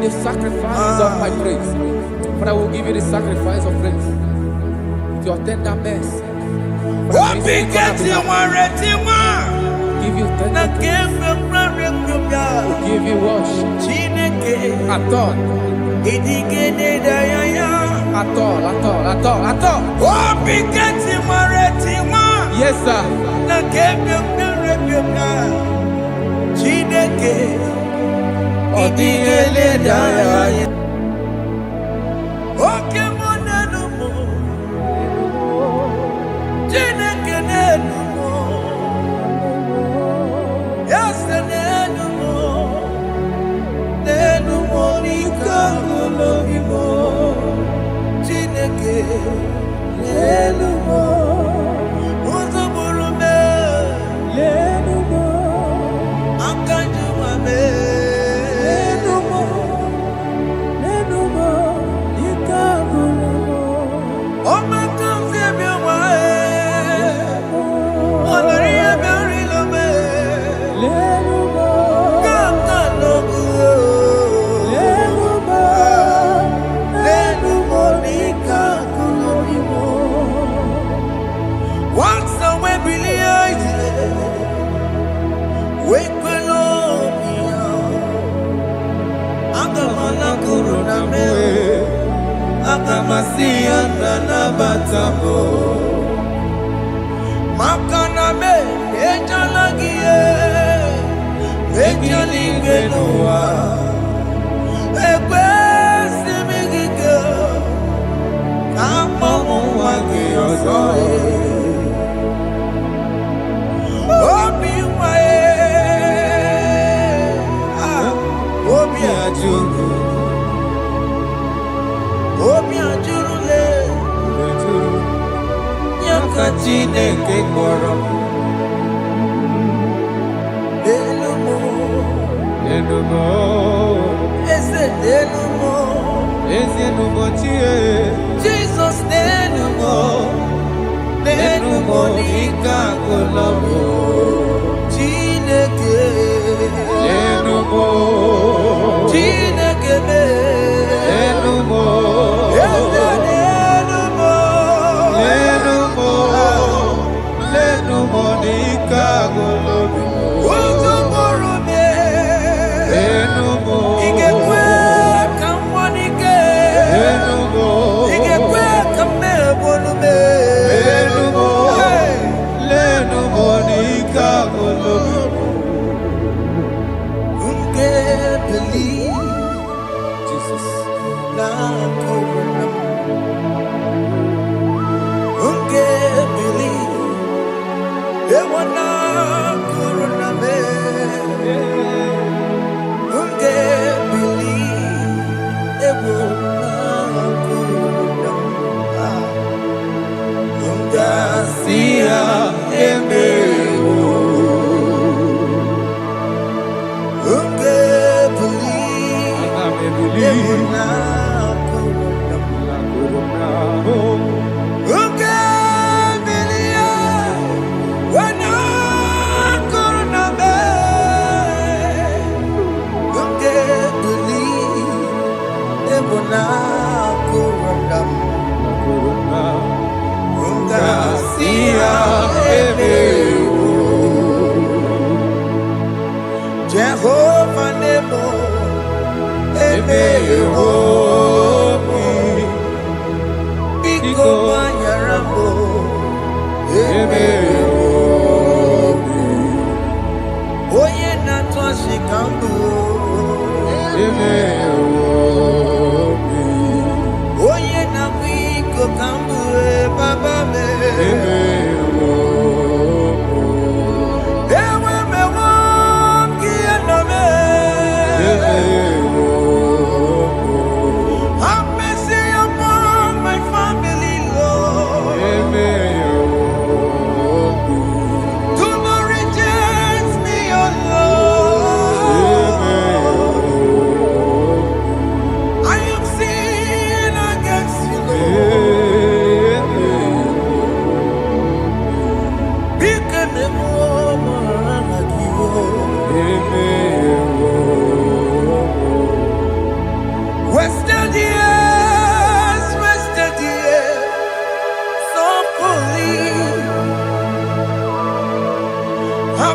the sacrifice of my praise. Father, I will give you the sacrifice of praise. With your tender mercy. Give you tender praise. We'll give you worship. At all. Yes, sir.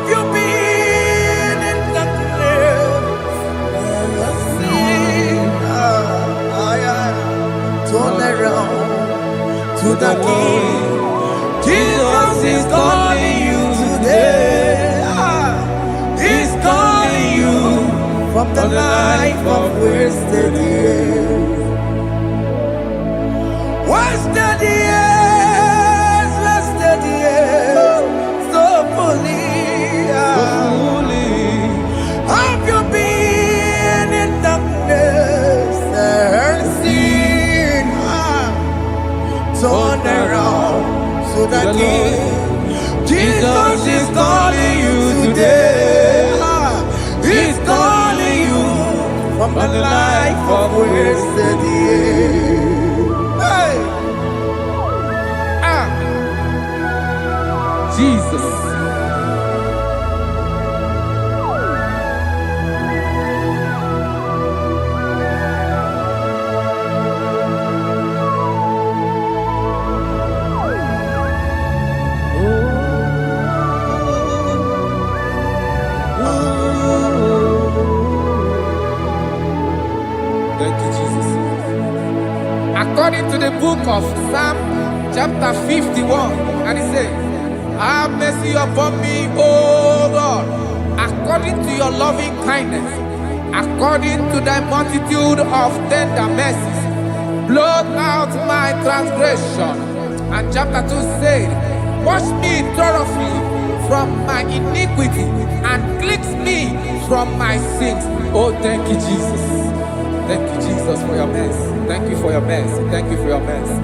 Have you been in darkness? Turn around to the King. Jesus is calling you today. He's calling you from the life of wasted years. Wasted years, wasted years, so fully. Have you been in darkness and seen? Turn around to the King. Jesus is calling you today. He's calling you from the life of wasted years. Hey. Jesus. Thank you, Jesus. According to the book of Psalm chapter 51, and it says, have mercy upon me, O Lord, according to your loving kindness, according to thy multitude of tender mercies, blot out my transgression. And chapter 2 said, wash me thoroughly from my iniquity and cleanse me from my sins. Oh, thank you, Jesus. Thank you, Jesus, for your mercy. Thank you for your mercy. Thank you for your mercy.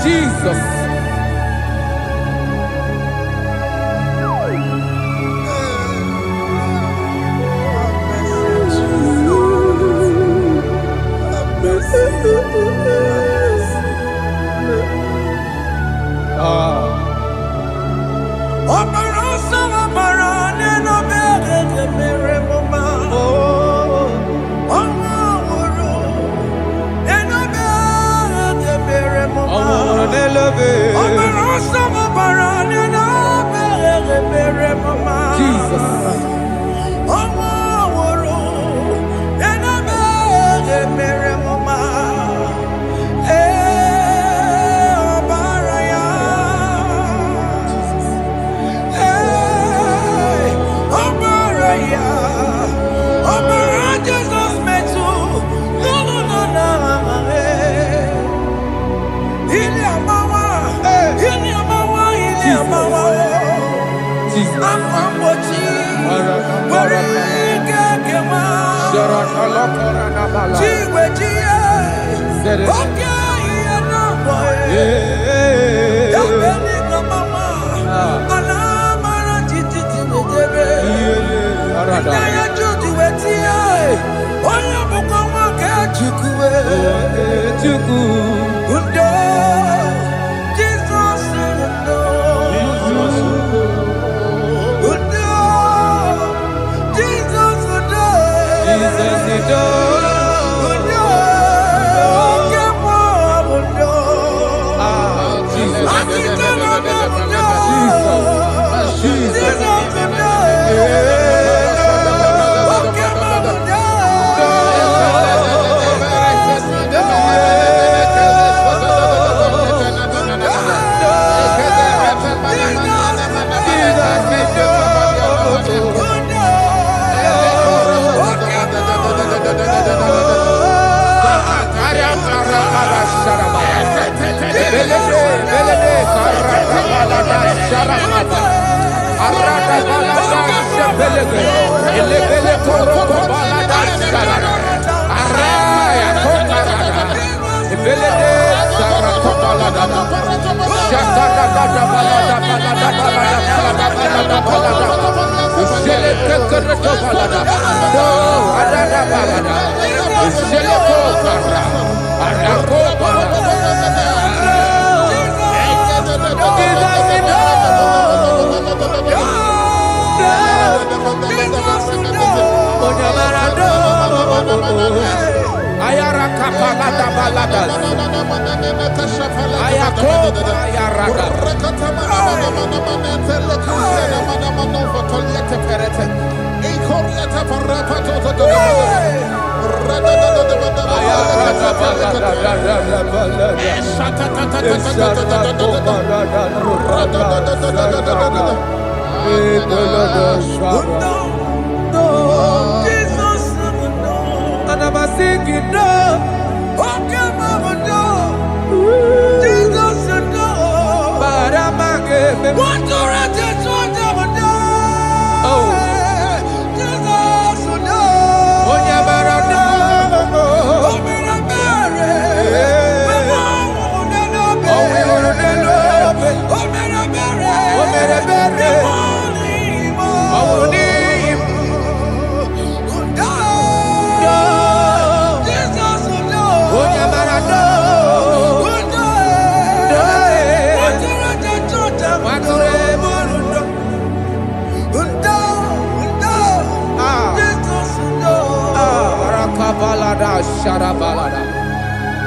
Jesus. Jesus. Amambochi. Warike kema. Chiwejiye. Okay, no boy. Dabeni kamama. Alamara titi tibetebe. Inaya juju wetie. Oya buka wake chukwe. Undo. Jesus undo. Undo. Jesus undo. Jesus undo. Undo. Kemo undo. Jesus. Akitana undo. Jesus undo.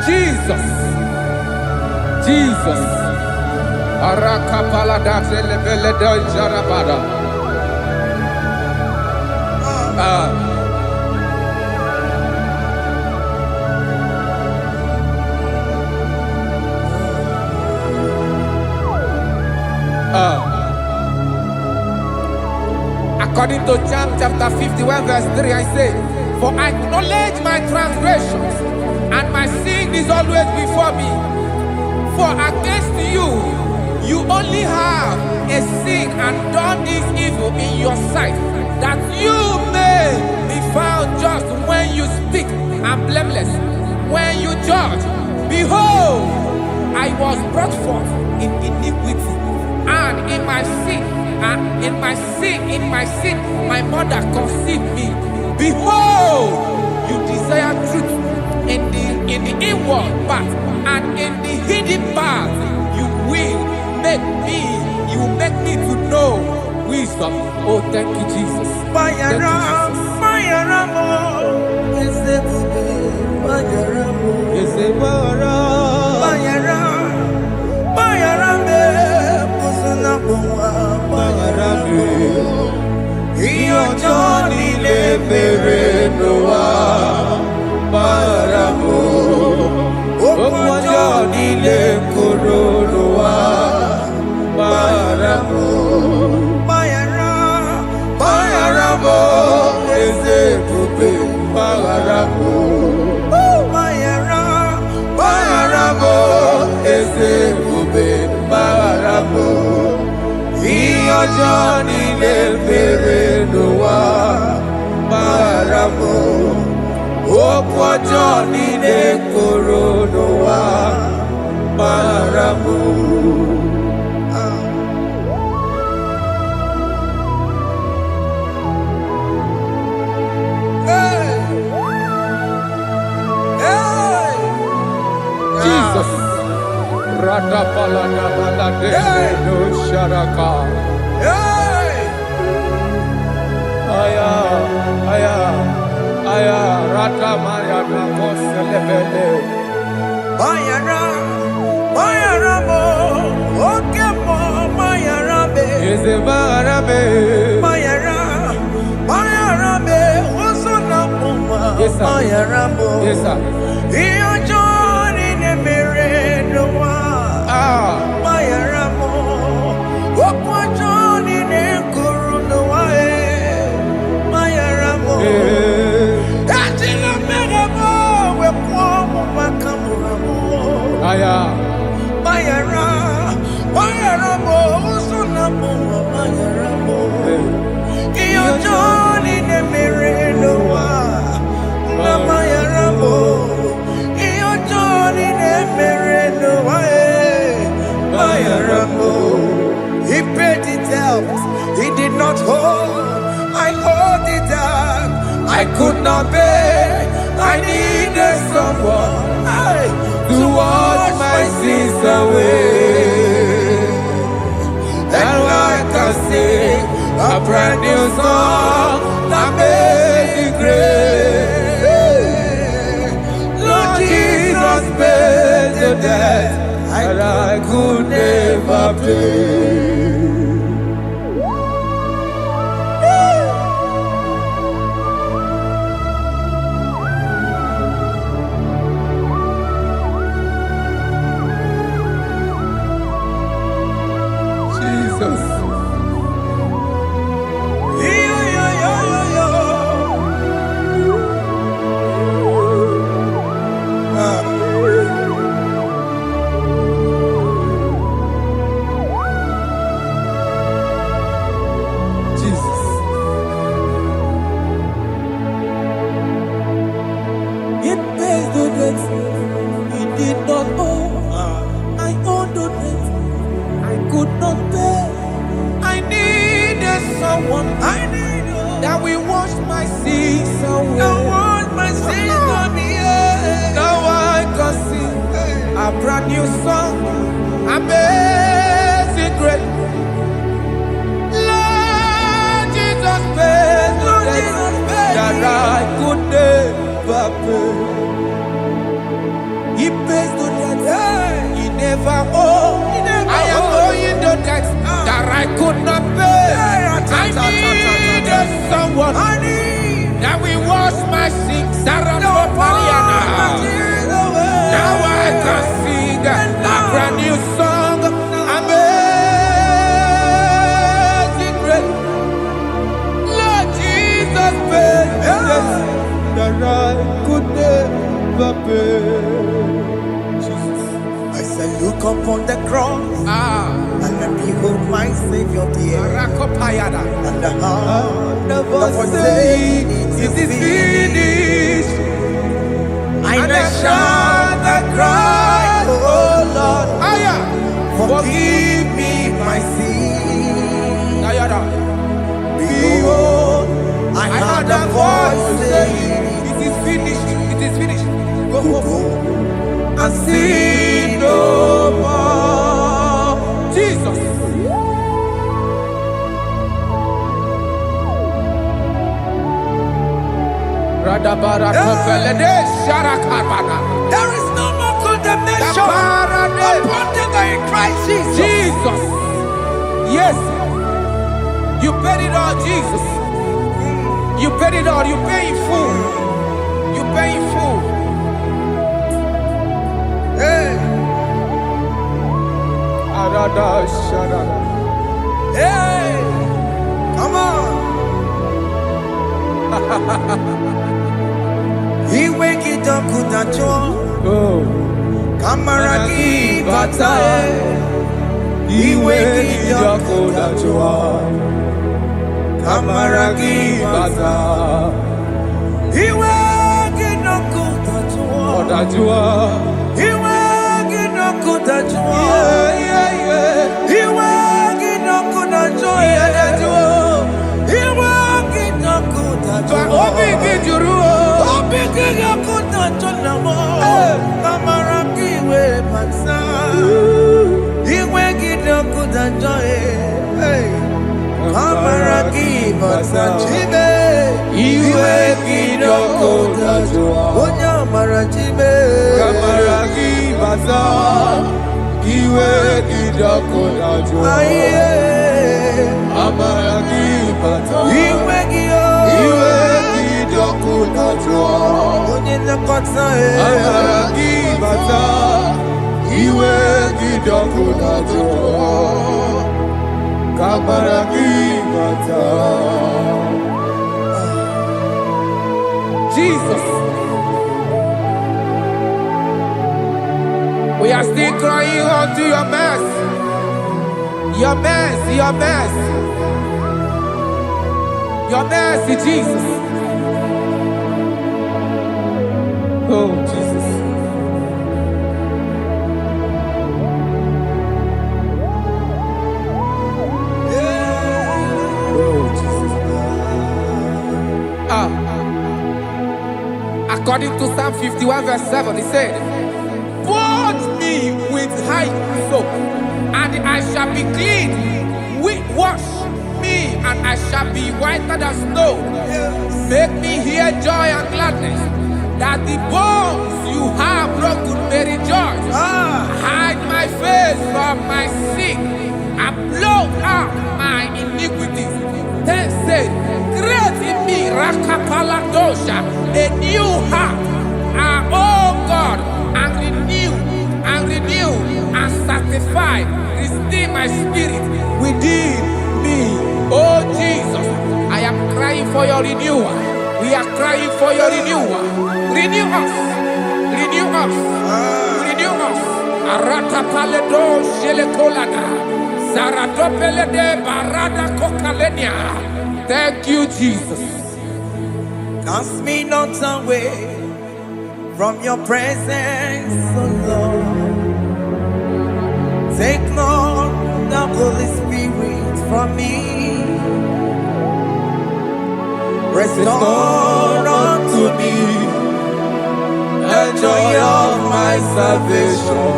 Jesus. Jesus. Arakapalada zelebeleda jarabada. According to John chapter 51 verse 3, I say, for I acknowledge my transgressions, and my sin is always before me. For against you, you only have a sin and done this evil in your sight, that you may be found just when you speak, and blameless when you judge. Behold, I was brought forth in iniquity, and in my sin, my mother conceived me. Behold, you desire truth in the inward part, and in the hidden part you will make me to know wisdom. Oh, thank you, Jesus. Thank ọjọ́ nílé bèrè ló wá bára mọ́. Òkú ọjọ́ nílé kóró ló wá bára mọ́. Jesus. Rada palada balade no sharaka. Aya, aya, aya. Rada maya na koselebele. Mayara, mayara mo, oke mo, mayara be. Eze mayara be. Mayara, mayara be, osona muma. Yes sir. Mayara mo. Yes sir. Iyo joni ne mere no wa. Mayara mo, okwa joni ne kuru no wa Mayara mo. Ajila mere mo, we kwa mo makamura mo. Aya. Mayara, mayara mo, usuna mo, mayara mo. Iyo joni ne mere no wa. Na mayara mo. Iyo joni ne mere no wa. Mayara mo. He paid it out. He did not hold. I hold it out. I could not bear. I needed someone to wash my sins away. And I can sing a brand new song that made me great. Lord Jesus paid the debt that I could never pay. Jesus. Jesus. It pays the debt he did not owe. I owed the debt I could not pay. I needed someone that will wash my sins away. Now what my sins on me. Now I can sing a brand new song, amazing grace. Lord Jesus paid the debt that I could never pay. He pays the debt he never owed. I am owing the debt that I could not pay. I needed someone that will wash my sins. Now I can sing a brand new song, amazing grace. Lord Jesus paid the debt that I could never pay. Jesus. I said, look upon the cross and then behold my Savior dear. And the heart that was saying, it is finished. And I shout and cry, oh Lord, forgive me my sin. Behold, I heard a voice saying, it is finished, it is finished. go And sin no more. Jesus. There is no more condemnation upon them that in Christ Jesus. Jesus. Yes. You paid it all, Jesus. You paid it all. You pay in full. You pay in full. Hey, hey, come on. He wake it up, Kutacho. Oh. Kamaraki Batae. He wake it up, Kutacho. Kamaragi bata. Iwe ginoku tajua. Odajua. Iwe ginoku tajua. Iwe ginoku tajua. Iwe ginoku tajua. Obi gijuru. Obi ginoku tajua. Kamaragi we bata. Iwe ginoku tajua. Kamaragi bata chibe. Iwe ginoku tajua. Onya marachibe. Kamaragi bata. Iwe ginoku tajua. Kamaragi bata. Iwe gio. Iwe ginoku tajua. Onye nakota Kamaragi bata. Iwe ginoku tajua. Kamaragi bata. Jesus. We are still crying unto your mercy. Your mercy, your mercy. Your mercy, Jesus. Oh, Jesus. Oh, Jesus. According to Psalm 51 verse 7, he said, "Purge me with hyssop, and I shall be clean. Wash me, and I shall be whiter than snow. Make me hear joy and gladness, that the bones you have broken may rejoice. Hide my face from my sin, and blot out my iniquities. Then say, create in me Rakapaladosha, a new heart, oh God, and renew, and sanctify, restore my spirit within me." Oh Jesus, I am crying for your renewal. We are crying for your renewal. Renew us, renew us, renew us. Arata paledo shelekolada, zaradopele de barada kokalenia. Thank you, Jesus. Cast me not away from your presence, oh Lord. Take not the Holy Spirit from me. Restore unto me the joy of my salvation.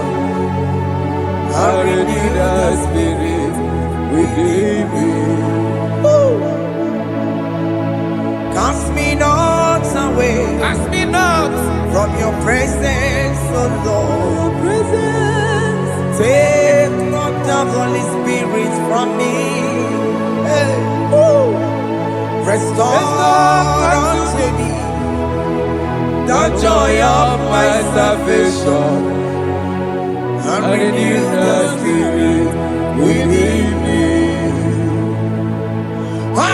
And renew the spirit within me. Cast me not away. Cast me not from your presence, oh Lord. Take not the Holy Spirit from me. Hey. Restore unto me the joy of my salvation, and renew the spirit within me. I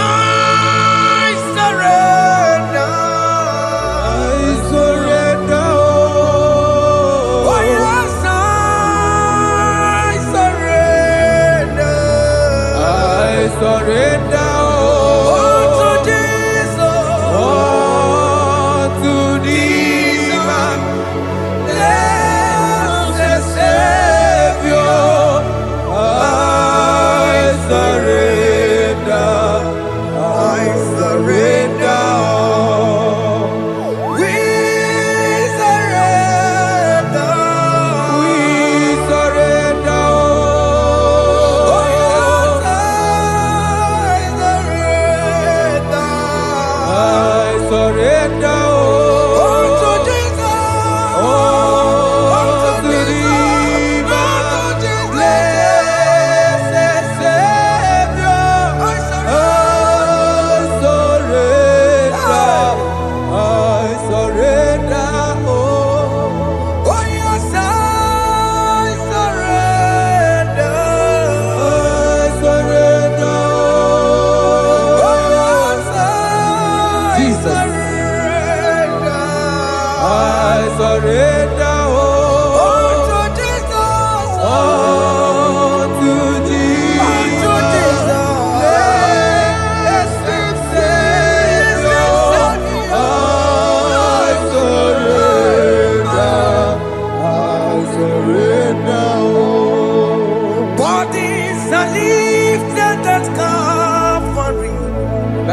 surrender. Oh yes, I surrender. I surrender.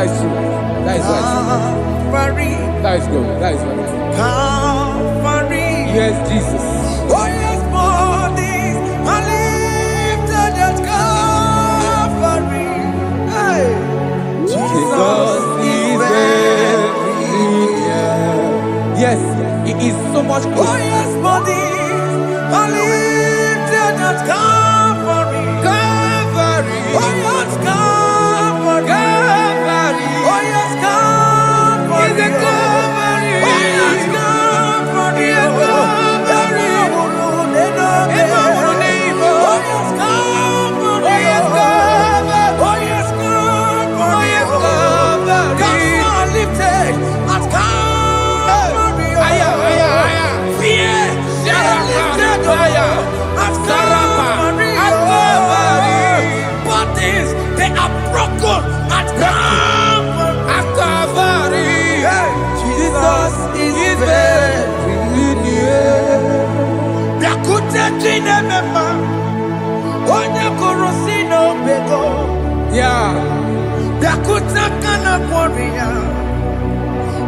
That is true. That is right. Calvary. That is good. That is right. Calvary. Yes, Jesus. Oh yes, bodies are lifted at Calvary. Hey. Jesus is very near. Yes, it is so much Oh closer. yes, bodies are lifted at Calvary. Calvary. Oh yes, Calvary. Calvary. Oh yes, Calvary. Is a Calvary. Oh yes, Calvary. Is a Calvary. Oh yes, Calvary. Oh yes, Calvary. Oh yes, Calvary. Oh yes, Calvary. Gods are lifted at Calvary. Aya, aya, aya. Fear is lifted at Calvary. Bodies, they are broken at Calvary. At Calvary. Jesus is very near. Yakute chinemema, onye korosino bego. Yeah. Yakuta kana kworiya,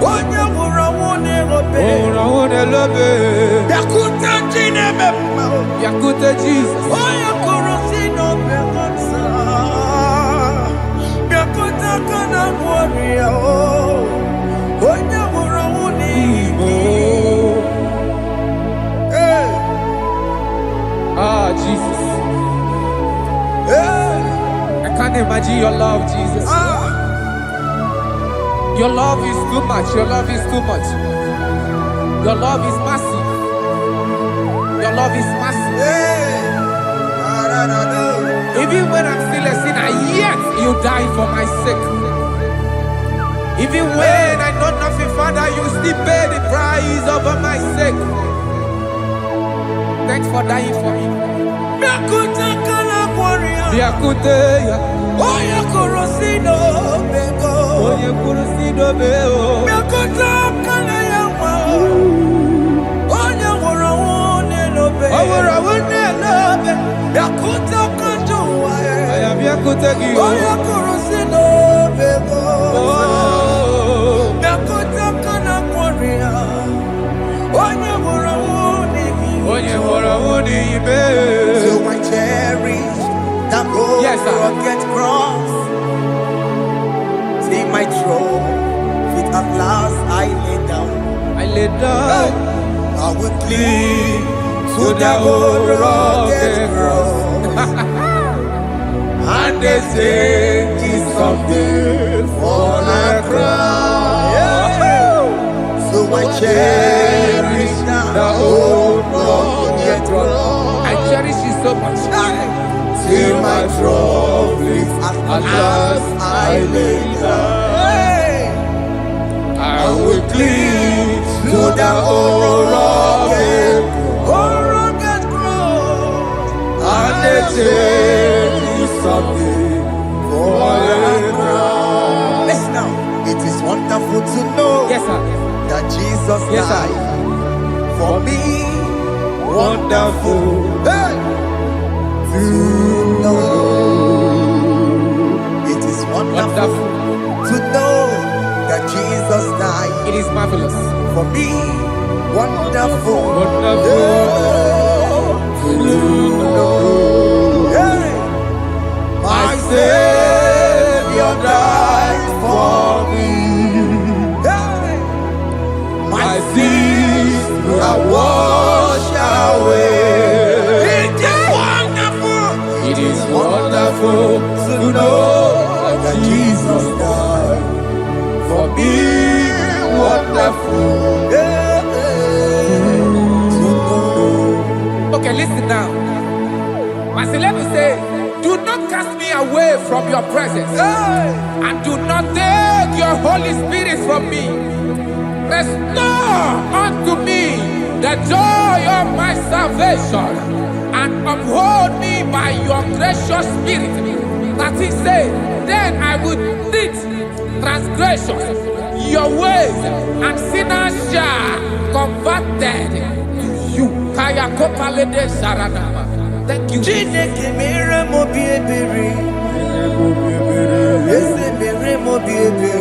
onye wurawone obe. Oh, I love it. Yakuta chinemema, Yakute Jesus. onye korosino bego sa. Yakuta kana kworiya, onye wurawone Igbo. Hey, Ah, Jesus. hey, I can't imagine your love, Jesus. Your love is too much. Your love is too much. Your love is massive. Your love is massive. hey. Even when I'm still a sinner, yet you died for my sake. Even when I know nothing, Father, you still pay the price over my sake. Thanks for dying for me. Yakuta kana kworiya, Yakute, onye korosino bego. onye kurusido beo. Yakuta kana yawa, onye wurawone lobe. Owura wone love. Yakuta kanjuwa, I am Yakute Gio. onye korosino bego. Oh, Yakuta kana kworiya, onye wurawone onye hora wone ibe. So I cherish that old Yes, sir. rugged cross. See my throne, feet at last I lay down. I lay down I will cling to that old rugged cross. and they say it's someday for a crown. So I cherish The old rugged cross. I cherish it so much. Till my troubles at last I lay down. I will cling To the old rugged cross, and they say it's someday for a crown. listen now, it is wonderful to know Yes, sir. that Jesus Yes, sir. died for me. Wonderful. Hey! To know, it is wonderful Wonderful. to know that Jesus died It is marvelous. for me. Wonderful, Wonderful. to know. Hey! My Savior died for me. Hey! My sins are washed away. It is wonderful It is wonderful to know that Jesus died for me. Wonderful. Okay, listen now. Pastor, let me say, do not cast me away from your presence, and do not take your Holy Spirit from me. Restore unto me the joy of my salvation, and uphold me by your gracious spirit. That is said, then I will teach transgressions your ways, and sinners shall converted to you. Kaya kopalede saranama. Thank you. Chineke mere mo bi ebere. Eze mere mo bi ebere.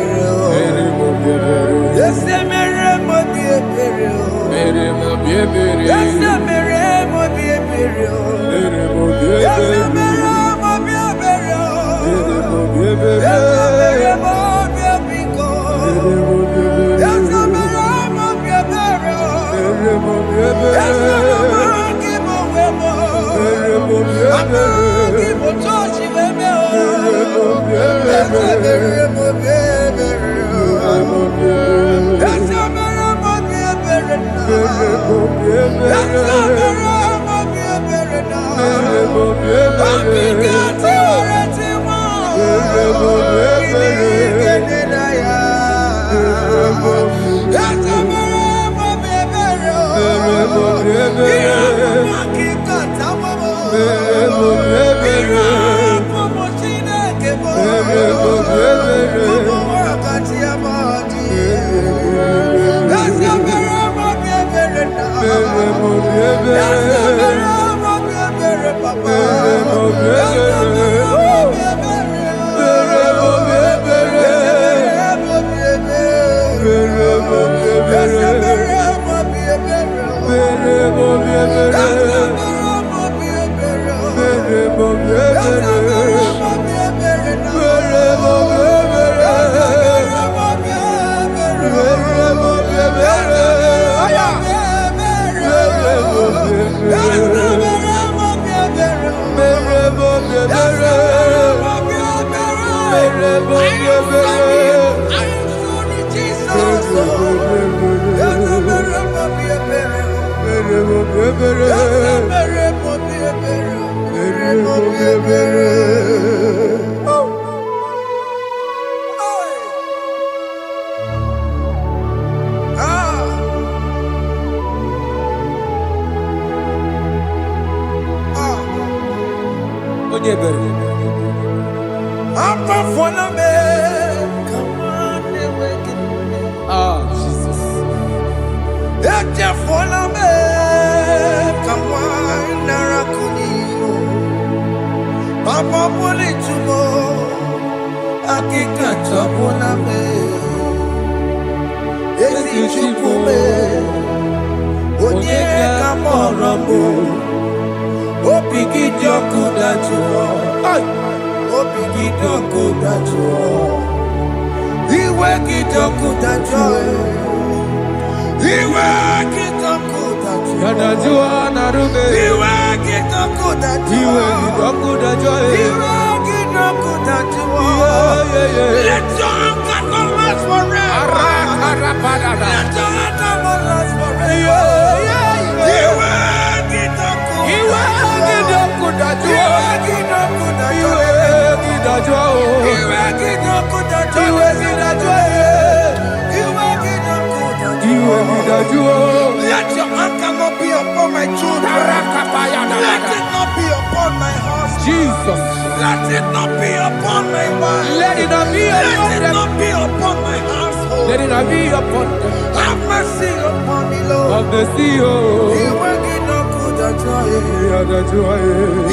Let your anger not be upon my children. Let it not be upon my husband. Jesus. Let it not be upon my wife. Let it not be upon Let it not be upon my household. Let it not be upon them. Have mercy upon me, Lord. Of the sea, oh. You will get no good at joy.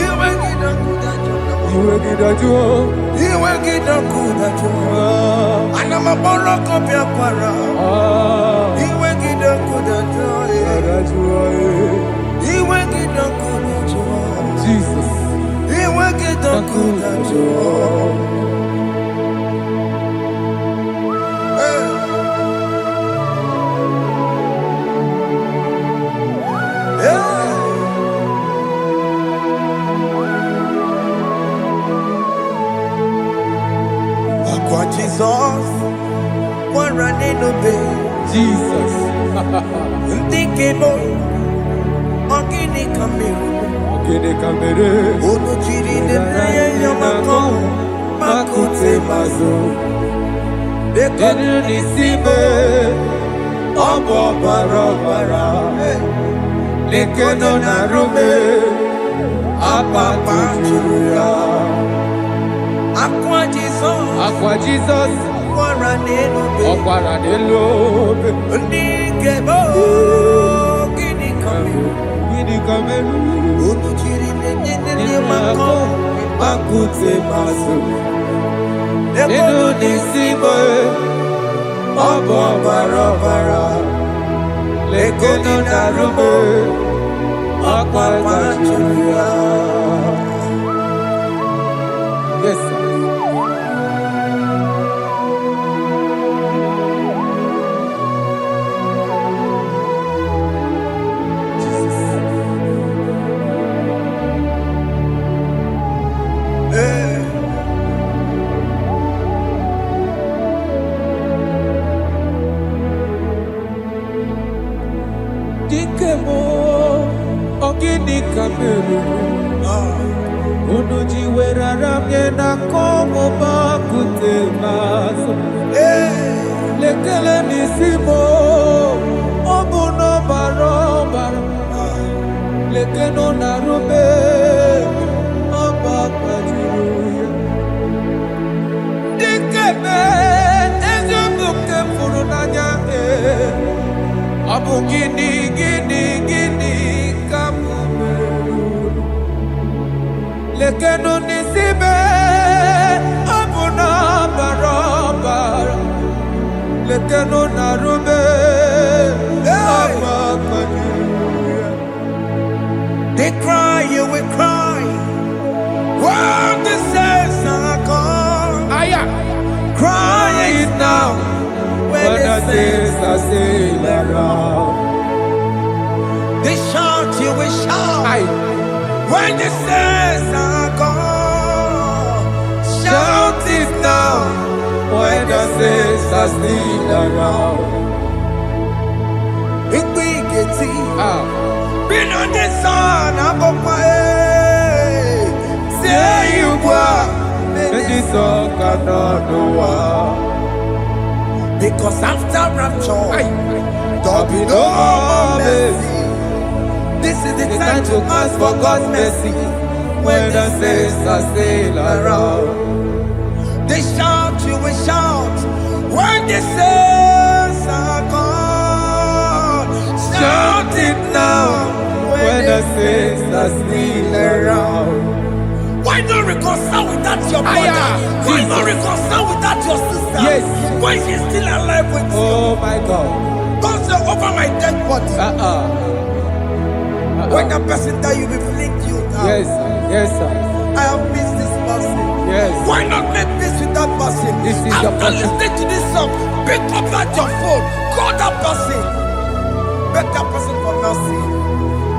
You will get no good at joy. You will get no good at joy. And I'm a borrow of your para. You will get no good at joy. You will get no good at joy. Jesus. You will get no good at joy. Jesus, one running obey. Jesus. Thinking boy, Ogini Camille. Ono chiri de naya yamako, makute mazo. Dekonu nisibe, obo barabara. Lekeno narume, apapa chuya. Aqua Jesus, Ọ̀pára nílò Ndikebo, Gini Kamelu, Unuchiri Nene Mako, Akute Masu, Nekonu Nisibo, Obo Barabara, Lekonu Narume, Aqua Pachuya. Yes, sir. Ramye na komo bakute maso. Lekele nisimo obuno barobara. Lekeno narube abakajiruya. Dikeme ezubuke furunanya abu gini kamume. Lekeno nisibe abuna barabara. Lekeno narube abakajiruya. They cry, you will cry. When the saints are gone, cry it now. When the saints are still around, they shout, you will shout. When the saints are gone, shout it now. When the saints are still around, it will get been on the sun, I'm on my head. Say you were, and this song cannot do. Because after rapture, there'll be no more mercy. This is the time to ask for God's mercy. When the saints are still around, they shout, you will shout. When the saints are gone, shout it now. When the saints are still around. Why not reconcile without your mother? Why not reconcile without your sister? Yes. Why she's still alive with you? Oh my God. Don't say over my dead body. When the person that you will flick you down. Yes, yes, sir. I have missed this person. Yes. Why not make peace with that person? This is after listening to this song, pick up that your phone, call that person, beg that person for mercy.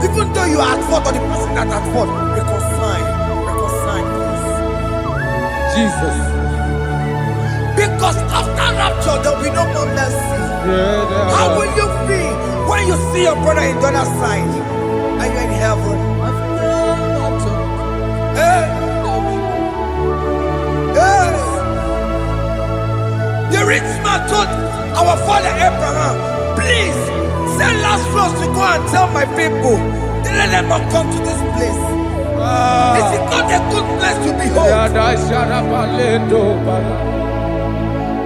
Even though you are at fault or the person that at fault, reconcile, please. Jesus. Because after rapture, there will be no more mercy. How will you feel when you see your brother in the other side? Are you in heaven? Hey. Hey. The rich man told our father Abraham, please send Lazarus to go and tell my people, let them not come to this place. This is not a good place to behold.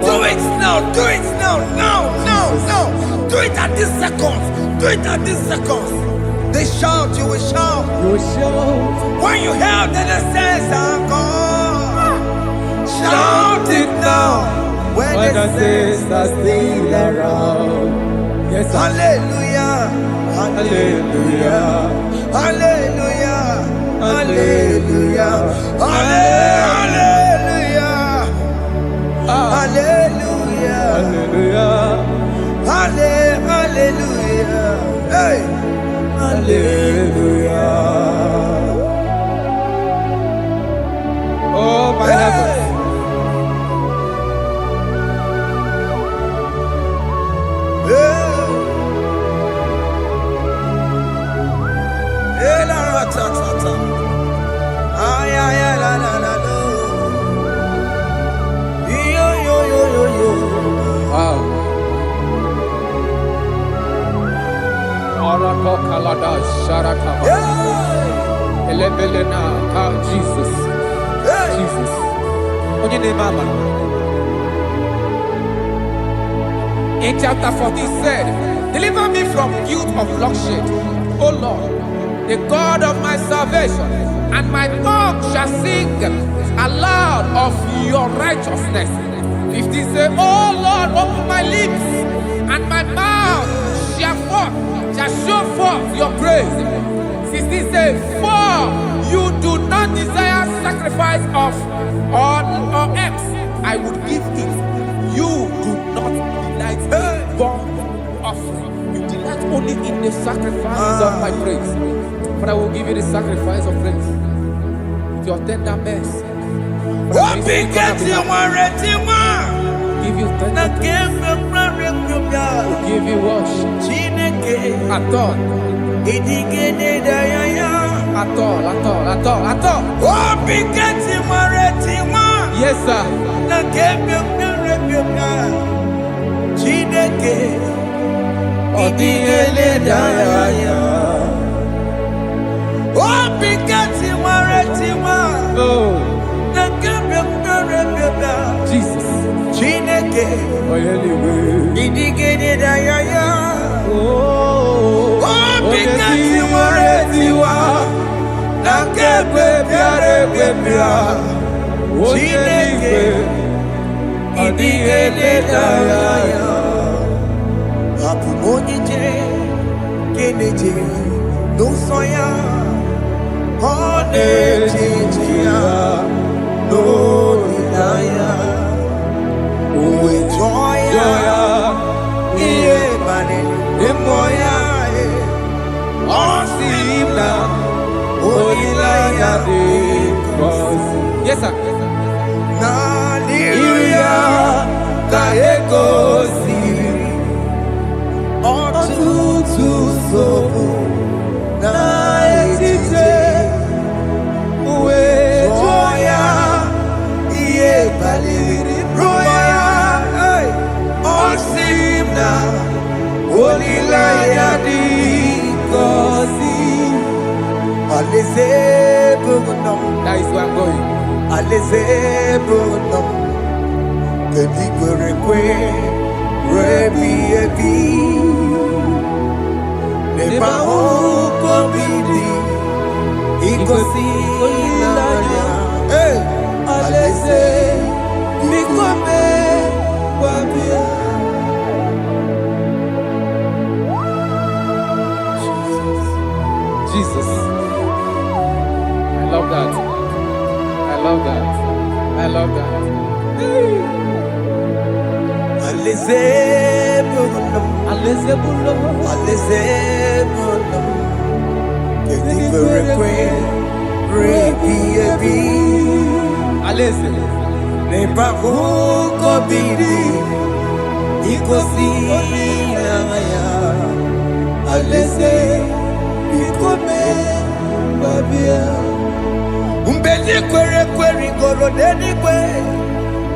Do it now, do it now, now. Do it at this second. Do it at this second. They shout, you will shout. You shout. When you hear that the saints are gone, shout it now. When the saints are still around. Yes, sir. Hallelujah. Hallelujah. Hallelujah. Hallelujah. Hallelujah. Hallelujah. Hallelujah. Hallelujah. Hey. Hallelujah. Oh, my heavens. Jesus. Jesus. In chapter 14 said, deliver me from guilt of bloodshed, O Lord, the God of my salvation, and my tongue shall sing aloud of your righteousness. 15 say, O Lord, open my lips, and my mouth shall show forth your praise. 16 say, for you do not desire sacrifice of or eggs, I would give it. You do not delight in burnt offering. You delight only in the sacrifice of my praise. But I will give you the sacrifice of praise with your tender mercy. Give you tender will give you worship. Aton. At all. Oh, Bigati Maretima. Yes, sir. Chineke Odigele Daya. Oh, Bigati Maretima. Oh, Jesus. Chineke Odigele Daya. Oh, Bigati Maretima. Nakebe Biare Bebia. Chineke Odigele Daya. Apu Monije Keneje no soya Onejia no Nidaya Uwe joya Iye bane Emoya Osimna Onilaya de Yes, sir. Na liria Kaego siri Otutu sobu Na etite Uwe joya Iye baliri roya Osimna Olilaya di kosi Aleze bugunam That is where I'm going. Aleze bugunam Kedi kwerekwe Rebi ebi Neba uko bidi Ikosi ilaya Aleze Mikome Wabia Jesus. I love that. Aleze bugunam Aleze bulo. Aleze bugunam Kedi kwerekwe Rebi ebi Aleze. Neba uko bidi Ikosi ilaya Aleze Mikome Babia Umbedi kwere kwere goro deni kwe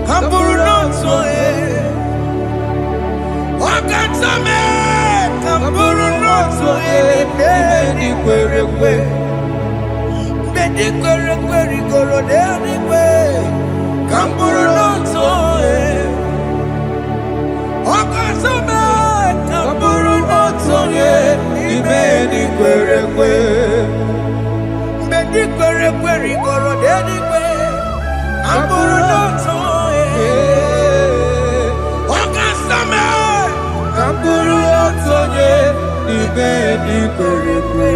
Kamburu noto Wakatame Kamburu noto Bedi kwere kwe Bedi kwere kwere goro deni kwe Kamburu noto Wakatame Kamburu noto Bedi kwere kwe Bedi kwere kwere goro deni kwe Kamburu noto Wakatame Kamburu otonye. Ibedi kwere kwe.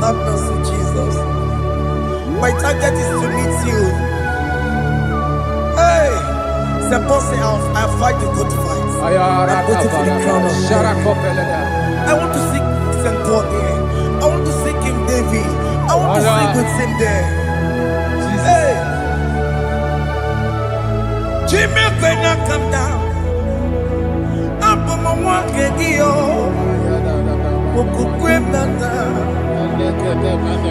Have mercy, Jesus. My target is to meet you. Hey, c'est pensé I fight the good fight. I'm waiting for the crown of glory. I want to seek St. God there. I want to seek King David. I want to sing with him there. Hey, Jimmy, when I come down, I'm on my walk again.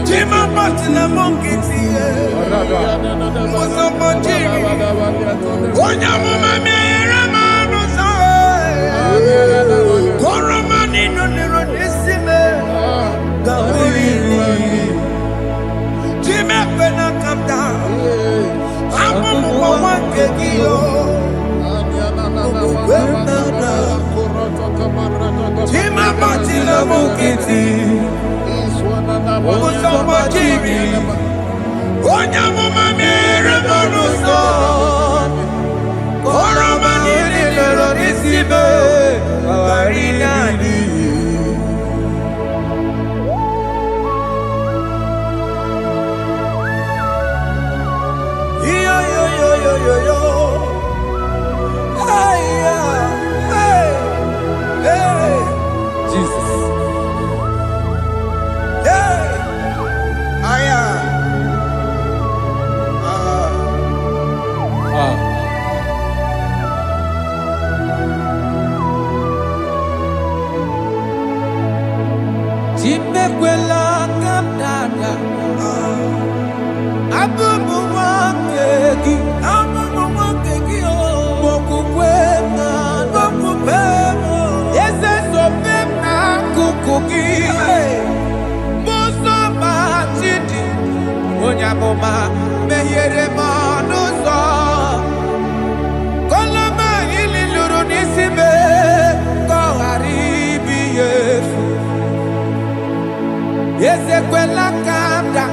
Jima Martina Monkiti, Mosamba Jiri, Onyamuma Meramano Sai, Koromani no Nironisime, Gawiri, Jima when I come down, I'm on one kegio, Jima Martina Monkiti. Mosamba Jiri, Onyamuma Meramano Sai, Koromani no Nironisime, Gawiri. Jesus. amụma mehiere m ọnụ ụzọ koloma ili lụrụ n'isi me ka ọ ghara ibi ya efu ezekwela ka m da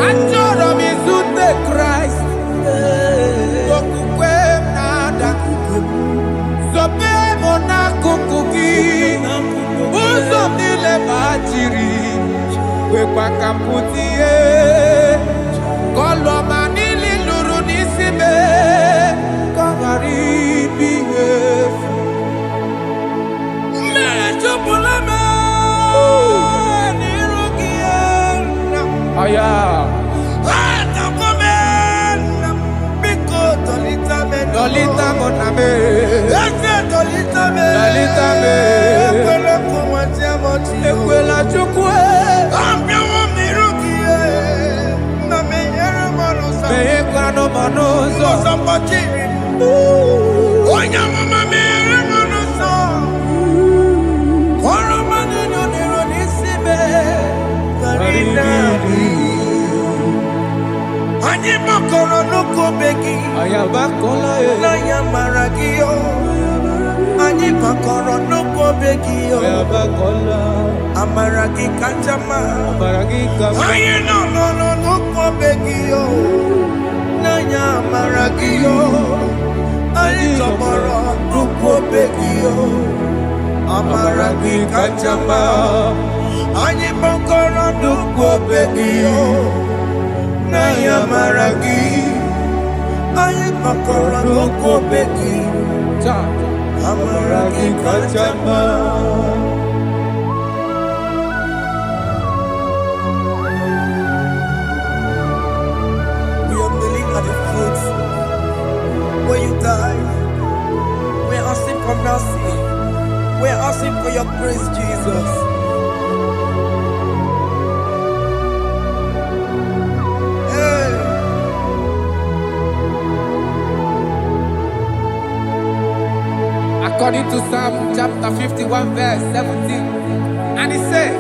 achọrọ m izute Kraịst okwukwe m na-ada zobe m n'akụkụ gị ụzọ m niile gbachiri wekwa ka m pụta ihe kọlọma niile lụrụ n'isi me ka ọ ghara ibi ihe efu mmehie jupụla m n'iru gị aya Dolita mona me, dolita me, ekwela chukwe, me ekwano manozo, onya mama me manozo, koro manino nero nisime, karina. Anyi makoro nuko begi ayabakola naya maragio anyi makoro nuko begi ayabakola amaragi kanjama amaragi kama ayi no nuko begi naya maragio ayi tomoro nuko begi amaragi kanjama anyi makoro nuko begi Naya maragi, ayi makora loko beki, amaragi kachama. We are kneeling at the foot where you died. We are asking for mercy. We are asking for your grace, Jesus. According to Psalm chapter 51 verse 17, and he said,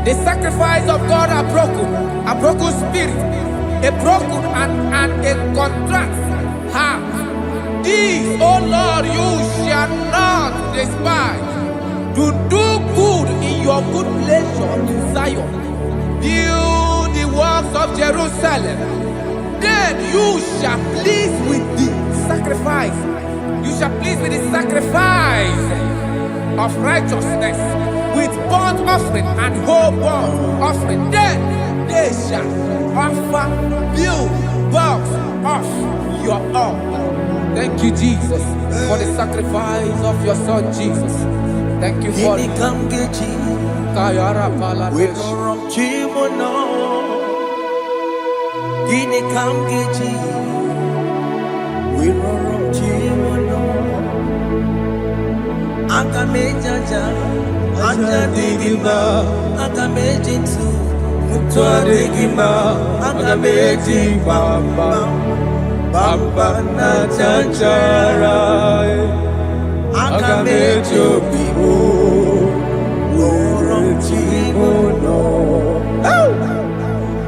the sacrifice of God are broken spirit, a broken and a contrite heart. These, O Lord, you shall not despise. To do good in your good pleasure in Zion. Build the works of Jerusalem. Then you shall please with the sacrifice. You shall please with the sacrifice of righteousness, with burnt offering and whole burnt offering. Then they shall offer build works of your own. Thank you, Jesus, for the sacrifice of your Son, Jesus. Thank you for it. Agamejaja, Ajadigima, Agamejitu, Mutuadigima, Agameji Bamba, Bamba na Janjara, Agamejo Bibo, Worom Chimono,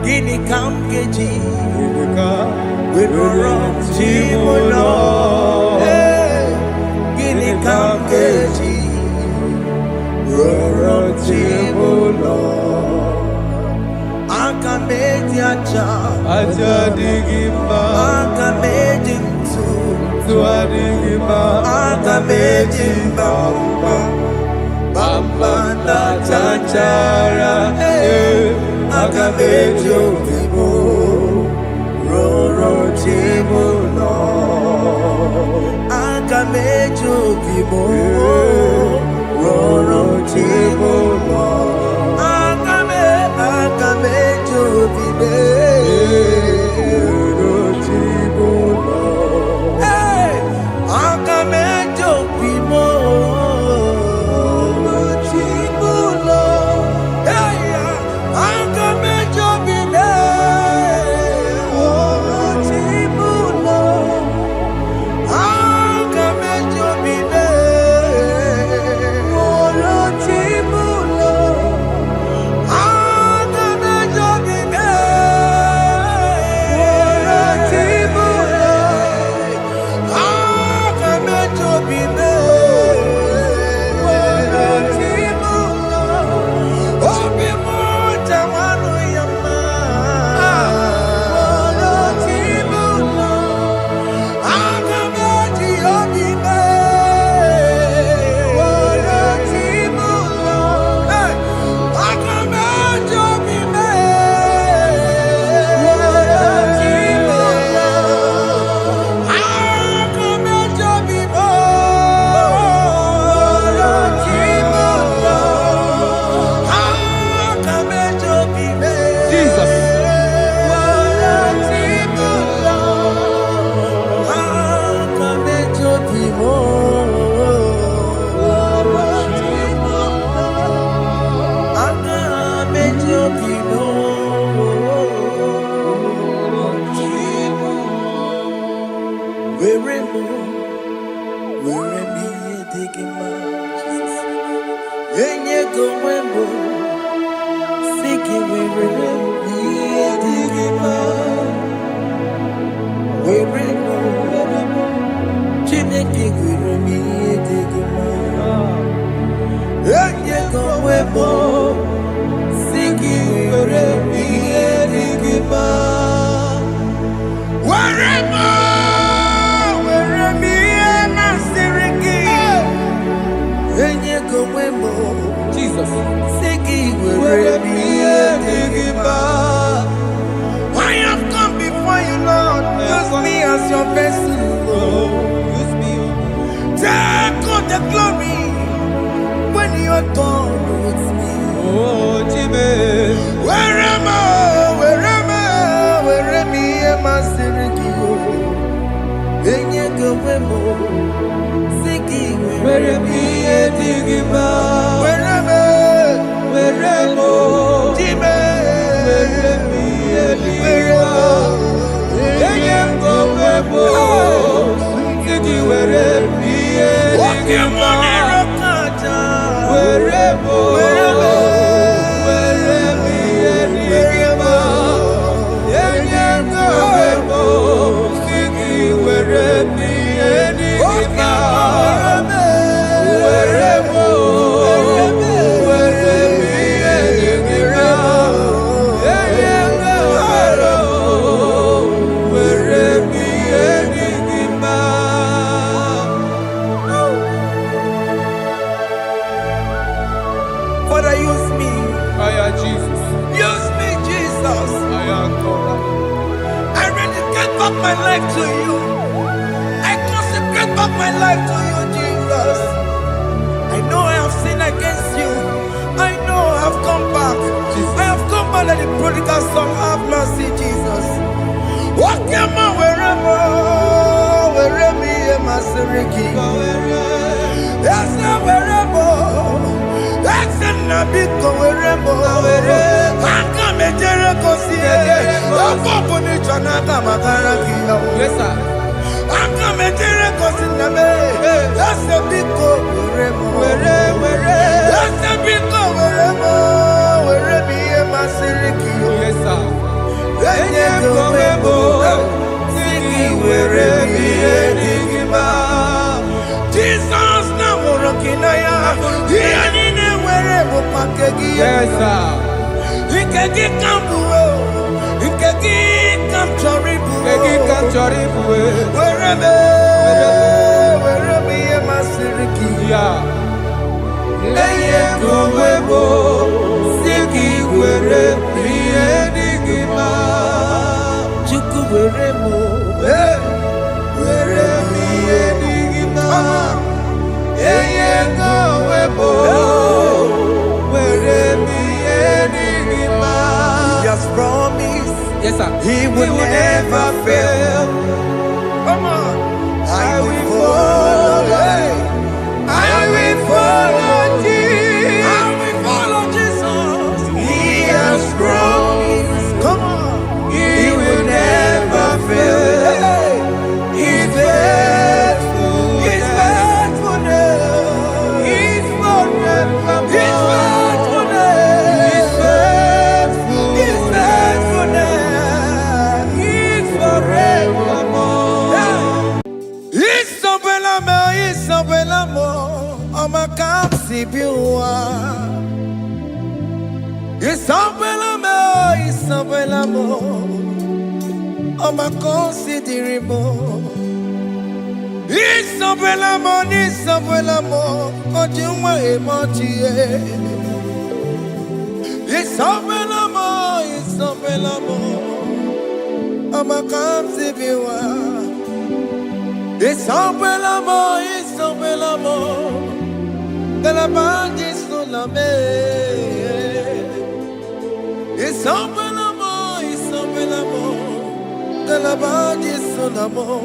Gini Kamgeji, Worom Chimono. Kamgeji, Roro Chibulo, Akameji Aja Digima, Akameji Tuadigima, Akameji Bamba, Bamba na Janjara, Akameji Bibo, Roro Chibulo. Akamejo bibo, roro chibo lo. Akamejo bibe, roro chibo lo. Akamejo bibo, roro chibo lo. Akamejo bibe, roro chibo lo. Akamejo bibe, roro chibo lo. Jesus. I have come before you, Lord. Use me as your vessel, Lord. Use me. Take all the glory when you are done with me. Oh, Jimmy. Where am I? Where am I, Sirikio? When you go, Siki, Where am I? Digima. Where am I? Jimmy. Where am Father, use me. Jesus. Use me, Jesus. I rededicate back my life to you. I consecrate back my life to you, Jesus. I know I have sinned against you. I know I have come back. Jesus. I have come back like the prodigal son. Have mercy, Jesus. Walk your man wherever me and my Siriki. Yes, wherever. That's a big wherever. I come and Jericho see it. Yes, sir. I come and Jericho see the man. That's a big wherever. That's a big wherever me and my Siriki. Yes, sir. Jesus now working aya. He ain't wherever pakegi. Yes, sir. He can get cambuo. He can get camchoribu. Wherever me and my Siriki. Yeah. He has promised. Yes, sir. He will never fail. Come on. I will follow. I will follow Jesus. I will follow Jesus. He has promised. Come on. He will never fail. He's faithful. He's faithfulness. He's forevermore. He's faithfulness. He's faithful. He's faithfulness. He's forevermore. Isabelamo, I'ma come see you. Isabelamo, I'ma consider more. Isabelamo, but you may emoji. Isabelamo, I'ma come see you. Isabelamo, de la bande sulla me. Isabelamo, de la bande sulla mo.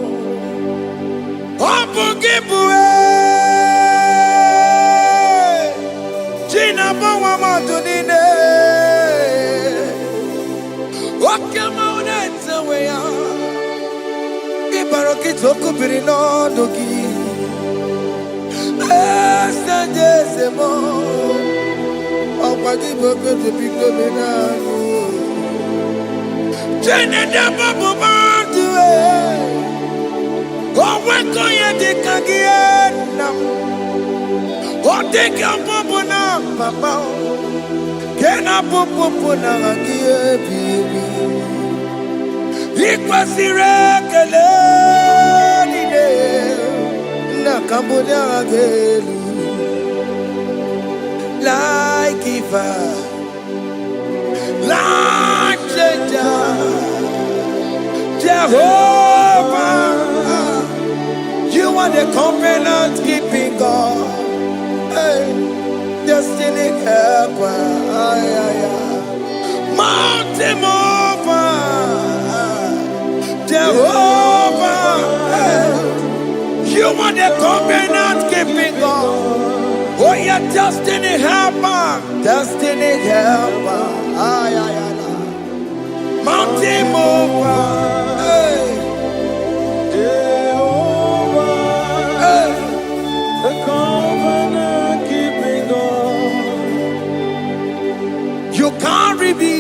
Opugibue, Gina Bawa Madunine. Okama unetsa weya. Ibaroki toku birino dogi. Esta jezemo. Opagi bogo to pico menano. Jenede babu bandue. Owe koye dikagienam. Odeka babu na mama. Kena babu na agie bibi. Ikwasire kele nide. Nakamunya agelu. Like giver. Like changer, Jehovah, you are the covenant keeping God, hey, destiny helper, mountain mover, Jehovah, hey, you are the covenant keeping God. Oh, yeah, destiny helper, destiny helper. Mountain mover, hey, Jehovah, hey, the covenant keeping God. You carry me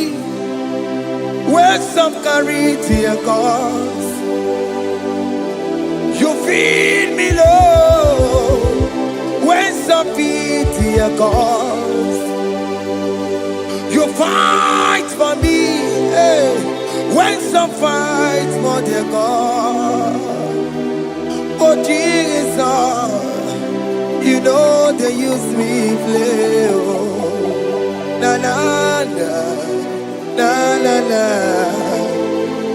where some carry tear gods. You feed me low when some feed tear gods. You fight for me, hey, when some fight for their God. Oh Jesus, you know they use me play. Oh, na na na, na na na.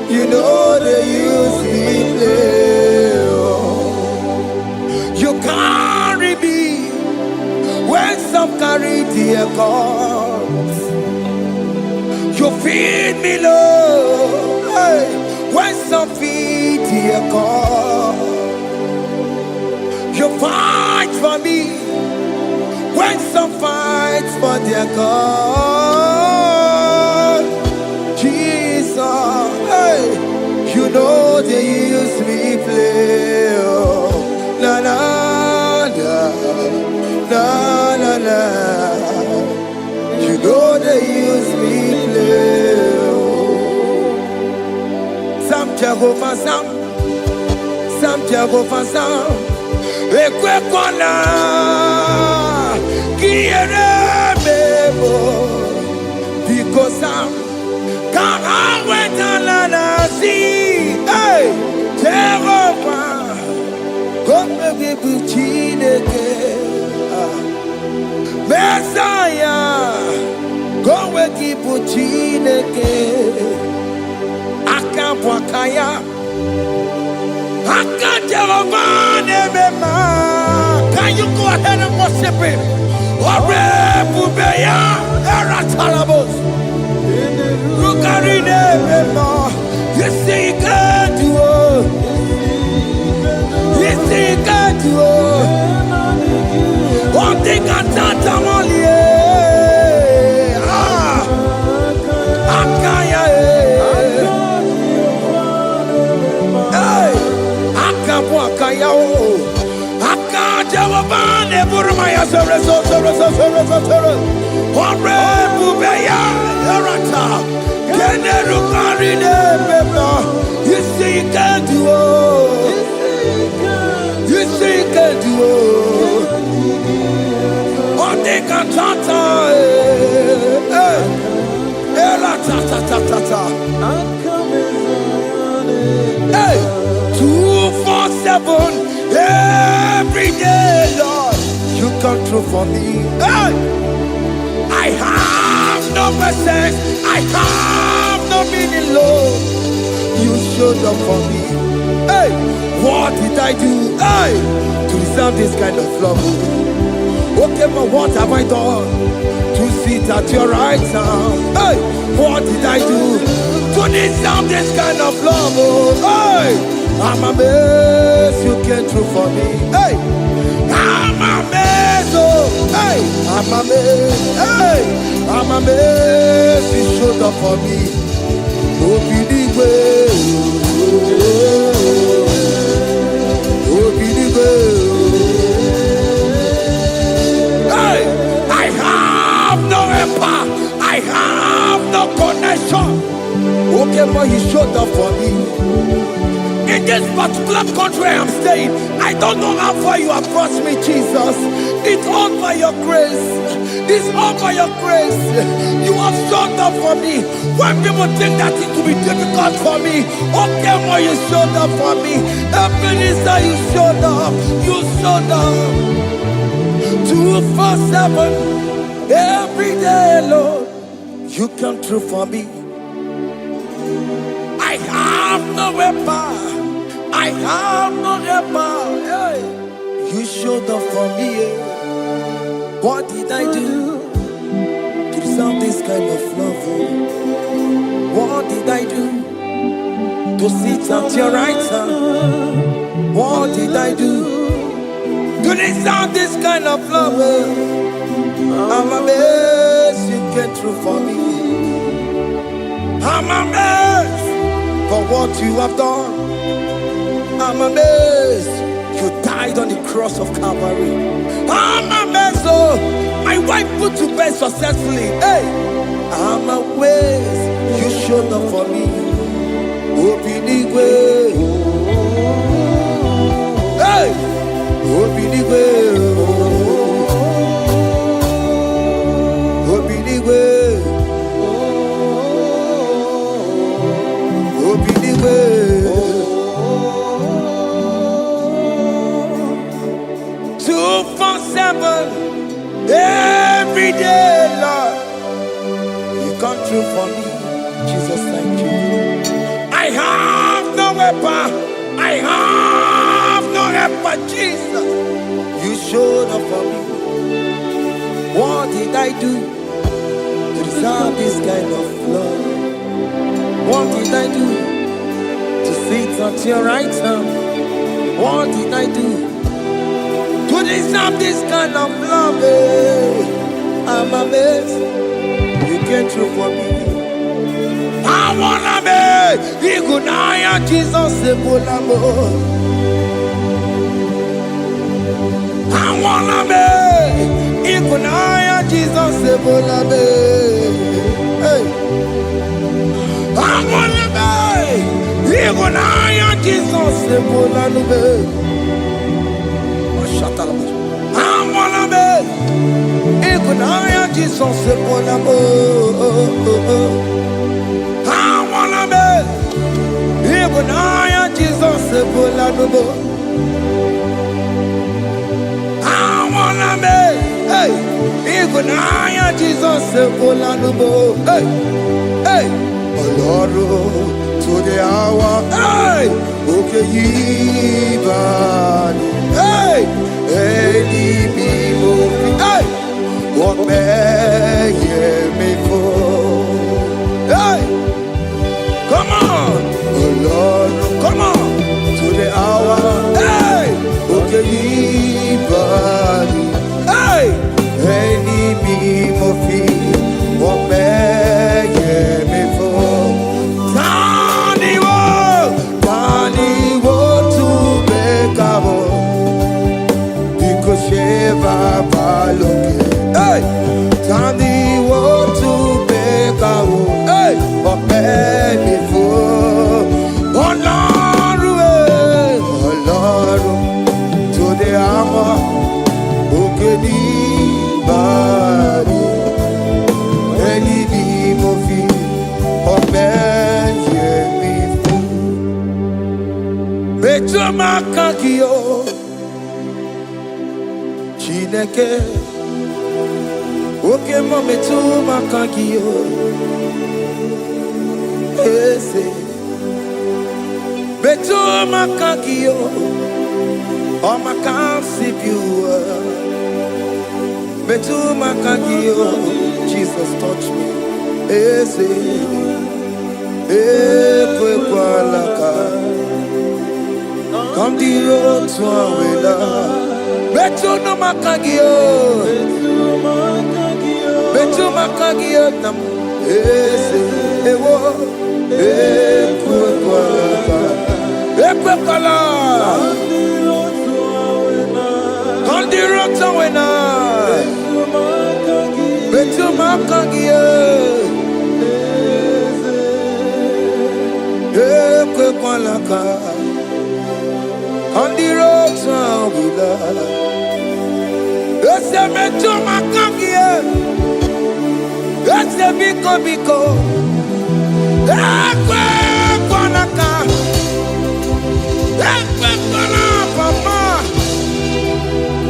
You know they use me play. Oh, you carry me when some carry their gods. You feed me low, hey, when some feed their God. You fight for me, when some fight for their God. Jesus, hey, you know they use me play. Oh, na na na, na na na. You know they use me play. Sam Jehovah Sam, Sam Jehovah Sam. Ekwe kona kiere bebo because Sam kara wetala na si. Hey, Jehovah, come be chineke. Messiah, go with people chineke. Akabwakaya, Akajehovah nebema. Can you go ahead and worship him? Ore bubeya eratalabos. Rukari nebema. You see God do. You see God do. One thing I can't only Akaya hey Akabwakaya Akajawabane Burmaya Sere Ore Bubeya Yarata Keneru Karine Beba You see can do You see can do Tata, hey, 247 every day, Lord, you come through for me. Hey, I have no message, I have no meaning, Lord. You showed up for me. Hey, what did I do? Hey, to deserve this kind of love? Okay, but what have I done to sit at your right hand? Hey, what did I do to deserve this kind of love? Oh, hey, I'm amazed you came through for me. Hey, I'm amazed. Oh, hey, I'm amazed. Hey, I'm amazed you showed up for me. Oh, believe it. Oh, believe it. I have no connection. Oh, Okay, boy, you showed up for me. In this particular country I am staying, I don't know how far you have brought me, Jesus. It's all by your grace. It's all by your grace. You have showed up for me. When people think that it will be difficult for me, okay, boy, you showed up for me. Ebenezer, you showed up. You showed up. 247 every day, Lord. You come through for me. I have no weapon. I have no weapon. Hey. You showed up for me. What did I do to deserve this kind of love? What did I do to sit at your right hand? What did I do to deserve this kind of love? I'm amazed you came through for me. I'm amazed for what you have done. I'm amazed you died on the cross of Calvary. I'm amazed, oh, my wife put to bed successfully. Hey, I'm amazed you showed up for me. Open the way. Hey, open the way. Open the way. Open the way. 247 every day, Lord. You come through for me, Jesus. Thank you. I have no weapon. I have no weapon, Jesus. You showed up for me. What did I do to deserve this kind of love? What did I do to sit at your right hand? What did I do to deserve this kind of love? I'm amazed you came through for me. I wanna be Igunaya Jesus Ebulamo. I wanna be Igunaya Jesus Ebulamo. Hey, I wanna be Igunaya Jesus Ebulamo. I wanna be Igunaya Jesus Ebulamo. I wanna be Igunaya Jesus Ebulamo. I wanna be, hey, Igunaya Jesus Ebulamo. Hey, hey, Oloro to the hour. Hey, okay, Yibani. Hey, hey, hey, what may me for? Hey, come on, oh Lord, come on to the hour. Hey, okay, buddy. Hey, any me mofi, what may me for? Tani wo to make up. Sheva baloke, hey, Tandi wo to beka wo, hey, ope before, Olaru, to the hour, okedi bari, eni bi mofi, ope ye before, beto makakio. Chineke, oke mome tu makagio, ese, betu makagio, o makansibiwa, betu makagio, Jesus touch me, ese, ekwe kwa laka, come the road to Awela. Betu no makagio, betu makagio nam ese ewo ekwe kwala kandiro tawena betu makagio kwalaka. On the road we love. Ese meto makangie. Ese biko biko. Ekwe kwalaka. Ekwe kwala papa.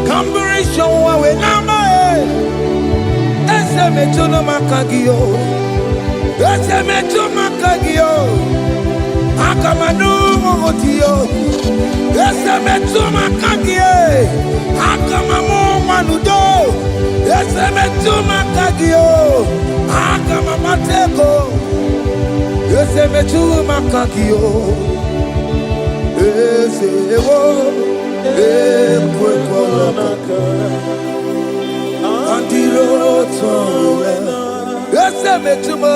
Kamburisho wawe nama Ese meto no makagio. Ese meto makagio. Akamanu motio. Ese meto makagio. Akamamu manudo. Ese meto makagio. Akamamateko. Ese meto makagio. Ese wo. Ekwe kwalaka. Antiroto. Ese metuma.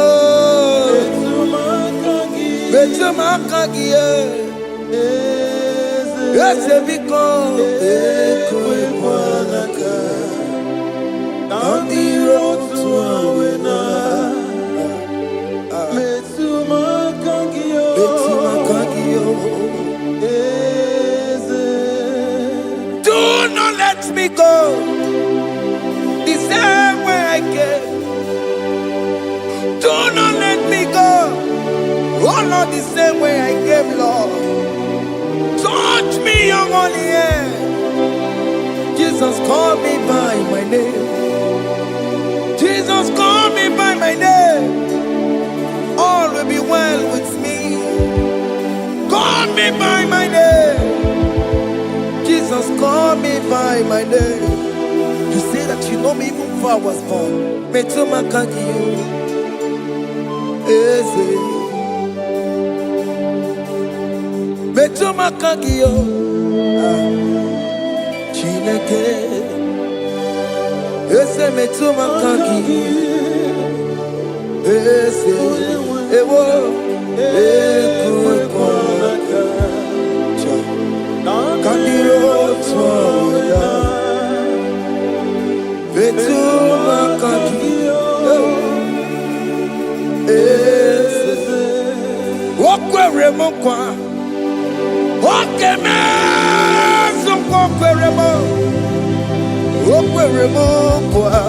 Metuma kagie. Ese biko. Ekwe kwalaka. Antiroto wena. Metuma kagio. Metuma kagio. Do not let me go the same way I came. Do not let me go. Oh Lord, the same way I came, Lord. Touch me, your holy hand. Jesus, call me by my name. Jesus, call me by my name. All will be well with me. Call me by my name. Jesus, call me by my name. You say that you know me even before I was born. Metuma kagio. Eze. Metuma kagio. Chineke. Eze metuma kagio. Eze. Ewo. Ekwe kwalaka. Kandiro twa. Betuma kagio. Eze. Okwere mokwa. Okeme. Okwere mo. Okwere mokwa.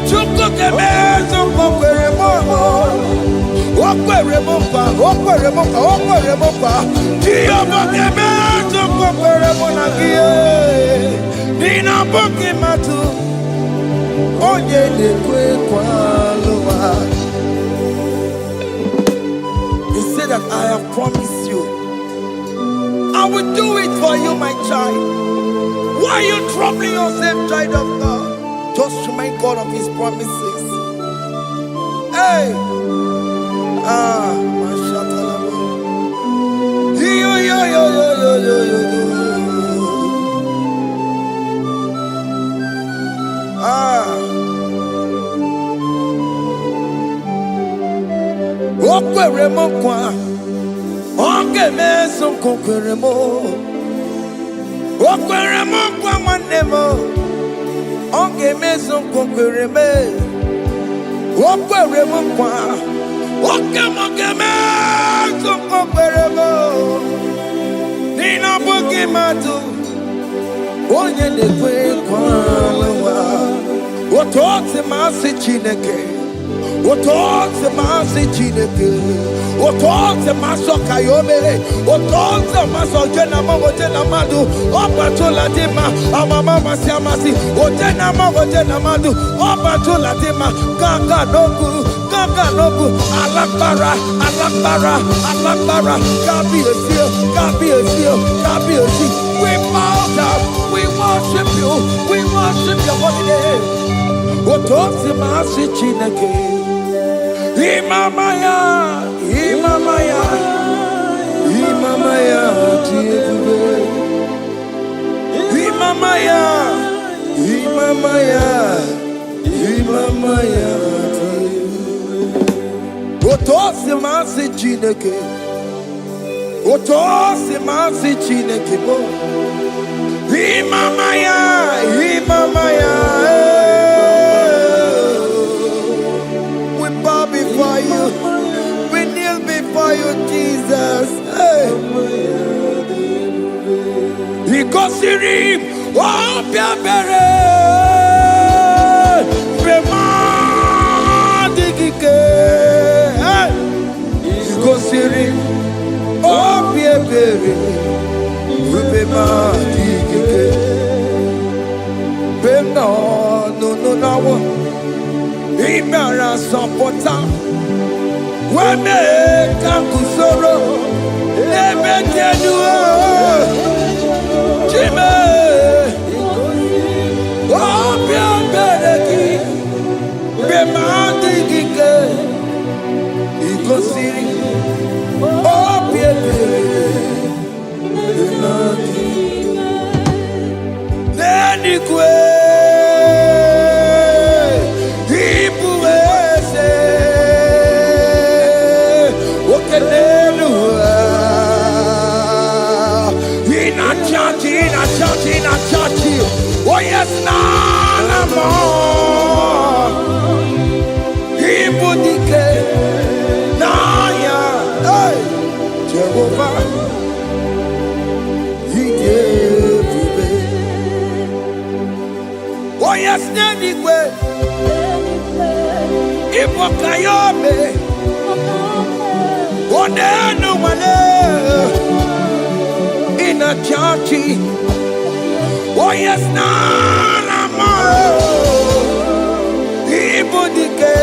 Chuko keme. Okwere mo. Okwere mokwa. Okwere mokwa. Okwere mokwa. Dio mokeme. Okwere mo na gie. Nina boki matu. Onye de kwe kwaloa. He said that I have promised you. I will do it for you, my child. Why are you troubling yourself, child of God? Just remind God of His promises. Hey! Mashatalabo. Yo, yo, yo, yo, yo, yo, yo, yo. Okwere mo kwa. Onge meso kokwere mo. Okwere mo kwa mwane mo. Onge meso kokwere me. Okwere mo kwa. Oke mo ke meso kokwere mo. Nina boki matu. Onye de kwe kwa lewa. Otote masi chineke. Otote masi chineke. Otote maso kayome. Otote maso jena mamo jena madu. Opa tola dima. Amama masi amasi. Ojena mamo jena madu. Opa tola dima. Kaka nogu. Kaka nogu. Alakbara. Alakbara. Alakbara. Gabi esio. Gabi esio. Gabi esi. We bow down. We worship you. We worship your holy name. Otote masi chineke. Imamaya, Imamaya, Imamaya, Imamaya, Imamaya, Imamaya. Otosi masi chineke, Otosi masi chineke bo. Imamaya, Imamaya. We bow before you. We kneel before you, Jesus. Hey. Ikosiri, oh, Biabere, Remandigike. Ikosiri, oh, Biabere, Remandigike. No, Imara Sopota. When they come to sorrow, they make you do Jimmy. Oh, Bianchi, Remandi Gike, Igosiri, oh, Bianchi, Nenique. Oh yes, none more. Igbo dike, naya, hey, Jehovah, he gave me. Oh yes, Nenigwe, Igbo kayobe, oh nenu mane, in a churchy. Oh yes, Nana, Igbo dike,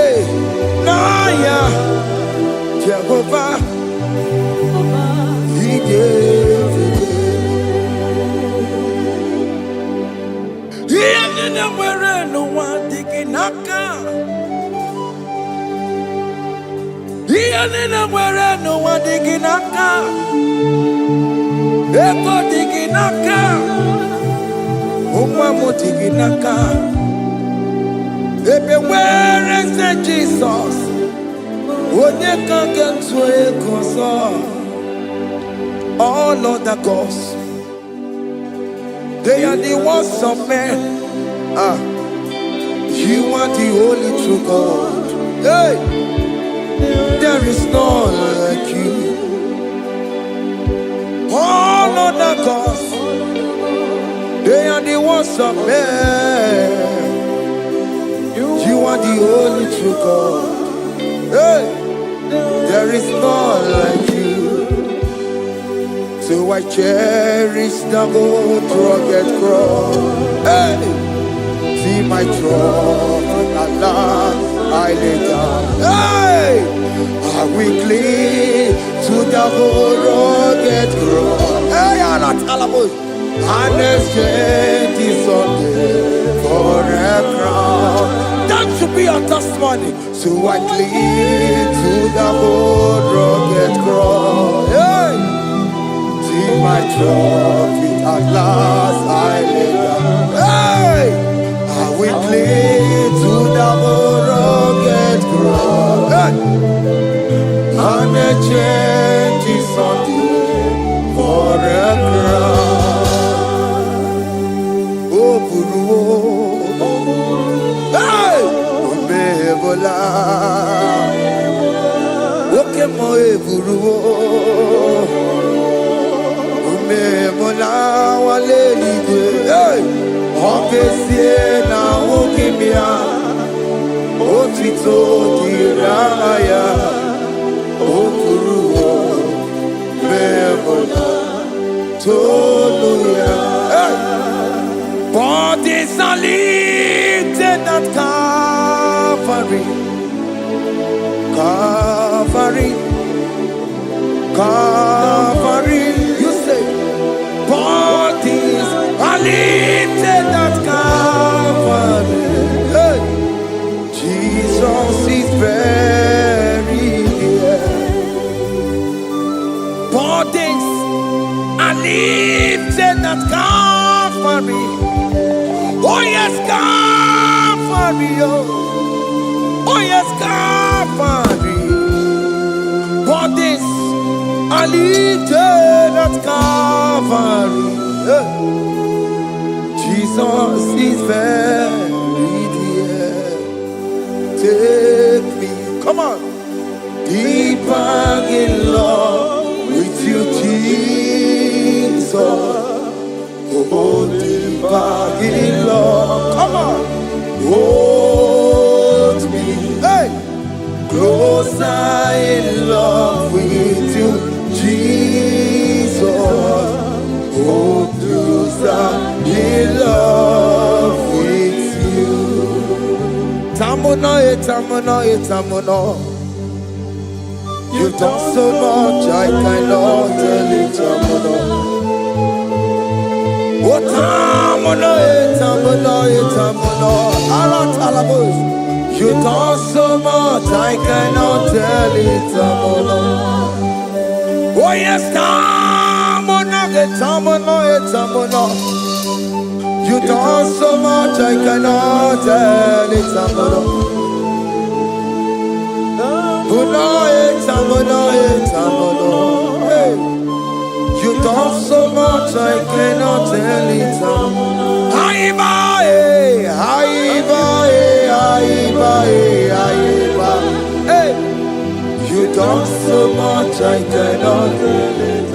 Naya, Jehovah, he gave it. He ain't where no one digging naka. He ain't where no one digging naka. Ego digging naka. Tiginaka. Where is the Jesus? When you can't get to all other gods, they are the ones of men. You are the only true God. Hey, there is none like you. All other gods, they are the ones of men. You are the only true God. Hey, there is none like you. So I cherish the gold rugged cross. Hey, see my throne, Allah, I lay down. Hey, I will cling to the gold rugged cross. Hey, Allah, Talamus. And exchange is Sunday for a crown. That should be our testimony. So I cling to the old rugged cross. Hey! See my trophy at last I lay down. Hey! I will cling to the old rugged cross. Hey! And exchange is Sunday for a crown. Hey! Omebola. Oke mo eburu. Omebola wale igwe. Hey! Okesie na okimia. Otito diraya. Okuru. Omebola. Toluya. Hey! Bodies are lifted at Calvary, Calvary, Calvary. You say, bodies are lifted at Calvary. Hey. Jesus is very near. Bodies are lifted at Calvary. Oh yes, Calvary, oh yes, Calvary. Bodies are lifted at Calvary. Jesus is very dear. Take me, come on, deeper in love with you, Jesus. Oh, deeper in love. Come on. Hold me, hey, closer in love with you, Jesus. Oh, closer in love with you. Tamuno, tamuno, tamuno. You've done so much, I cannot tell it, tamuno. Oh, tamuno, tamuno, tamuno. You've done so much, I cannot tell it, tamuno. Oh yes, tamuno, tamuno, tamuno. You've done so much, I cannot tell it, tamuno. You've done so much, I cannot tell it. You've done so much, I cannot tell it.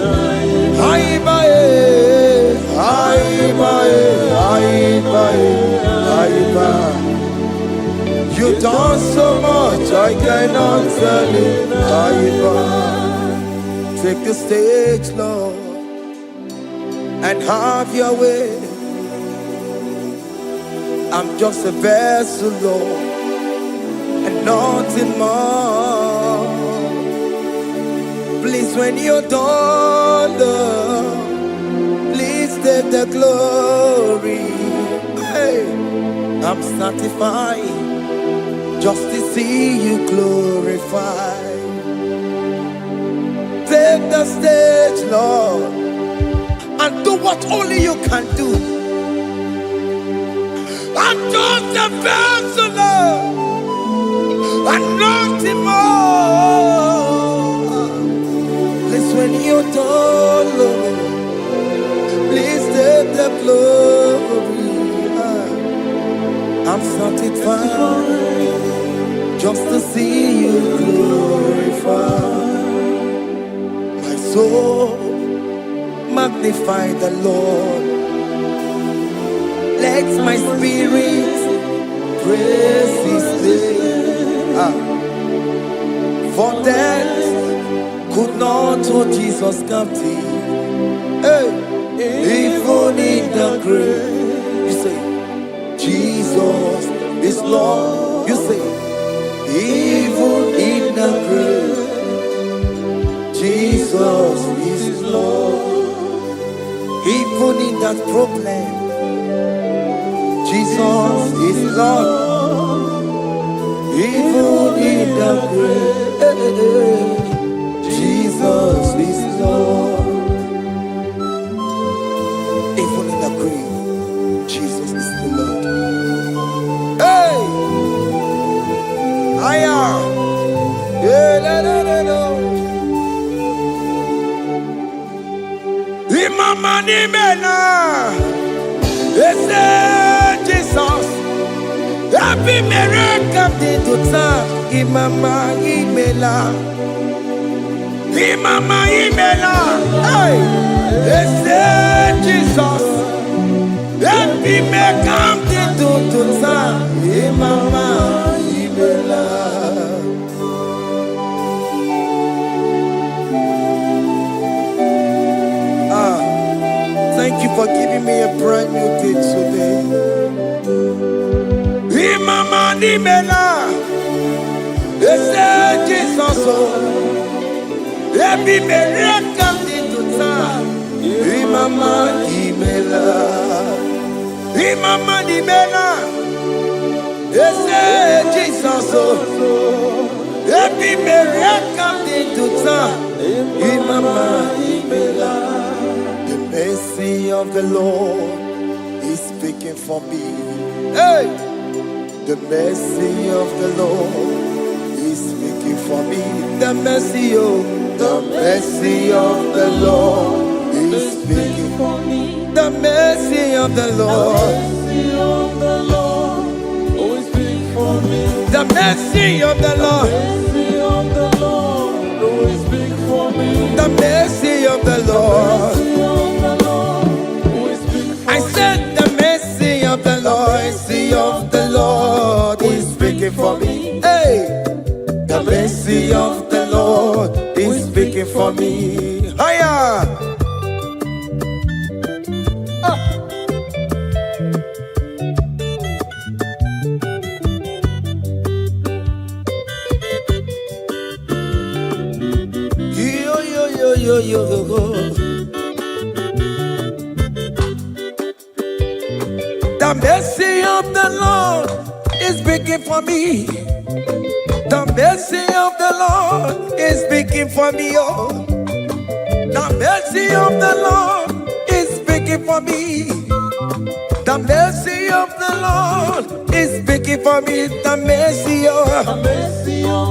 You've done so much, I cannot tell it. Take the stage, Lord, and have your way. I'm just a vessel, Lord, and nothing more. Please, when you're done, Lord, please take the glory. Hey, I'm satisfied just to see you glorified. Take the stage, Lord, and do what only you can do. I'm just a vessel, Lord, and nothing more. Please, when you're done, Lord, please take the glory. I'm satisfied just to see you glorified. My soul magnify the Lord. Let my spirit praise His name. For death could not hold Jesus captive. Hey, even in the grave, you say, Jesus is Lord. You say, even in the grave, Jesus is Lord. Even in that problem, Jesus is Lord. Even in the grave, Jesus is Lord. Even in the grave, Jesus is the Lord. Hey! I am. Yeah, no. Imama ni mena. Jesus. Happy miracle to time. Imama imela. Imama imela. Hey. Jesus. Happy miracle to time. Imama imela. Thank you for giving me a brand new day today. Imama nimela, Jesus, every miracle into time. Imama nimela, Jesus, every miracle into time. Imama nimela. The mercy of the Lord is speaking for me. Hey! The mercy of the Lord is speaking for me. The mercy of the Lord is speaking for me. The mercy of the Lord always speaking for me. The mercy of the Lord speaking for me. Higher. The mercy of the Lord is speaking for me. The mercy of the Lord is speaking for me. Oh, the mercy of the Lord is speaking for me. The mercy of the Lord is speaking for me. The mercy of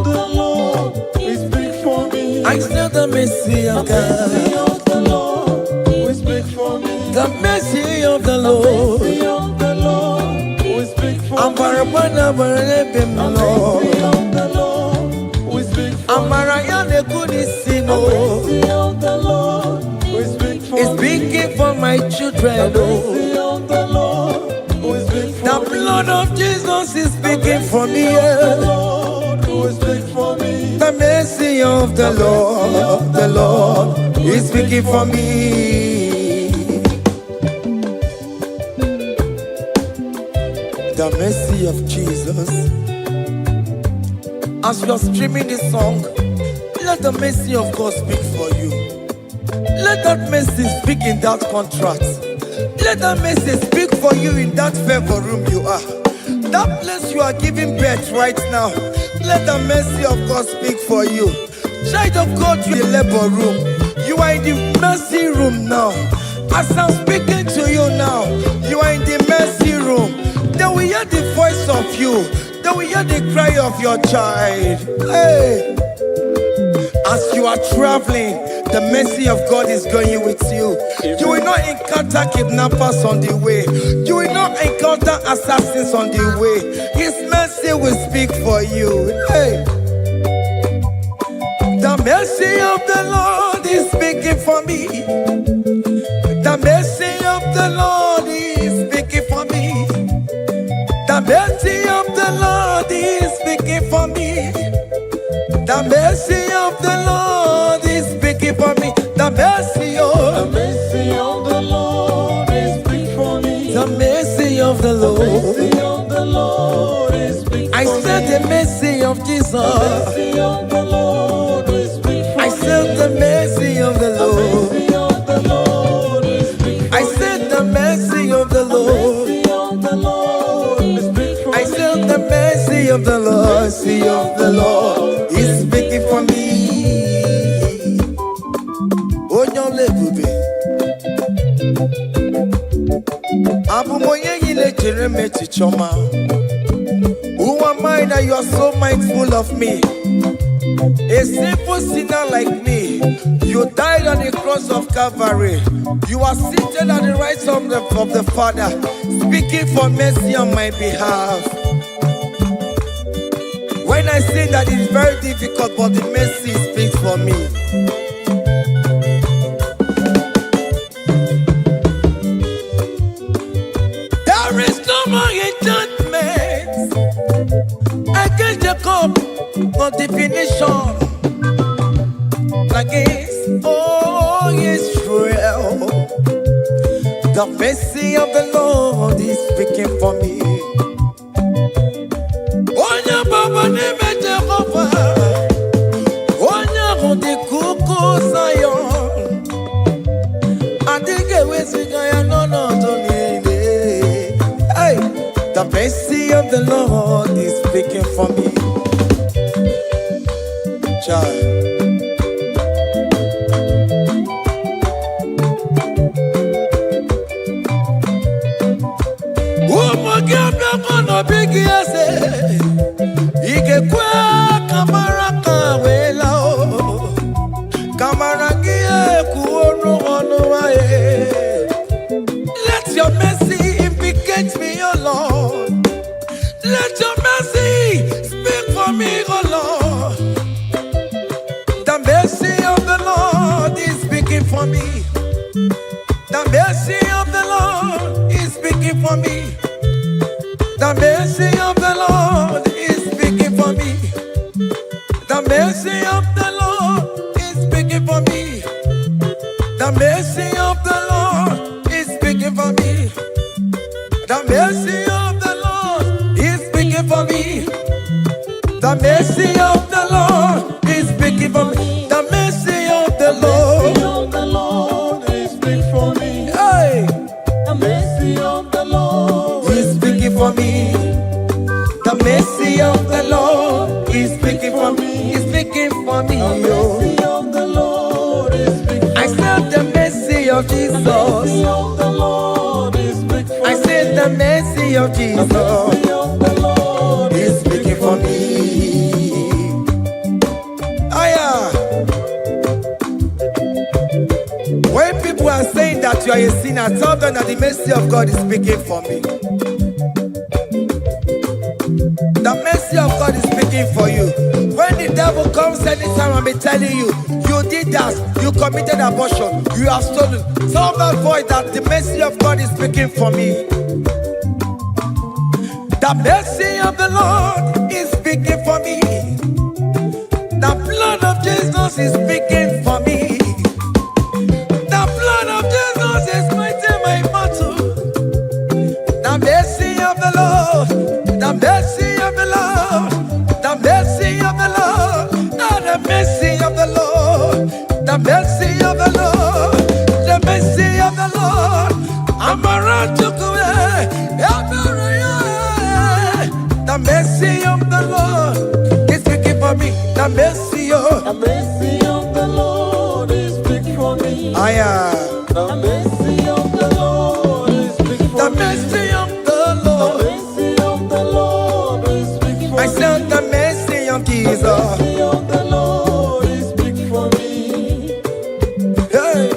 the Lord is speaking for me. I still the mercy of God. The mercy of the Lord will speak for me. The mercy of the Lord. The mercy of the Lord will speak for me. I'm The mercy of the Lord will speak for me. The mercy of the Lord will speak for me. It's speaking for my children. The mercy of the Lord will speak for me. The blood of Jesus is speaking for me. The Lord will speak for me. The mercy of the Lord is speaking for me. The mercy of Jesus. As you're streaming this song, let the mercy of God speak for you. Let that mercy speak in that contract. Let that mercy speak for you in that favor room you are. That place you are giving birth right now. Let the mercy of God speak for you. Child of God, you in the labor room. You are in the mercy room now. As I'm speaking to you now, you are in the mercy room. They will hear the voice of you. They will hear the cry of your child. Hey. As you are traveling, the mercy of God is going with you. You will not encounter kidnappers on the way. You will not encounter assassins on the way. His mercy will speak for you. Hey. The mercy of the Lord is speaking for me. The mercy of the Lord is speaking for me. The mercy of the Lord is speaking for me. The mercy of the Lord is speaking for me. The mercy of the Lord is speaking for me. The mercy of the The Lord. mercy of the Lord is speaking I for me. said the mercy of Jesus. The mercy of the Lord is speaking for me. I said the mercy of the The Lord. mercy of the Lord is speaking for I me. said the mercy of the The Lord. mercy of the Lord is speaking for I me. said the mercy of the Lord. Mercy of the Lord is speaking for me. Onyolebube. Abumoye yile jereme chichoma. Who am I that you are so mindful of me? A simple sinner like me. You died on the cross of Calvary. You are seated at the right hand of the Father, speaking for mercy on my behalf. When I say that it's very difficult, but the mercy speaks for me. There is no more enchantment against Jacob, no definition against all Israel. The mercy of the Lord is speaking for me. Onya baba neme Jehovah, onya hundi kuku Zion. Adige wesigaya no tonine. Hey, the mercy of the Lord is speaking for me. Child. Let your mercy implicate me, oh Lord. Let your mercy speak for me, oh Lord. The mercy of the Lord is speaking for me. The mercy of the Lord is speaking for me. The mercy of the Lord is speaking for me. The mercy of the Lord is speaking The mercy of the Lord is speaking for me. The mercy of the Lord is speaking for me. The mercy of the Lord is speaking for me. The mercy of the Lord is speaking for me. Hey. The mercy of the Lord is speaking for me. The mercy of the Lord is speaking for me. Is speaking for me. The mercy of the Lord is speaking for me. I said the mercy of Jesus. The mercy of the Lord is speaking for me. I said the mercy of Jesus. The mercy of the Lord is speaking for me. When people are saying that you are a sinner, tell them that the mercy of God is speaking for me. The mercy of God is speaking for you. When the devil comes anytime and be telling you, you did that, you committed abortion, you have stolen, tell that voice that the mercy of God is speaking for me. The mercy of the Lord is speaking for me. The blood of Jesus is speaking for me. The blood of Jesus is fighting my battle. The mercy of the Lord, the mercy of the Lord, the mercy of the Lord, the mercy of the Lord, the mercy of the Lord, the mercy of the Lord. I'm around to go. The mercy of the Lord is speaking for me. The mercy of the Lord is speaking for me. I am. The mercy of the Lord is speaking for The me. mercy of the Lord. The mercy of the Lord is speaking for me. I said the mercy of Jesus. The mercy of the Lord is speaking for me. Hey.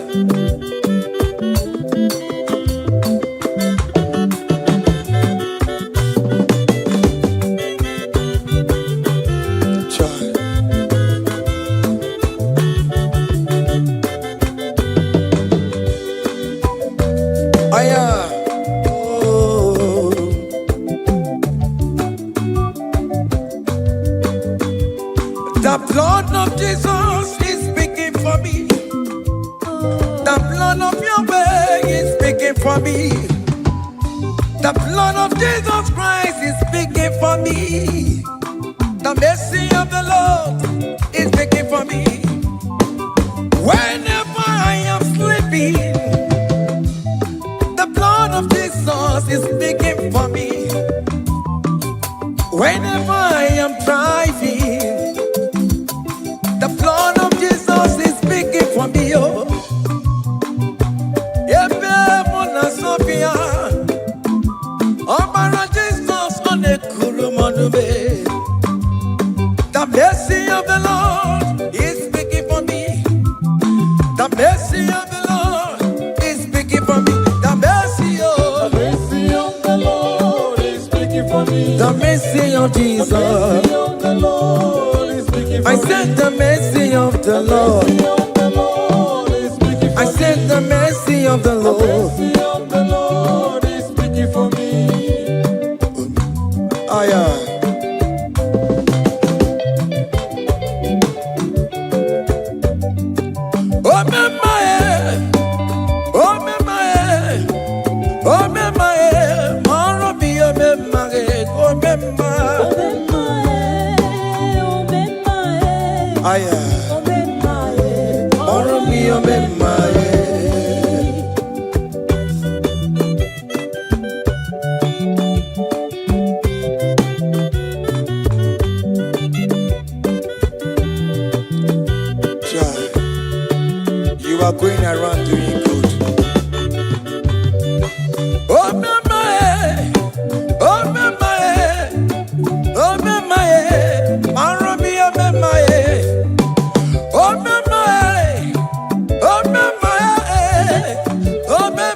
The blood of Jesus is speaking for me. The blood of Yahweh is speaking for me. The blood of Jesus Christ is speaking for me. The mercy of the Lord is speaking for me. Whenever I am sleeping, the blood of Jesus is speaking for me. Whenever I am driving, the blood of Jesus is speaking for me. Oh, Sophia, oh, Jesus on the Kurumanube. The mercy of the Lord is speaking for me. The mercy of the Lord is speaking for me. The mercy of the Lord is speaking for me. The mercy of Jesus. The mercy of the Lord is speaking for me. I said the mercy of the Lord. I said the mercy of the Lord. The mercy of the Lord is speaking for me. Oh yeah. Oh me my, oh me my, oh me my, maro bi oh me my, oh me my, ah yeah, maro bi oh me my. You are going around doing good. Oh my, oh my, oh my, Marobi, oh my, oh my, oh my, oh my,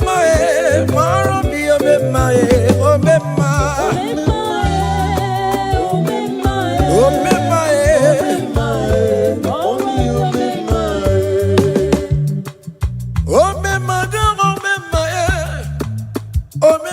Marobi, oh my, oh my, oh my. Oh me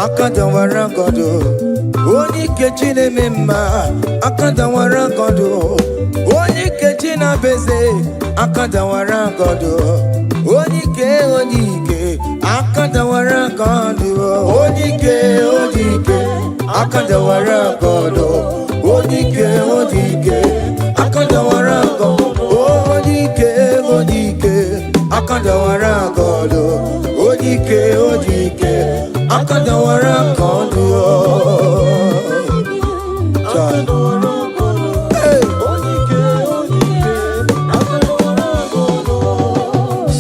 akadawara godo onye kechi na-eme mma akadawara godo onye kechi na-beze akadawara godo onye ike akadawara godo onye ike akadawara godo onye ike akadawara godo onye ike akadawara godo onye ike akadawara godo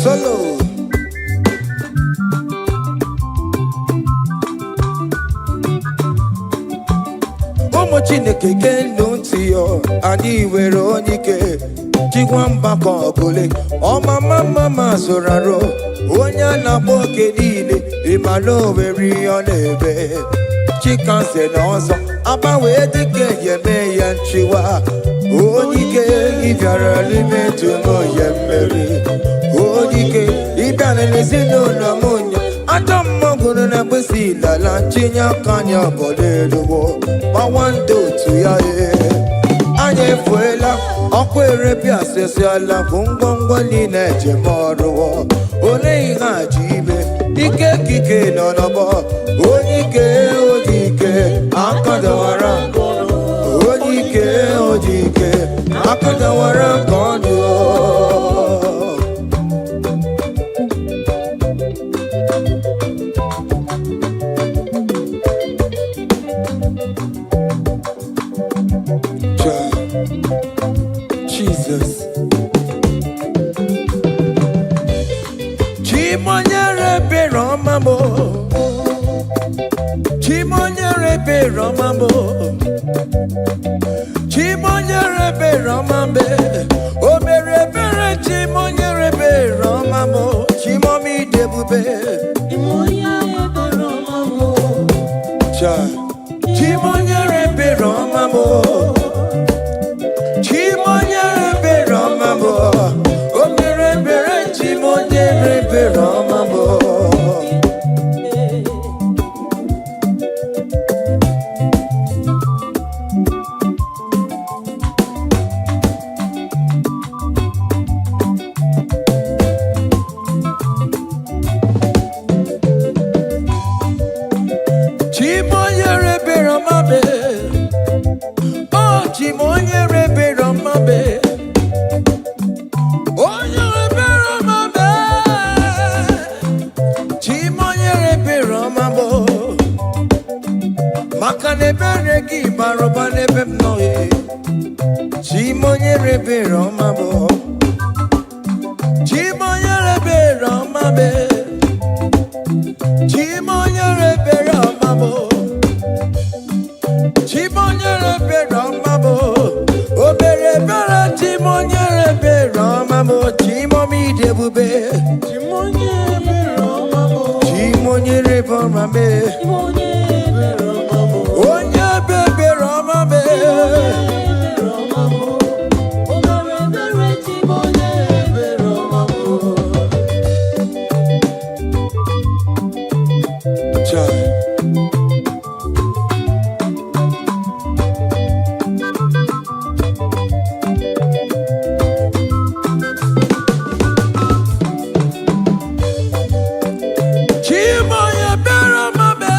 solo ụmụ Chineke genu ntị yo anyị were onye ike jikwa mgbakọ ọbụla ọmama zụrụ arụ onye a na-agba oke niile ịmana o nwere ihe ọ na-eme chikanze na ọzọ agbanwee dịka eme ya nchiwa onye ike ịbịara n'ime tụmụ ya mmeri onye ike ịbịara n'ezinụlọ m nya ajọ mmọgwụrụ na mgbesi ilala tinye aka anya ọbọdọ eluwo gbawa ndị otu ya anyị efuela ọkụ erepịa asịsịala bụ ngwongwo niile ejem ọrụwo ole ihe aji ibe ike kike nọ n'ọgbọ onye ike akadawara onye ike akadawara ka ọ dị Jesus Chimonyere Beromamo Chimonyere Beromamo Chimonyere Beromambe Omere Bere Chimonyere Beromamo Chimomi Debube Chimonyere Beromamo Chimonyere Beromamo Chimonyere Beromamo Omere Bere Chimonyere Beromamo Chimonyere Beromame Oh Chimonyere Beromame Onyere Beromame Chimonyere Beromamo Makane Beregi Baroba Nebem Noe Chimonyere Beromamo Chimonyere Beromame Chimonyere Beromamo Chimonyere Beromamo Obere Bera Chimonyere Beromamo Chimomi Debube Chimonyere Beromamo Chimonyere Beromame Onye Bebe Romame Obere Bera Chimonyere Beromamo Chimoye Beromame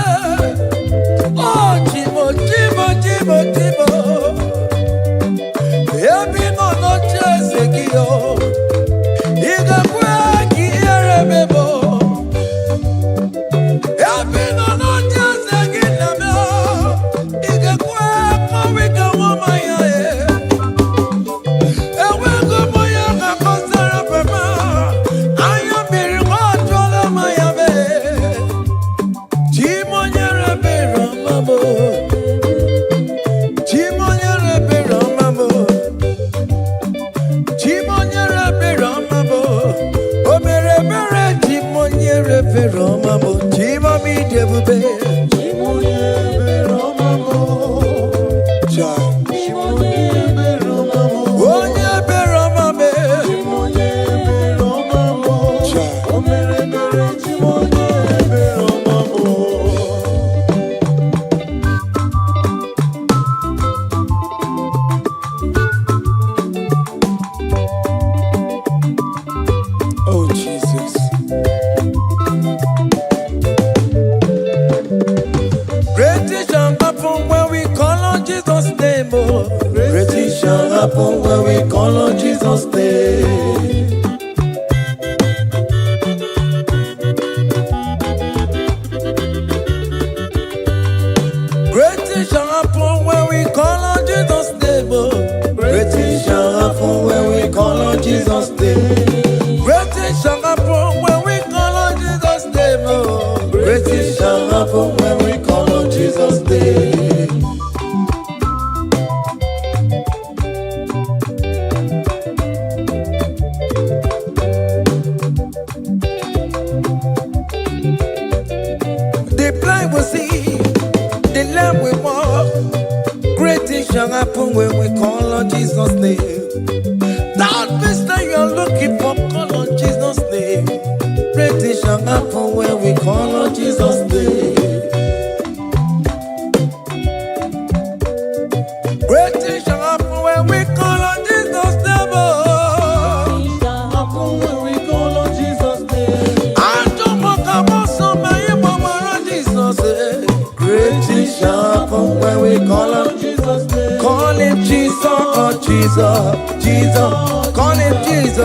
when we call on Jesus' name. Great things shall happen when we call on Jesus' name. Great things shall happen when we call on Jesus' name. Great things shall happen when we call on Jesus' name. Great things shall happen when we call on Jesus' name. The blind will see, the lame will walk. Great things shall happen when we call on Jesus' name. That means that you're looking for, call on Jesus' name. Great things shall happen when we call on Jesus' name. Great things shall happen when we call on Jesus' name. Happen when we call on Jesus' name. I don't want to go so many more on Jesus' name. Great things shall happen when we call on Jesus' name. Call him Jesus, oh Jesus, Jesus. Call him Jesus,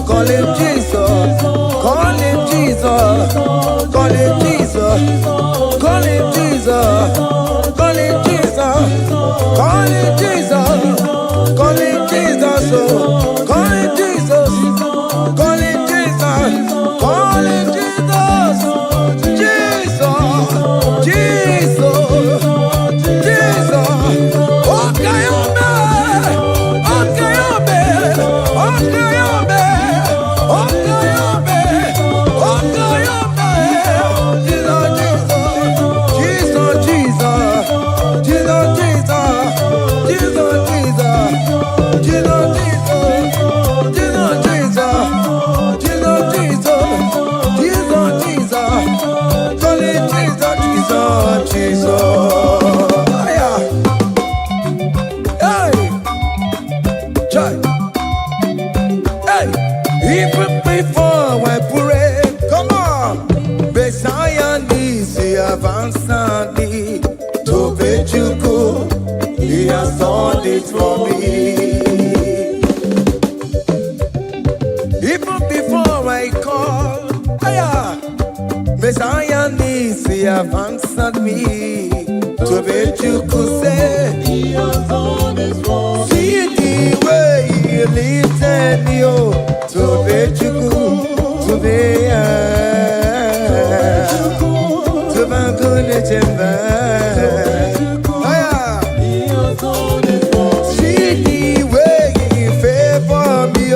call him Jesus, call him Jesus, call him Jesus, call him Jesus, call him Jesus, call him Jesus, call him Jesus, call him Jesus, call him Jesus, call him Jesus, Jesus, Jesus, Jesus. Okay, even before I pray, come on. Messiah needs the advance to Bejuku. He has done it for me. Even before I call, Messiah needs the advance me to Bejuku. Say he has done it for me. See the way he lifted me to Bejuku, to be to Bangune Jemba. See the way he favor me,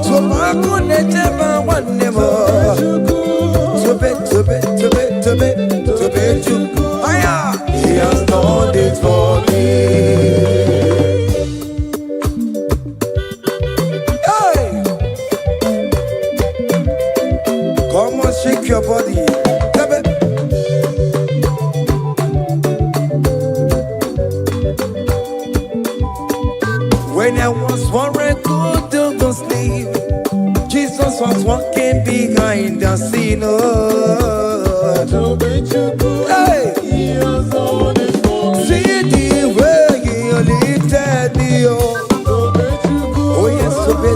to Bangune Jemba one more. To Bejuku. He has done it for me. Come on, shake your body. When I was worried, good to go sleep, Jesus was walking behind the scene. Hey, see the way he lifted me. Oh yes, to be.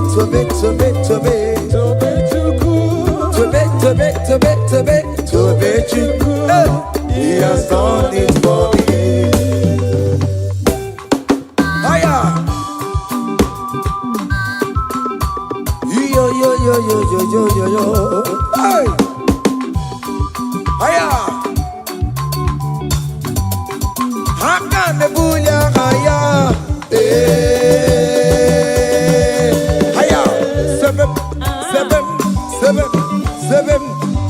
He has done it for me. Hiya. Yo. Hey. Hiya. Hakan the bunya hiya. Hiya. Seven.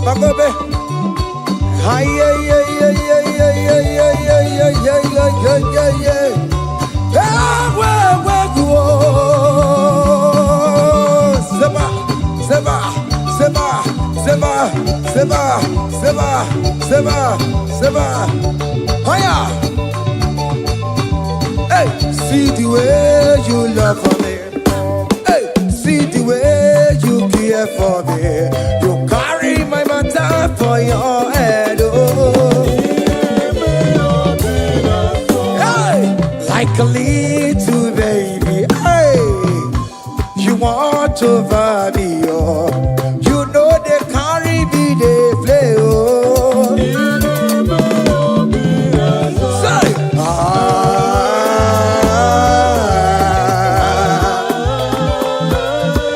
Bagobe. Hiya. Seba. Hiya. Hey, see the way you love for me. Hey, see the way you care for me. You carry my matter for your head. Oh. Hey, like a leaf little baby, hey, you want over me, oh. You know they carry me, they play, oh. Say,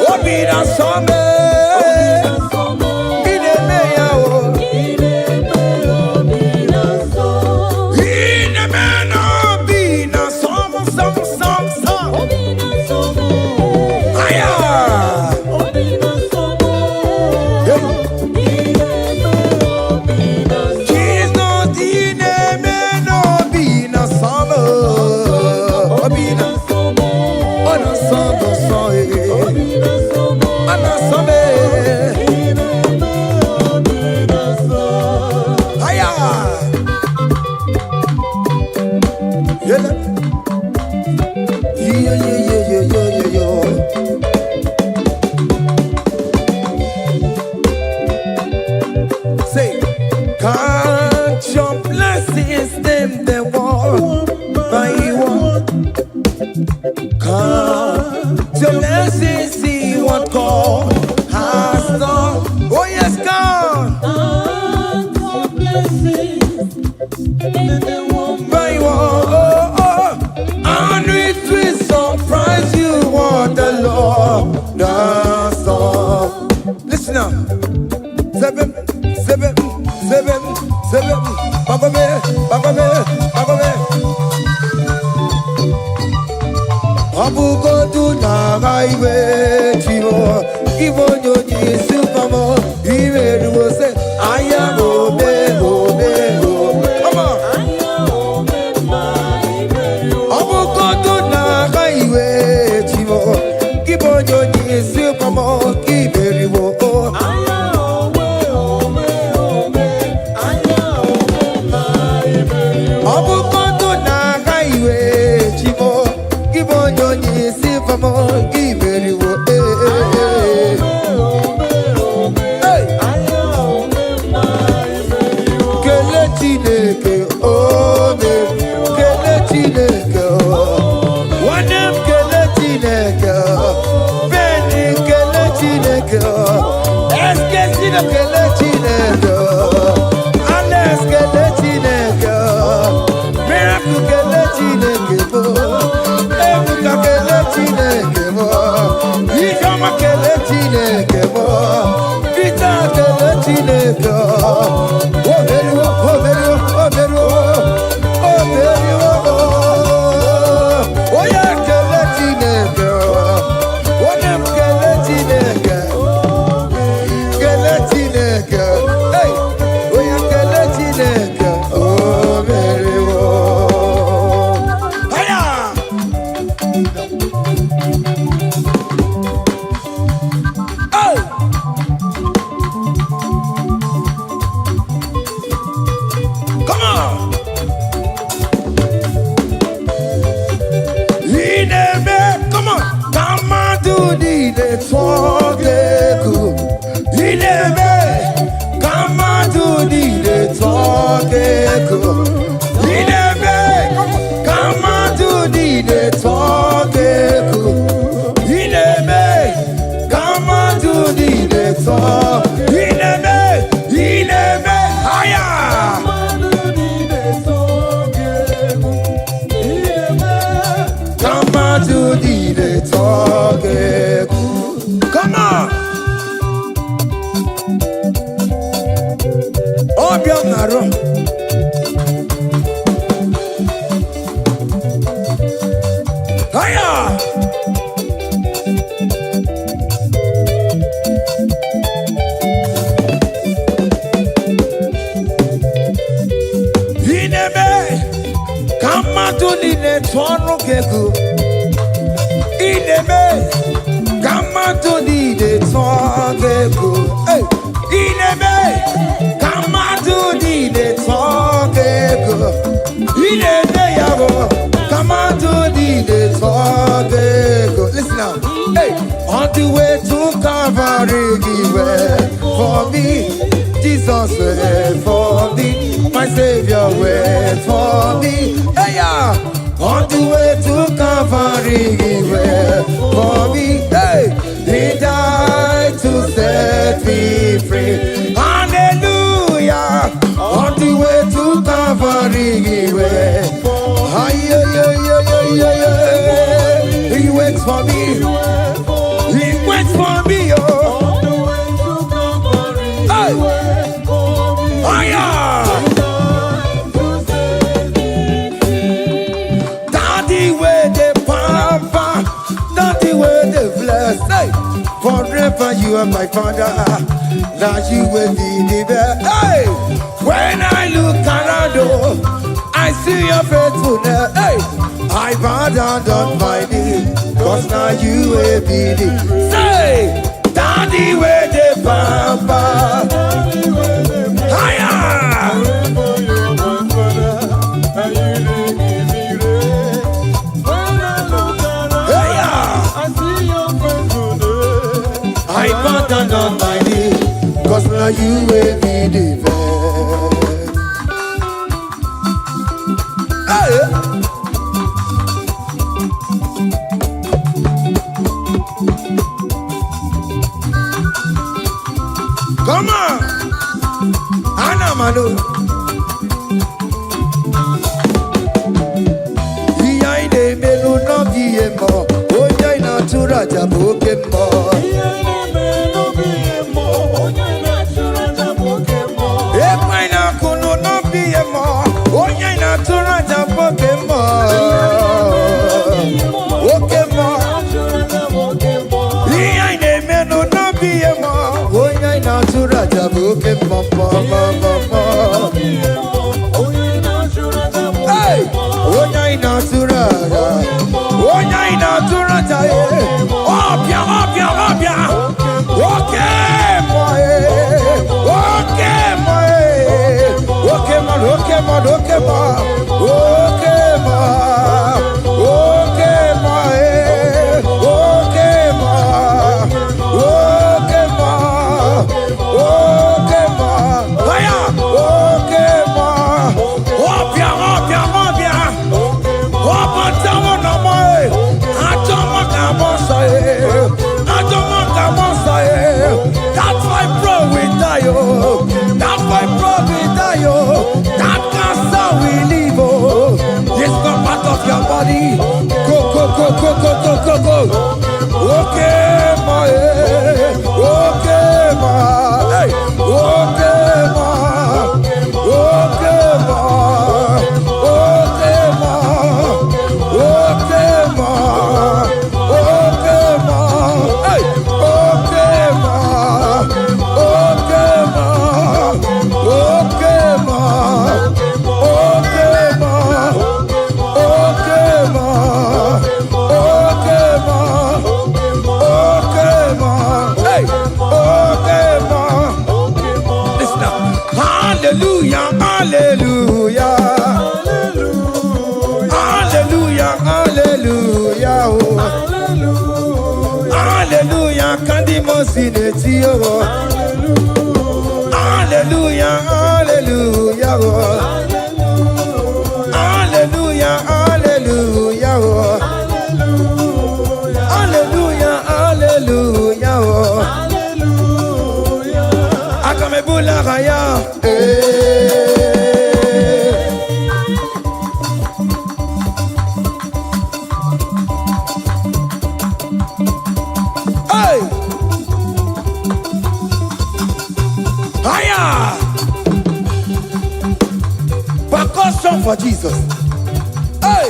oh, be that summer. Say, count your blessings, them they walk by one. Count your blessings, see what God has done. Oh yes, God. Count your blessings, them they walk by one. Oh, oh. And it will surprise you what the Lord does done. Listen up. Seven. Bagome. Abugo do na highway chivo. Ibo nyoni supamo. Iwe do say aya obe. Come on. Abugo do na highway chivo. Ibo nyoni supamo. Iwe do Listen now. Hey, on the way to Calvary, give way for me. Jesus wait for me. My Savior wait for me. Hey, yeah. On the way to Calvary, he went for me. Hey, he died to set me free. Hallelujah. On the way to Calvary, he went. He waits for me. He waits for me. Oh. Hey. Oh yeah. Daddy where the pamper, daddy where the bless. Hey. Forever you are my father. Now you will be the best. Hey. When I look around, oh, I see your faithfulness. Hey. I bow down on my knee, cause now you will be the. Say, daddy where the pamper. Higher. I bow down on my knee, cause now you will be the best. Hey. Come on, Anna Manu. Iyaine melu no biemo, oya ina tura jabokemo. Iyaine melu biemo, oya ina tura jabokemo. Epaina kunu no biemo, oya ina tura jabokemo. Okemo, iyaine melu no biemo. Natura jabuke mama mama. Hey, onya natura, onya natura jaye. Opia, opia, opia. Okay, boy, okay, boy, okay, man, okay, man, okay, man, okay, man, okay, man, okay, man, okay, man. Okay, ma. Aya. Okay, ma. Opia, opia, opia. Opa, tamo na mai. Atoma kamosa e. Atoma kamosa e. That's why bro we die oh. That's why bro we die oh. That cancer we live oh. It's not part of your body. Go, go, go, go, go, go, go, go. Okay, ma. Okay, ma. Hey. Okay, ma. Okay, ma. Okay, ma. Okay, ma. Okay, ma. Hey. Okay, ma. Okay, ma. Okay, ma. Okay, ma. Okay, ma. Okay, ma. Okay, ma. Hey. Okay, ma. Hallelujah, hallelujah, hallelujah, hallelujah, oh. Hallelujah, kandi mosineti oh. Hallelujah, hallelujah, oh. Hallelujah, hallelujah, oh. Hallelujah, hallelujah, oh. Akamebula raya. Hey! Higher! Percussion for Jesus. Hey!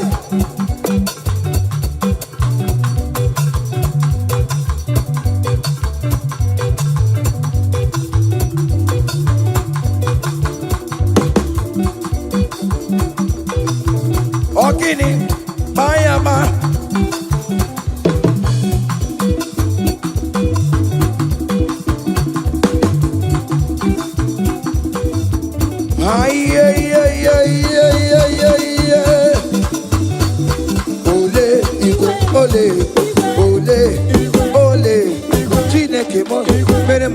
Ogini, Bayama. Ay, ay, ay, ay, ay, ay, ay, ay. Ole, Igbo, ole, ole, ole. Chineke mo, mere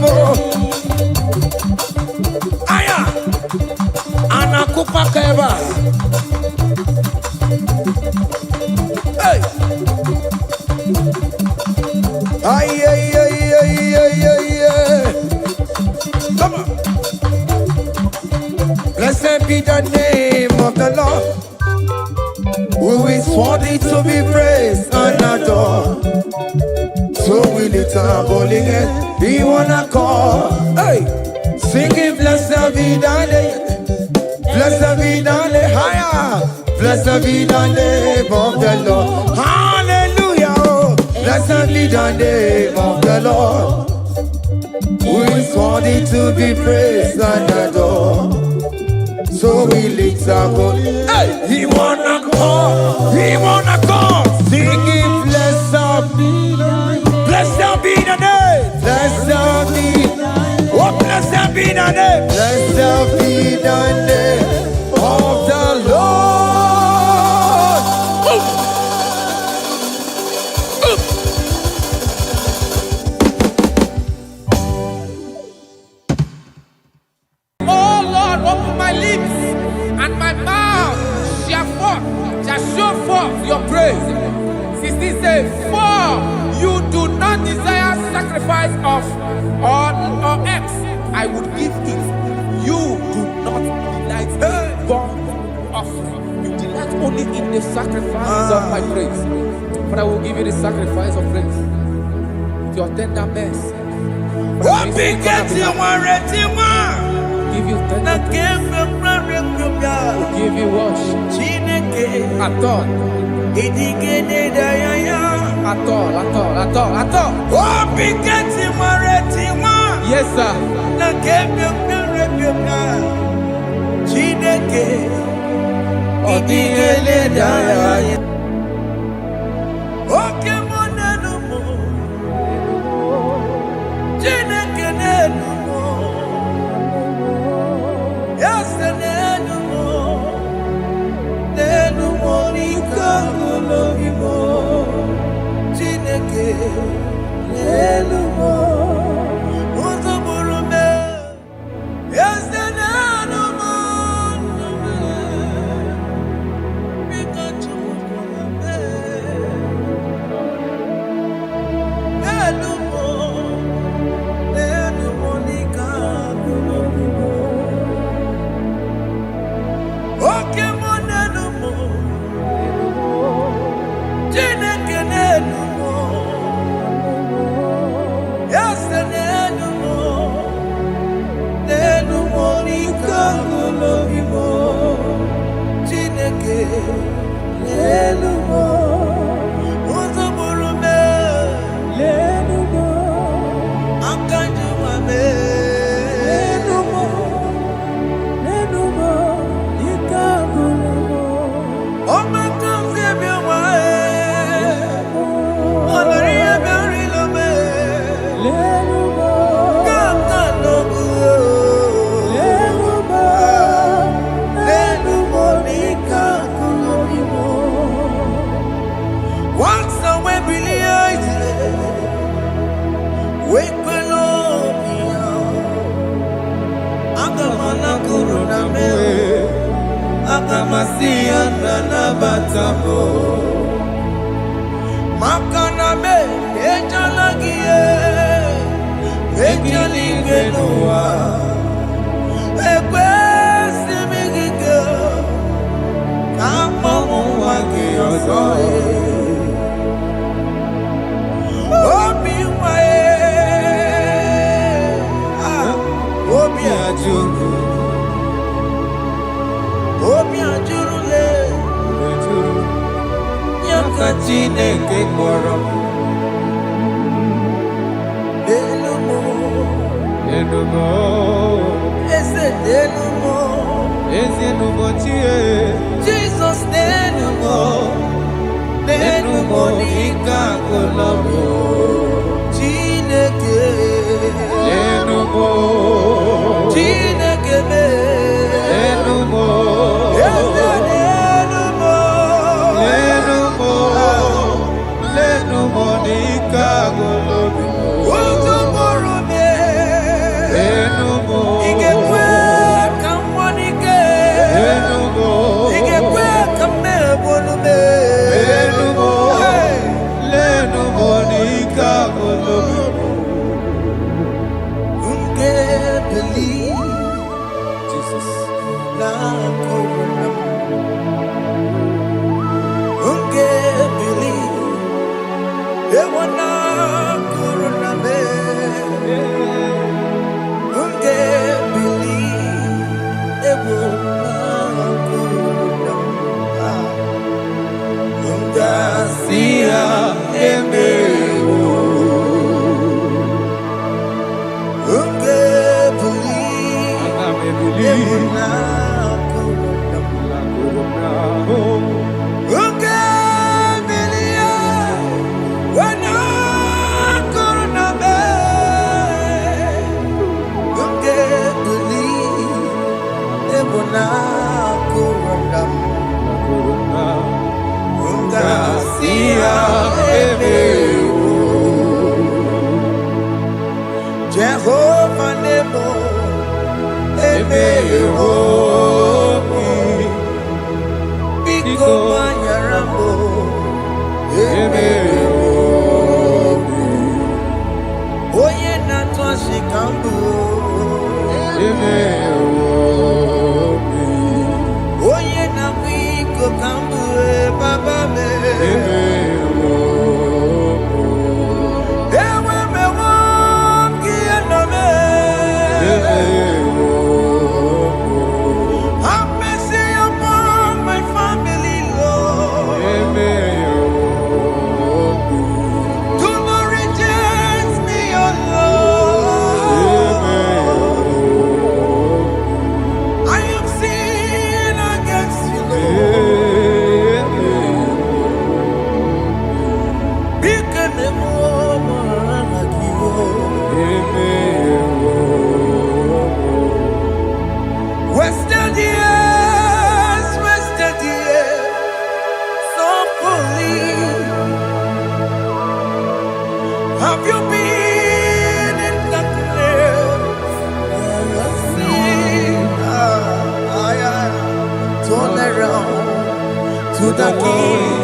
mo. Aya. Anakupa keba. Hey. Ay, ay, ay, ay, ay, ay, ay. Come on. Blessed be the name of the Lord, who is worthy to be praised and adored. So we lift our holy hands, we wanna call. Hey, singing blessed be the name, blessed be the name, higher, blessed be the name of the Lord. Hallelujah, oh. Blessed be the name of the Lord, who is worthy to be praised and adored. So we lift our voice. Hey, he wanna call, singing blessed be the name, blessed be, oh blessed be the name, blessed be the name of the Lord. Oh Lord, open my lips, and my mouth shall show forth your praise. 16 says, for you do not desire sacrifice of or eggs, I would give it. You do not delight in burnt offering. You delight only in the sacrifice of my praise. But I will give you the sacrifice of praise with your tender mercy. What begins you want? Give you tender will give you worship. At all. What begins you want? Yes, sir. Jesus, Biko Mayarambo, Oye Natwa Shikambu, Oye Nabiko Kambu, Baba me. Have you been in the place? Turn around to the King.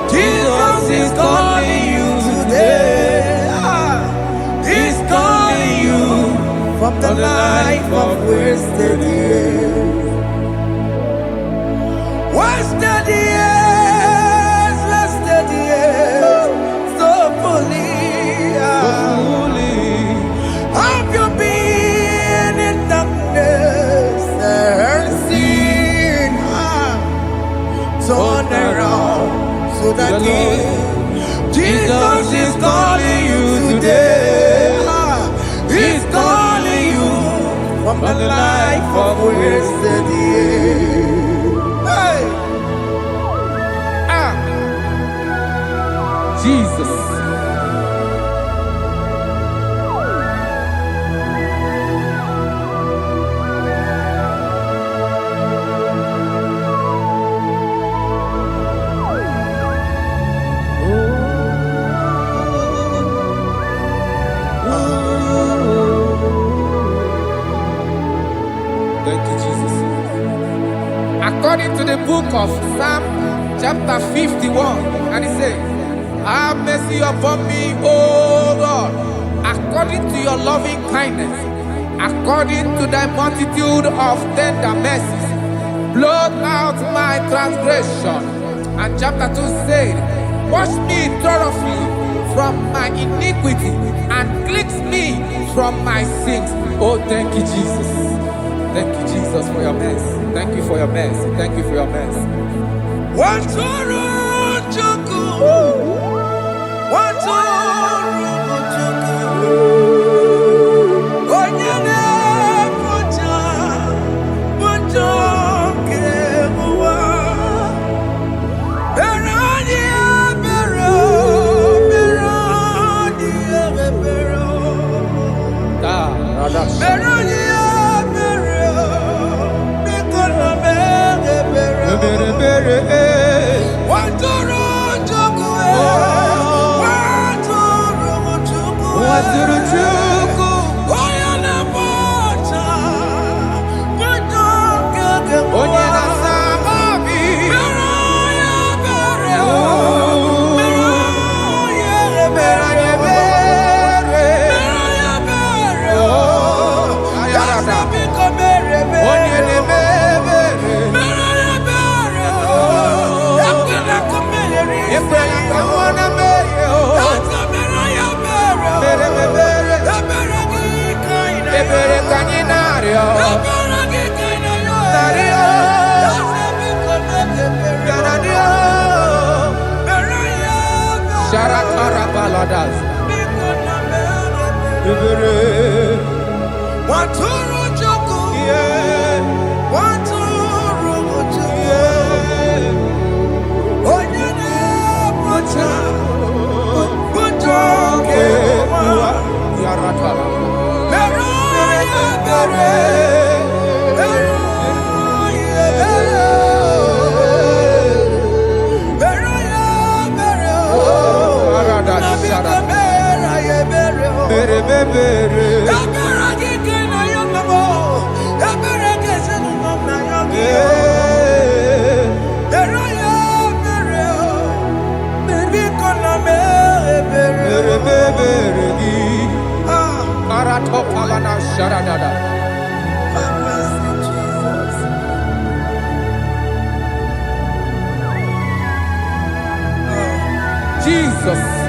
Jesus is calling you today. He's calling you from the life of wasted years. Wasted years, wasted years, so fully. Have you been in darkness and seen? Turn around to the King. Jesus is calling you today. He's calling you from the life of wasted years. Hey! Jesus. Thank you, Jesus. According to the book of Psalm, chapter 51, and it says, have mercy upon me, O Lord, according to your loving kindness, according to thy multitude of tender mercies, blot out my transgression. And chapter 2 said, wash me thoroughly from my iniquity and cleanse me from my sins. Oh, thank you, Jesus. Thank you, Jesus, for your mercy. Thank you for your mercy. Thank you for your mercy. sharadada. Have mercy, Jesus. Jesus.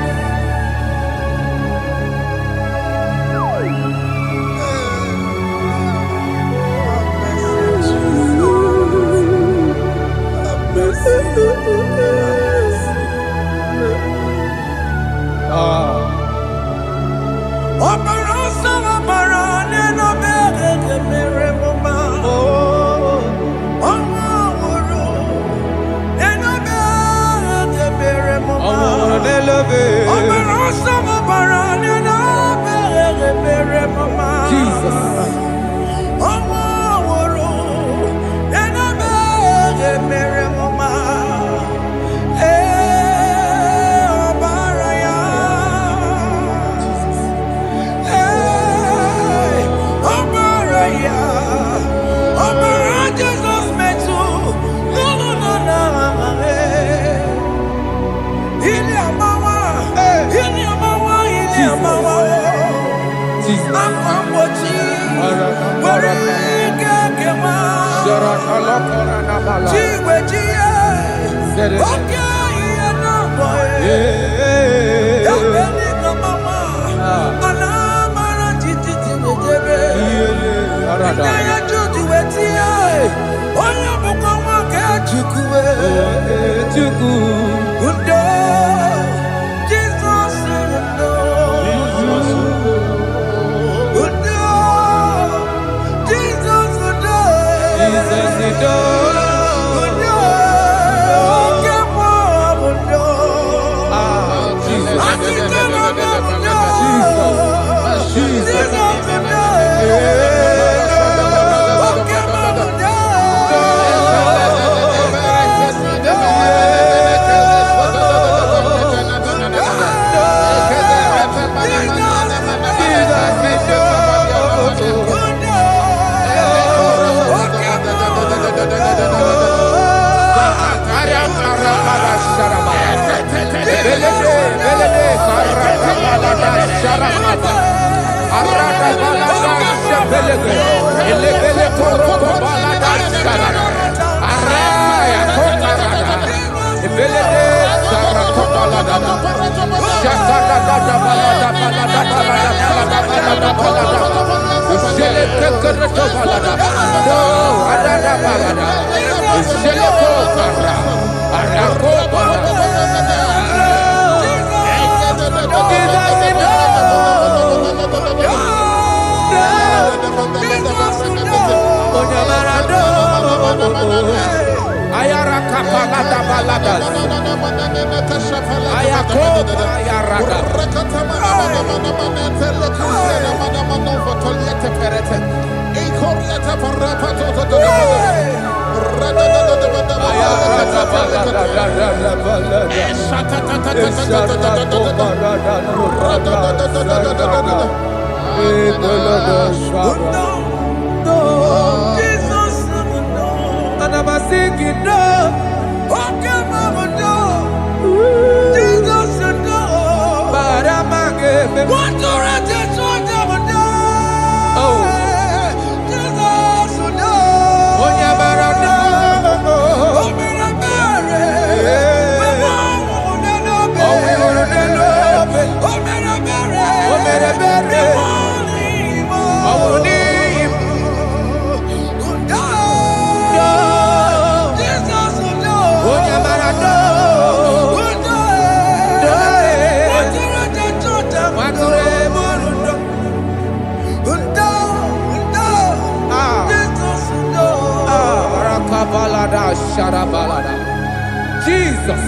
Jesus.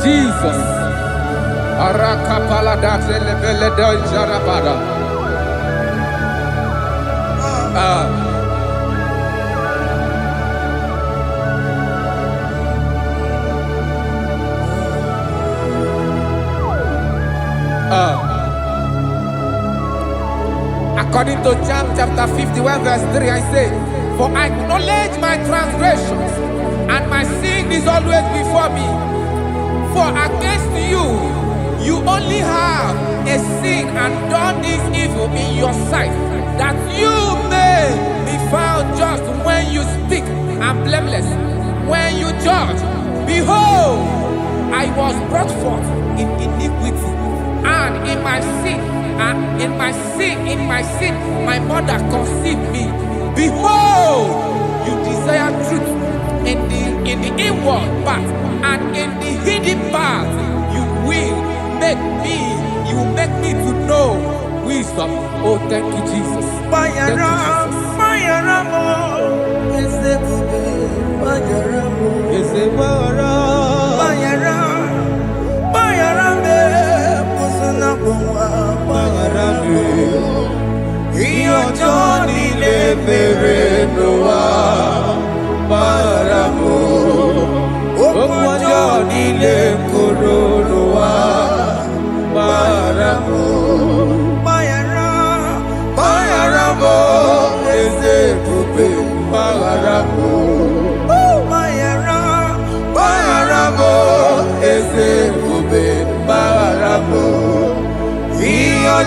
Jesus. Arakapalada zelebeleda jarabada. According to John chapter 51 verse 3, I say, for I acknowledge my transgressions, and my sin is always before me. For against you You only have a sin and done this evil in your sight, that you may be found just when you speak and blameless when you judge. Behold, I was brought forth in iniquity, and in my sin, my mother conceived me. Behold, you desire truth in the inward part, and in the hidden part you will make me to know wisdom. Oh, thank you, Jesus. Thank you,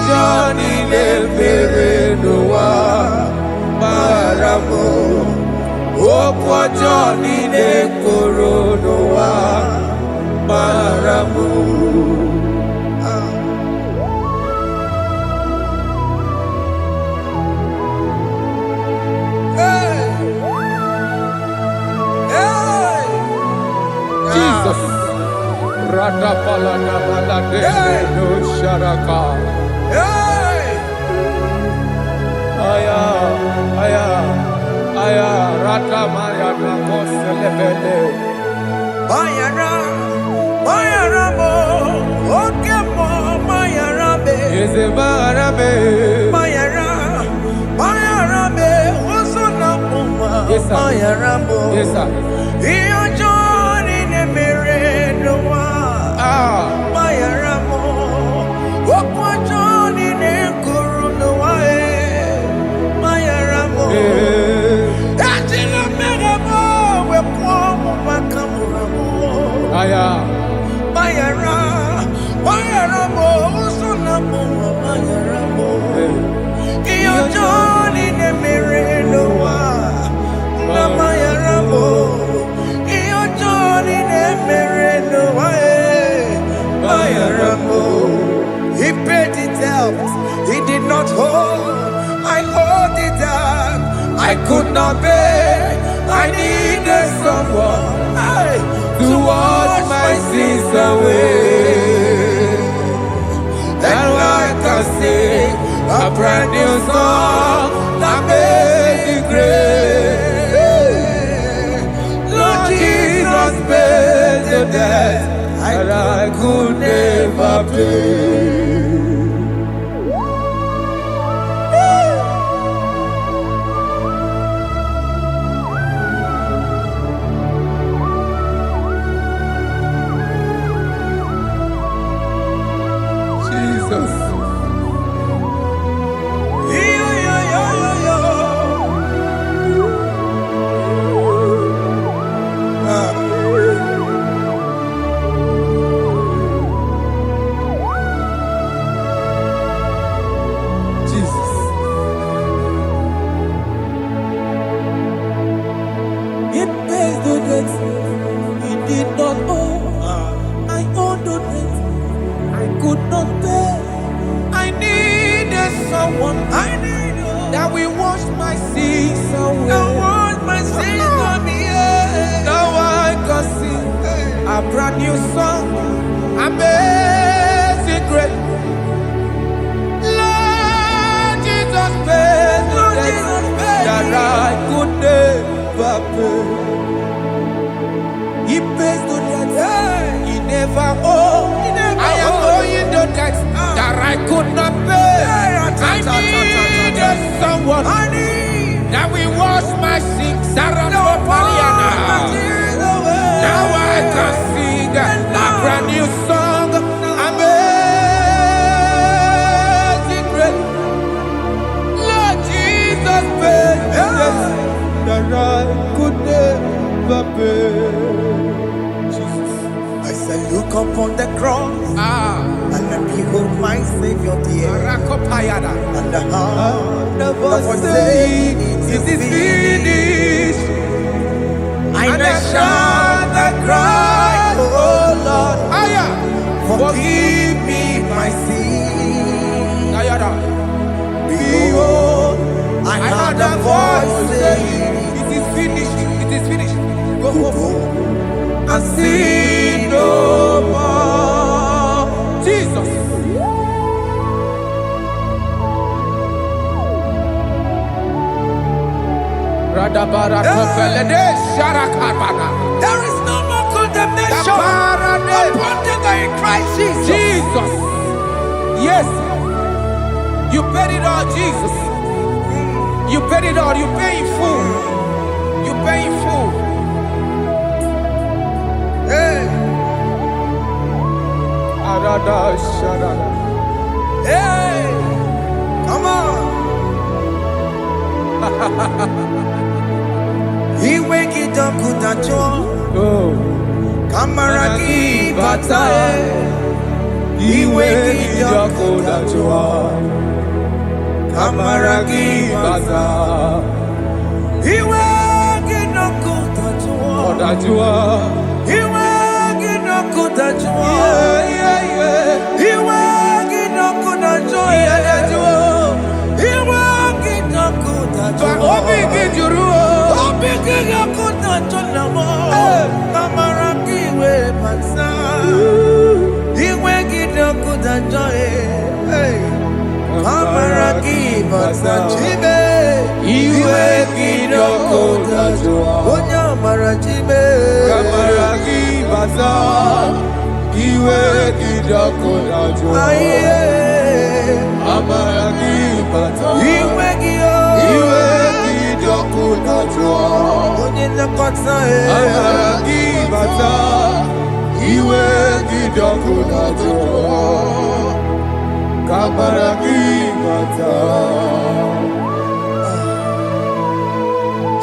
Johnny le mere noa maramo okwa Johnny le koro noa maramo. Jesus. Radapalana balade no sharaka. Aya, rata maya na koselebele. Bayara mo, oke mo, bayara be. Eze bayara be. Bayara be, oso na muma. Yes, sir. Bayara mo. Yes, sir. Iyo Johnny ne mere noa. Bayara mo, okwa Johnny ne kuru noa. Bayara mo. Ajila mere mo, we kwa mo makamura mo. Aya. Bayara mo, oso na muma. Bayara mo. Iyo Johnny ne mere noa. Na bayara mo. Iyo Johnny ne mere noa. Bayara mo. He paid it out. He did not hold. I hold it down. I could not bear. I needed someone to wash my sins away. That's why I can sing a brand new song that made me great. Lord Jesus paid the debt that I could never pay. That we wash my sins away. Now I can sing a brand new song. Amazing grace. Lord Jesus paid the debt that I could never pay. He pays the debt he never owed. I am owing the debt that I could not pay. I needed someone that will wash my sins. Now I can sing a brand new song. Amazing grace. Lord Jesus paid the debt that I could never pay. I say, look look upon the cross and behold my Savior dear, and the heart that was saying it is finished. And I shout and cry, oh Lord, forgive me my sin. Behold, I heard a voice saying, it is finished, it is finished. go and sin no more. Jesus. There is no more condemnation upon them that in Christ Jesus. Jesus. Yes. You paid it all, Jesus. You paid it all. You pay in full. You pay in full. Hey, hey, come on. He wake it up good at you. Kamaraki batae. He wake it up good at you. Kamaraki batae. He wake it up good at you. He wake it up good at you. He wake it up good at you. He wake it up good at you. Obi Gijuru.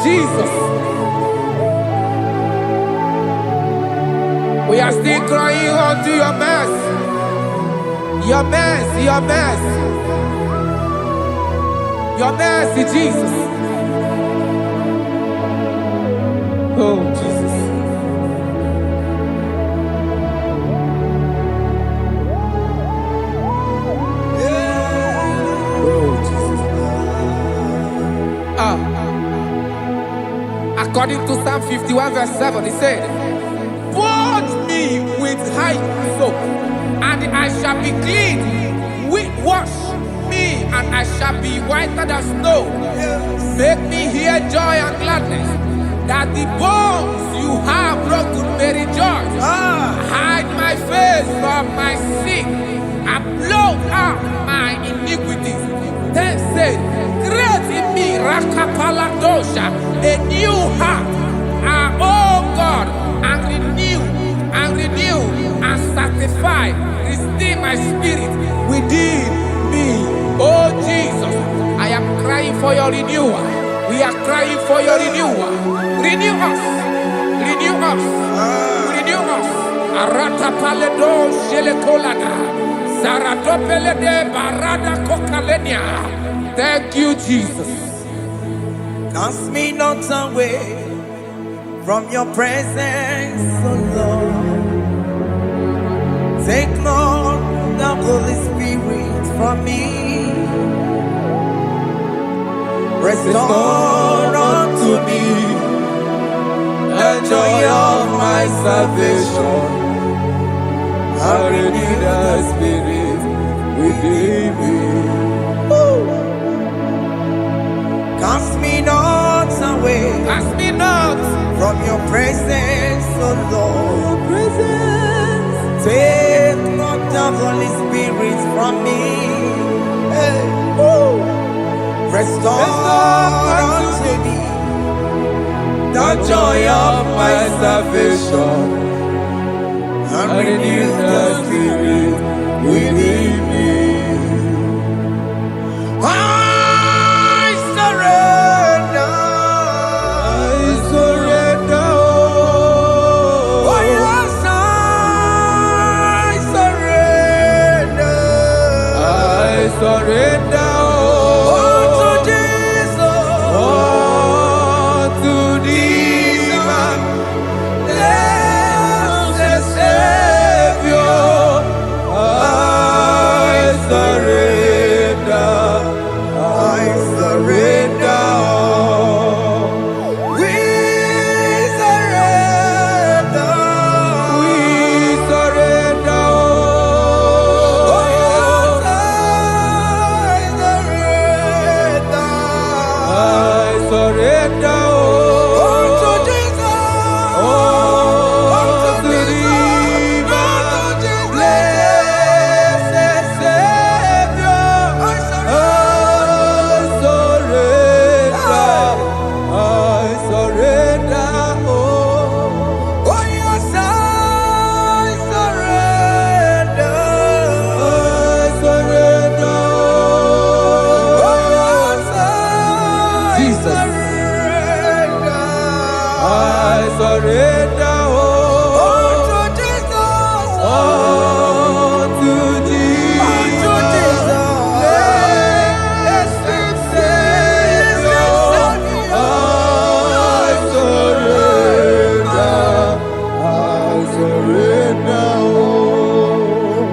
Jesus. We are still crying unto your mercy. Your mercy, your mercy. Your mercy, Jesus. Oh, Jesus. Oh, Jesus. According to Psalm 51 verse 7, he said, "Purge me with hyssop, and I shall be clean. Wash me, and I shall be whiter than snow. Make me hear joy and gladness, that the bones you have broken may rejoice. Hide my face from my sin, and blot out my iniquities. Then say, create in me Rakapaladosha, a new heart, oh God, and renew, and sanctify, restore my spirit within me." Oh Jesus, I am crying for your renewal. We are crying for your renewal. Renew us, renew us, renew us. Arata paledo shelekolada, zaratopelede barada kokalenia. Thank you, Jesus. Cast me not away from your presence, oh Lord. Take not the Holy Spirit from me. Restore unto me the joy of my salvation, and renew the spirit within me. Cast me not away, Cast me not from your presence, oh Lord. Take not the Holy Spirit from me. Hey. Restore unto me the joy of my salvation, and renew the spirit within me. I surrender. Oh yes, I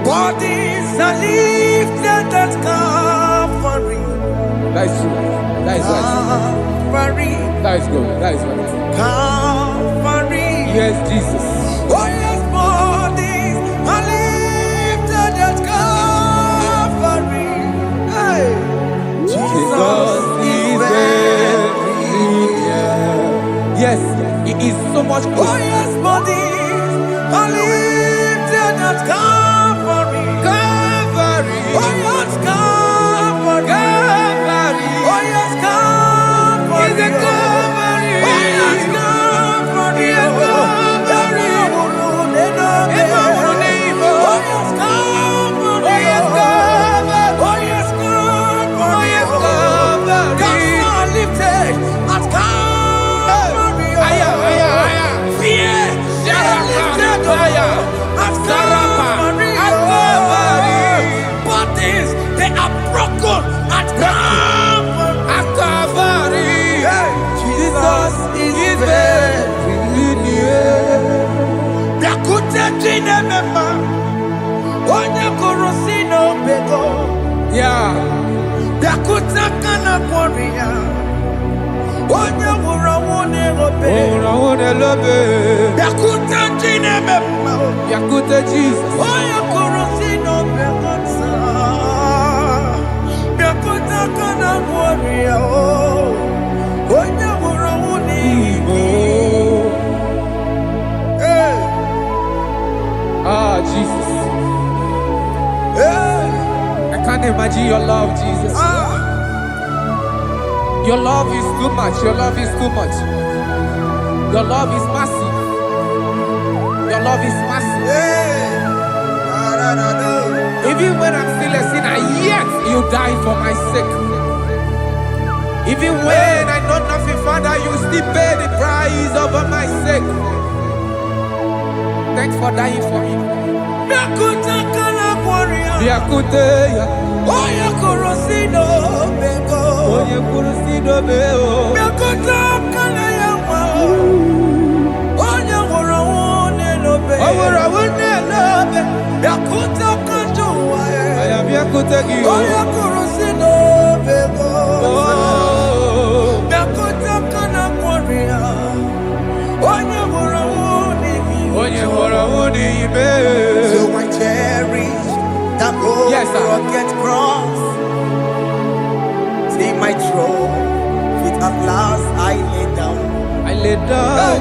Bodies are lifted at Calvary. That is true. That is right. Calvary. That is good. That is right. Calvary. Yes, Jesus. Oh yes, bodies are lifted at Calvary. Hey. Jesus is very near. Yes, it is so much Oh closer. yes, bodies are lifted at Calvary. Calvary. Oh yes, Calvary. Calvary. Oh yes, Calvary. Is a Calvary. Oh yes, Calvary. Is a Calvary. Oh yes, Calvary. Oh yes, Calvary. Oh yes, Calvary. Oh yes, Calvary. Gods are lifted at Calvary. Aya, aya, aya. Fear is lifted at Calvary. Bodies, they are broken at Calvary. At Calvary. Jesus is very near. Biakute jine mema, onye kurusi no bego. Yeah. Biakute kana kworiya, onye wurawune obe. Ora lobe. Biakute jine mema, Yakute Jesus. onye kurusi no bego sa. Biakute kana kworiya, onye wurawune Igbo. Hey, Ah, Jesus. hey, I can't imagine your love, Jesus. Your love is too much. Your love is too much. Your love is massive. Your love is massive. hey. Even when I'm still a sinner, yet you die for my sake. Even when I know nothing, Father, you still pay the price over my sake. Thanks for dying for me. Biakute kana kworiya, Biakute ya. onye kurusi no bego. Onye kurusido beo. Biakute kana yawa, onye wurawune no be. Owura wune lobe. Biakute kanjuwa, Aya biakute gi. onye kurusi no bego. Oh. Biakute kana kworiya, onye wurawune Onye hora wuni ibe. So I cherish that old Yes, sir. rugged cross. See my throne, feet at last I lay down. I lay down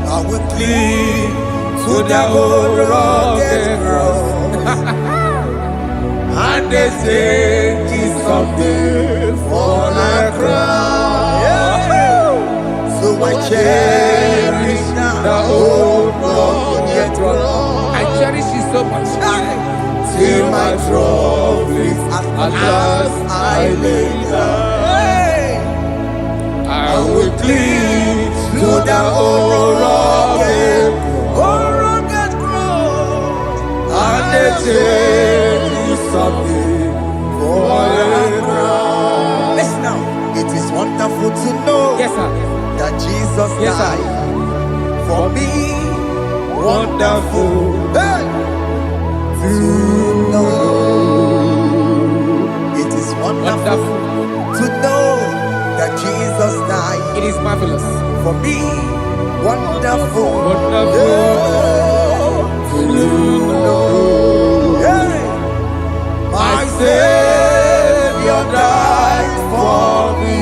I will cling to to the that old old rugged rugged cross. and they say this someday for a crown. So I cherish The that old old rugged cross. I cherish it so much. Till my trophies at last I lay down. I will cling To the old rugged cross, and they say this someday for a crown. listen now, it is wonderful to know Yes, sir. that Jesus Yes, sir. died for me. Wonderful. Hey! To know, it is wonderful Wonderful. to know that Jesus died It is marvelous. for me. Wonderful, Wonderful. to know. Hey! My Savior died for me.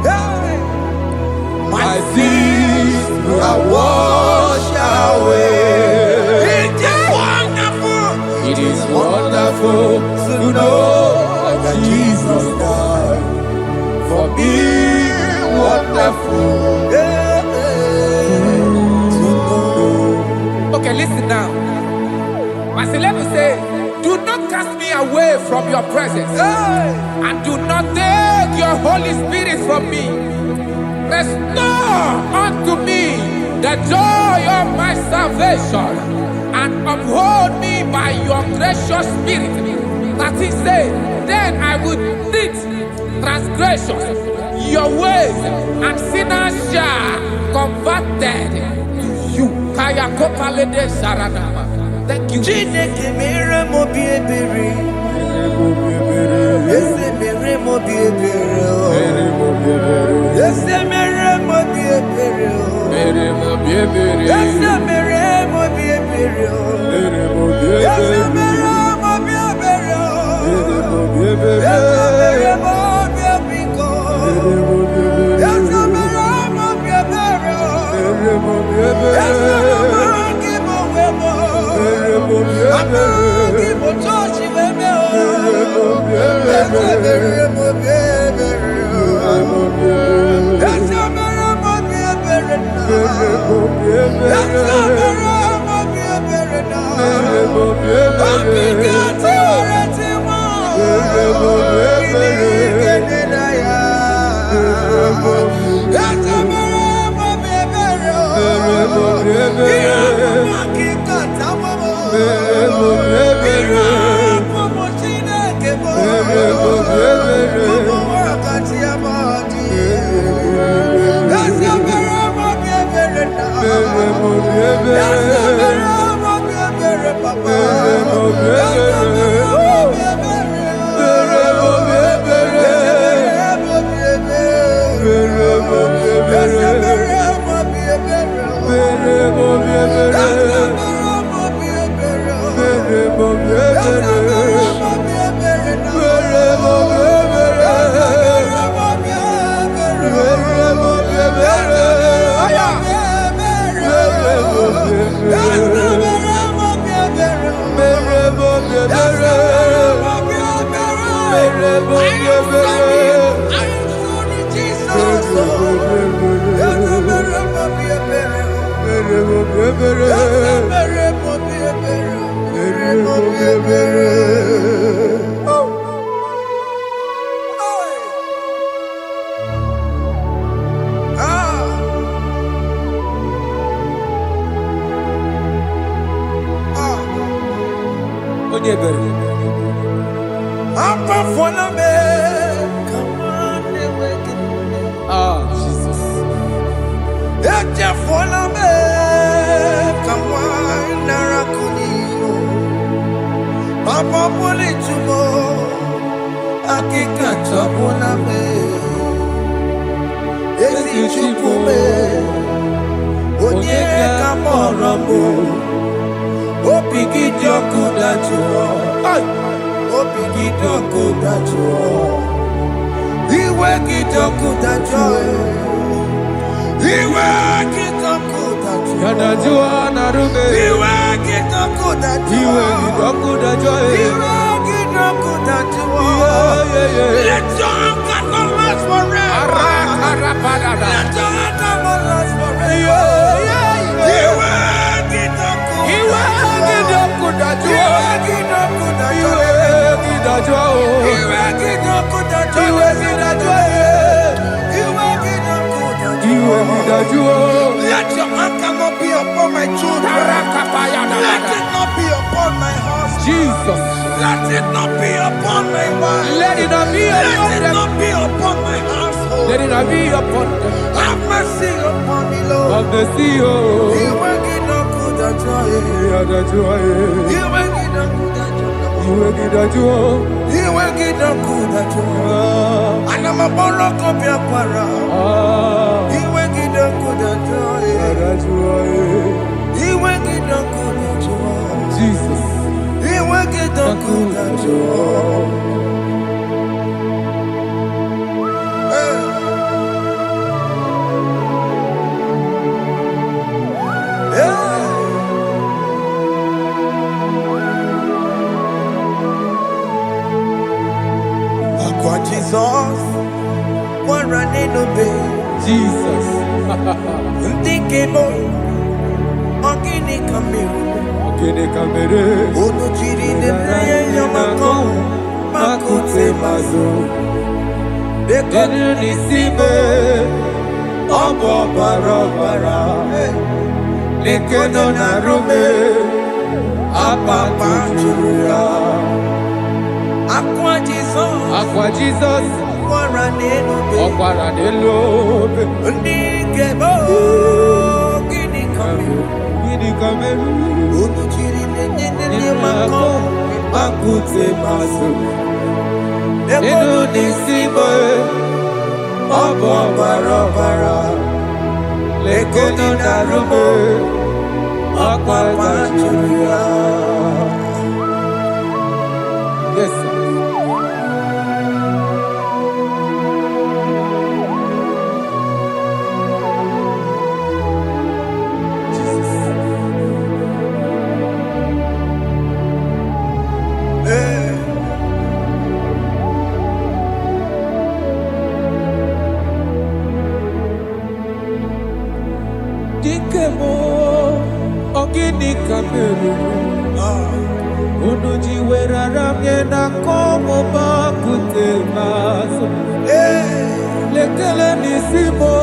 Hey! My sins are washed away. It is wonderful It is wonderful to know that Jesus died for me. Wonderful. to know. Okay, listen now. Verse 11 says, do not cast me away from your presence, Hey! and do not take your Holy Spirit from me. Restore unto me the joy of my salvation, and uphold me by your gracious spirit. That he said, then I would teach transgressions your ways, and sinners shall converted to you. Kaya kopalede saranama. Thank you. Chineke mere mo bi ebere. Ese mere mo bi ebere. Ese mere mo bi ebere. Ese mere mo bi ebere. Ese mere mo bi ebere. Ese mere mo bi ebiko. Ese mere mo bi ebere. Ese mere mo wemo. Amagi mo chochi wemo. Ese mere mo bi ebere. Ese mere mo bi ebere na. Ese mere mo bi ebere na. Akikati oreti mo. Kini na ya. Ese mere mo bi ebere. Akikata mo. Irapo mo Chineke mo. Mo wakati amadi. Ese mere mo bi ebere na. Ese mere mo bi ebere papa. Ese mere mo bi ebere. Ese mere mo bi ebere. Ese mere mo bi ebere. Jesus. Papa pole tumo akika chapona me esi chupume onye kamoramo opigidioku dajuo opigidioku dajuo iwe gidioku dajuo iwe gidioku dajuo Yadajua narume. iwe gidioku dajuo Iwe gidoku dajuo. iwe gidioku dajuo. Let your anger not last forever. Let your anger not last forever. Iwe gidioku Iwe gidoku dajuo. iwe gidioku dajuo. Iwe gidajuo. Iwe gidioku dajuo. Iwe gidajuo. Iwe gidioku dajuo. Iwe gidajuo. Let your anger not be upon my children. Let it not be upon my husband. Jesus. Let it not be upon my wife. Let it not be Let upon it them. not be upon my household. Let it not be upon them. Have mercy upon me, Lord. Of the CEO. Iwe gidioku dajuo. Yadajua. Iwe gidioku dajuo. Iwe gidajuo. Iwe gidioku dajuo. Anamaboro kopia kwara. Iwe gidioku dajuo. Yadajua. Iwe gidioku dajuo. Jesus. Iwe gidioku dajuo. Akwa Jesus, one running obey. Jesus. Ndikemo, ogini kamiru. Okene kamere. Ono jiri nene yamako, makute mazo. Denu nisime. Obo barabara. Lekono narume. Apa tujuya. Akwa Jesus, Akwa Jesus. one running obey. Ọkwara n'elu obe. Ndikemo, ogini Gini kameru. Unu jiri ne mako. Akute maso. Enu nisimo. Obo bara. Lekono narume. Akwa tajuya. Yes, sir. Dikemo, ogini kameru. Unuji werara mjena komo bakute maso. Lekele nisimo,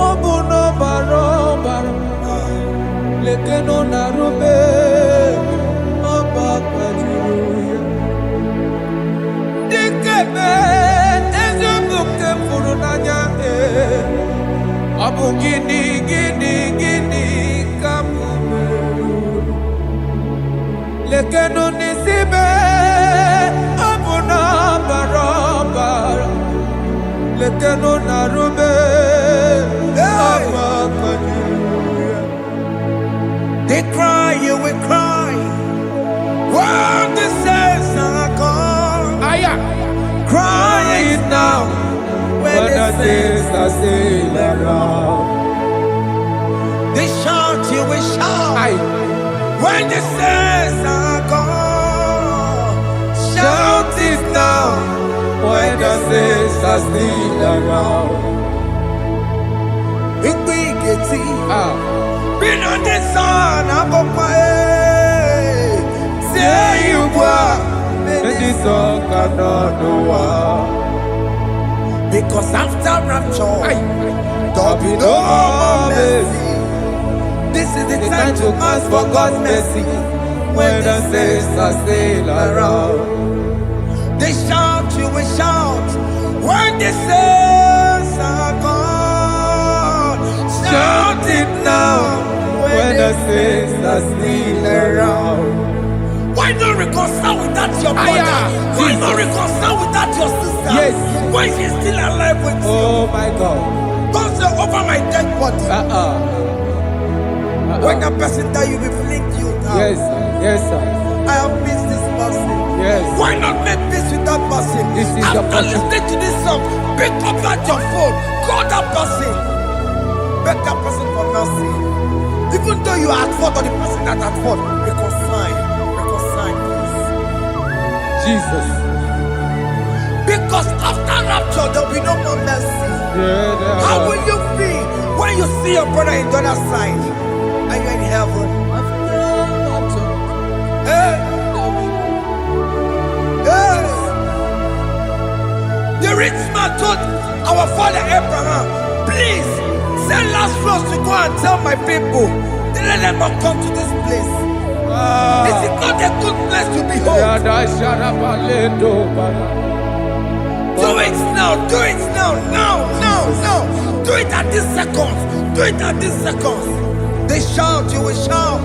obuno baroba. Lekeno narube, abakajuya. Dikeme, ezebukte furunanya. Abu gini kamumeru. Lekeno nisibe abu na barabara. Lekeno narube abakajuya. They cry, you will cry. When the saints are gone, Aya, cry it now. When when the the saints saints are still around. they shout, you will shout. Aye. When the saints are gone, shout it now. When the saints are still around. Big geti, Ah, been on the sun, I'm up say you were. and this song cannot know why. Because after rapture, Aye. there'll be no more mercy. This is the time to ask for God's mercy. When the saints are still around. They shout, you will shout. When the saints are gone, shout it now. When the saints are still around. Why not reconcile with that your brother? Aya, Why Jesus. not reconcile with that your sister? Yes. Why she's still alive with you? Oh my God. Don't say over my dead body. When that person die, you will fling you down. Yes, sir. Yes, sir. I have missed this person. Yes. Why not make peace with that person? This is the After person. listening to this song, pick up that your phone, call that person, beg that person for mercy. Even though you are at fault or the person that at fault, reconcile, please. Jesus. Because after rapture, there will be no more mercy. Yeah, How will you feel when you see your brother in the other side? Are you in heaven? Hey. Hey. The rich man told our father Abraham, please send Lazarus to go and tell my people, let them not come to this place. This is not a good place to behold. Do it now, do it now, now. Do it at this second. Do it at this second. They shout, you will shout.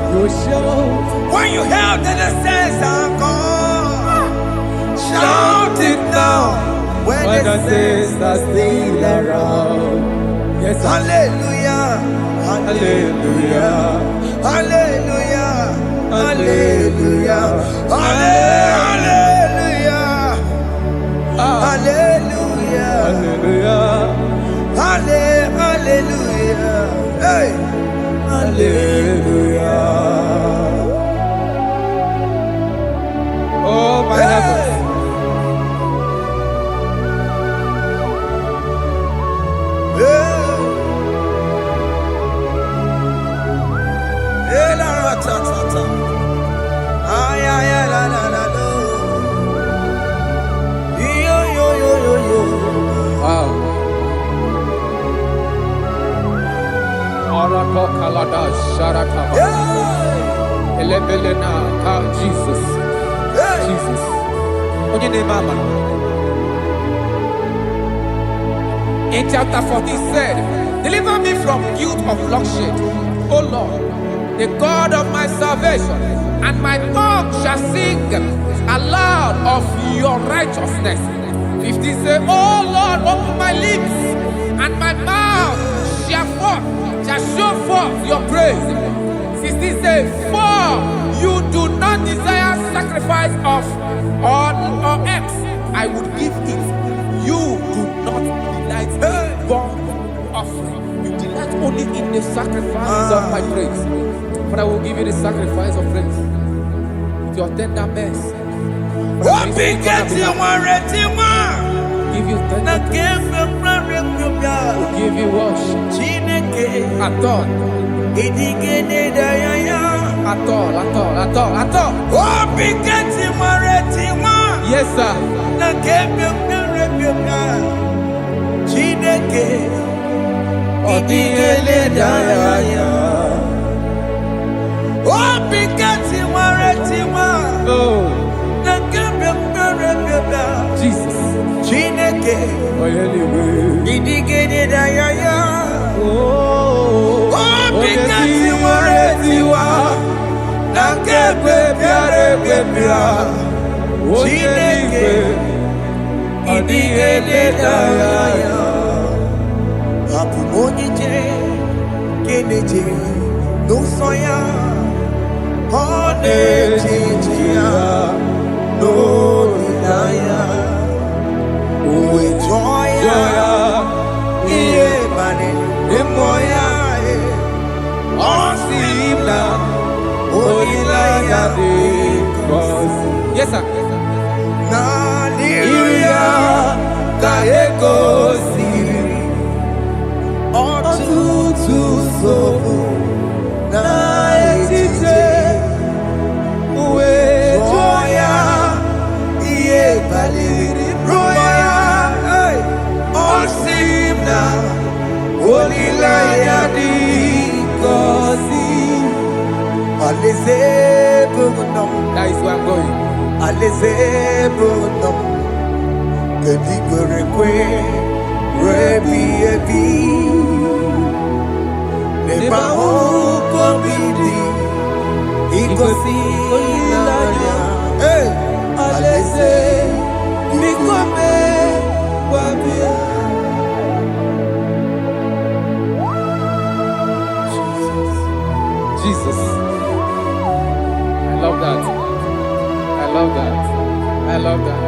When you hear that the saints are gone, shout it now. When the saints are still around. Yes, sir. Hallelujah. Hallelujah. Hallelujah. Hallelujah. Hallelujah. Hallelujah. Hallelujah. Hallelujah. Hey. Hallelujah. Oh, my heavens. Hey, la, ra, ta, ta, ta. Ay, ay, ay, la, la, la, lo. Yo, yo, yo, yo, yo. Wow. Arato kalada sharataba. Yeah. Elebelena ka Jesus. Hey. Jesus. Onye name ama. In chapter 14 said, deliver me from guilt of bloodshed O Lord, the God of my salvation, and my tongue shall sing aloud of your righteousness. 50 say, O Lord, open my lips, and my mouth shall show forth your praise. 60 say, for you do not desire sacrifice of or eggs, I would give it. You do not delight in burnt offering. You delight only in the sacrifice of my praise. But I will give you the sacrifice of praise with your tender mercy. Give you tender praise. Will give you worship. At all. At all. Yes, sir. Jesus. Yes, sir. That is where I'm going. Jesus. I love that. I love that. I love that.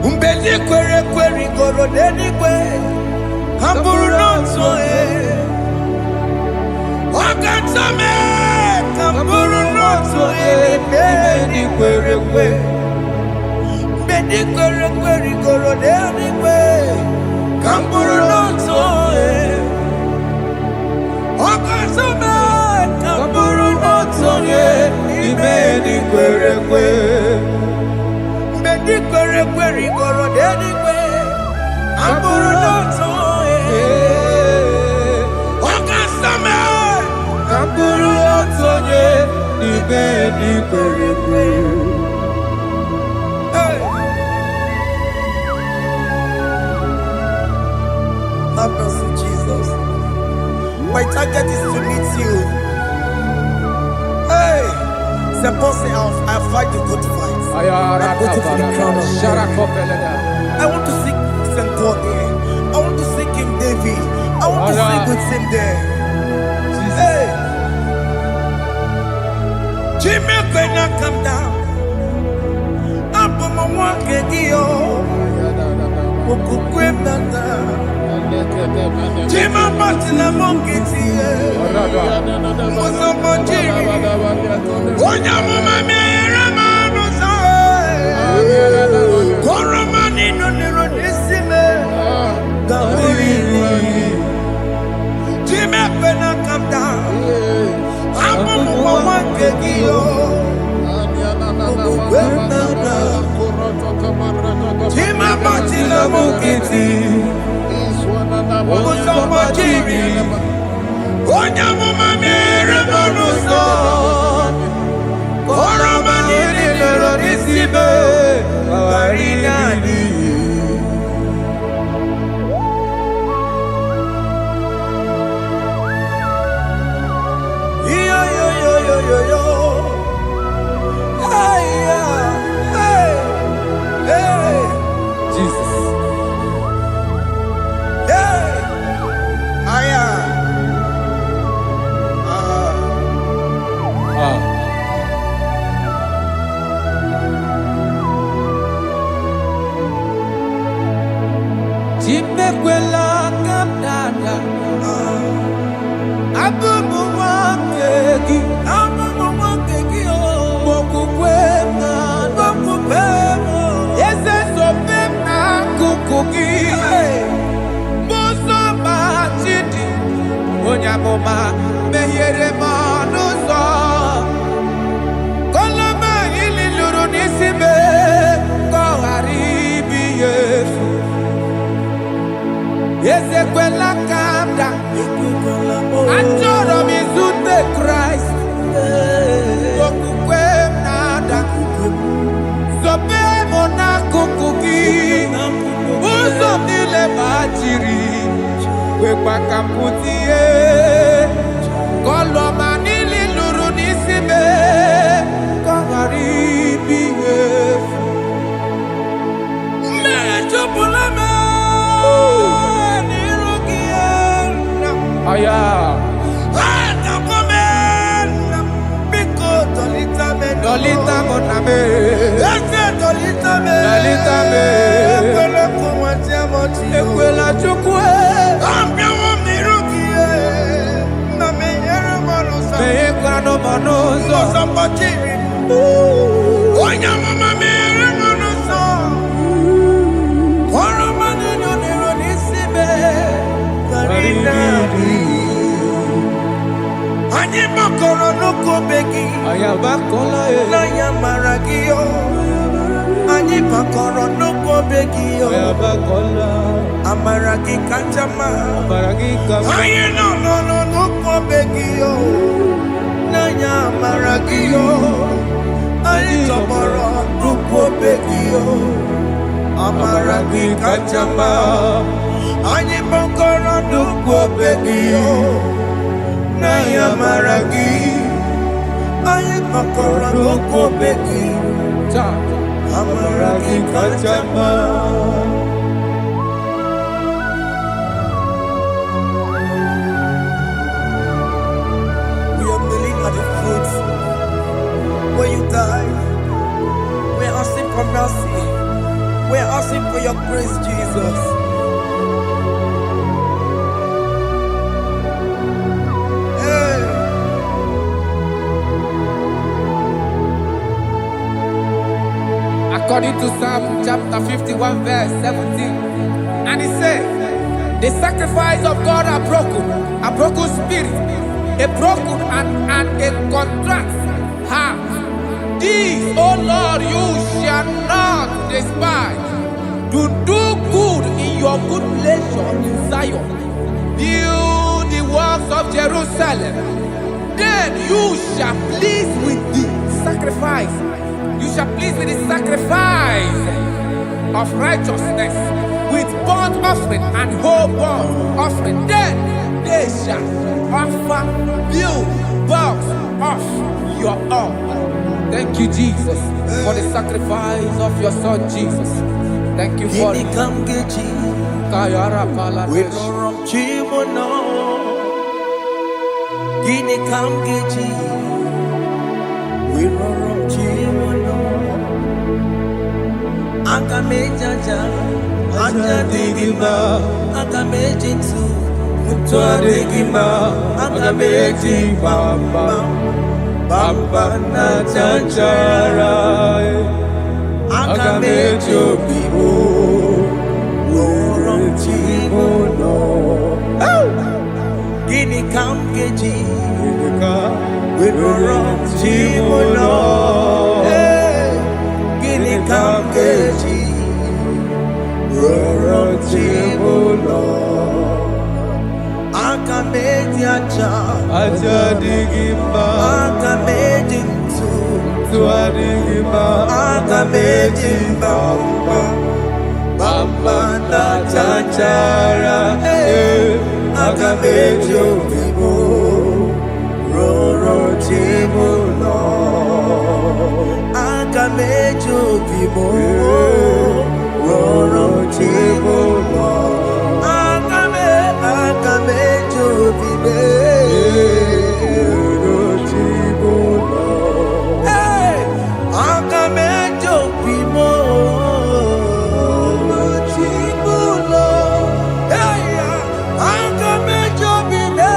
Umbeli kwere kwere goro denigwe Hamburu nonso Wakatame Hamburu nonso Bedi kwere kwere Bedi kwere kwere goro denigwe Hamburu nonso Wakatame Hamburu nonso Bedi kwere kwere Goro denigwe Amburu noto Wakasame Amburu noto Ibedi kwerekwe Have mercy, Jesus. My target is to meet you. Hey, suppose I'll fight the good fight. I'm waiting for the crown of glory. I want to seek St. Paul there. I want to seek King David. I want to sleep with him there. Hey, Jimmy cannot come down. Up on my one kedio. Jimmy Martin among it here. Was up on Jimmy. One young Koromani no nironisime Jimmy Pena come down I'm a woman kegio Namukiti, Usomachiri, Onyamumami, Remonuso, Koromani, Lorisibe, Arinani. Yo. Hey, hey, hey. Jesus. Hey. Aya. Chimekwela kadada. Abubu wakegi. Ese sopem na kukugi. Muso machidi. Onyamoma mehiere manuso. Koloma ili luru nisibe. Koharibi yesu. Ese kwela kanda. Achoro mizute Christ. Okukwem nada. Sobe mona kukugi. Uzo nile bachiri. Kwekwa kamputie. Koloma nili luru nisibe. Koharibi yesu. Mechopulame. Nirugiena. Aya. Dolita moname. Dolita me. Ekwela chukwe. Meye kwano monozo. Anyị makọrọ n'ụkwụ be gị, Ayabakola na ya mara gị o. Anyị makọrọ n'ụkwụ be gị o. Ayabakola. Amara gị kacha mma. Baragika. Anyị nọ n'ụkwụ be gị o. Na ya mara gị o. Anyị tọgbọrọ n'ụkwụ be gị o. Amara gị kacha mma. Anyị makọrọ n'ụkwụ be gị o. Na ya mara gị, anyị makọrọ n'ụkwụ be gị, amara gị kacha mma. We are kneeling at the foot where you died. We are asking for mercy. We are asking for your grace, Jesus. According to Psalm chapter 51 verse 17. And he said, the sacrifice of God are broken spirit, a broken and a contrite heart. This, O Lord, you shall not despise. To do good in your good pleasure in Zion. Build the walls of Jerusalem. Then you shall please with the sacrifice. You shall please with the sacrifice of righteousness, with burnt offering and whole burnt offering. Then they shall offer build boughs of your own. Thank you, Jesus, for the sacrifice of your Son, Jesus. Thank you for Gini kam geji, Kayara we Paladesh. no rom chimono. Gini kam geji, we no rom chimono. Akamejaja, aja digima, akamejintu, mutu digima, akameji bamba, bamba na chanchara. Akameji obibo, rom chimono. Gini kam geji, we no rom chimono. Gini kam geji, aja digimba aga mejintu tuadigimba aga mejimba bamba na chachara aga mejobibo roro chibulo aga mejobibo roro chibulo aga mejobibe roro chibulo aga mejobibo roro chibulo aga mejobibe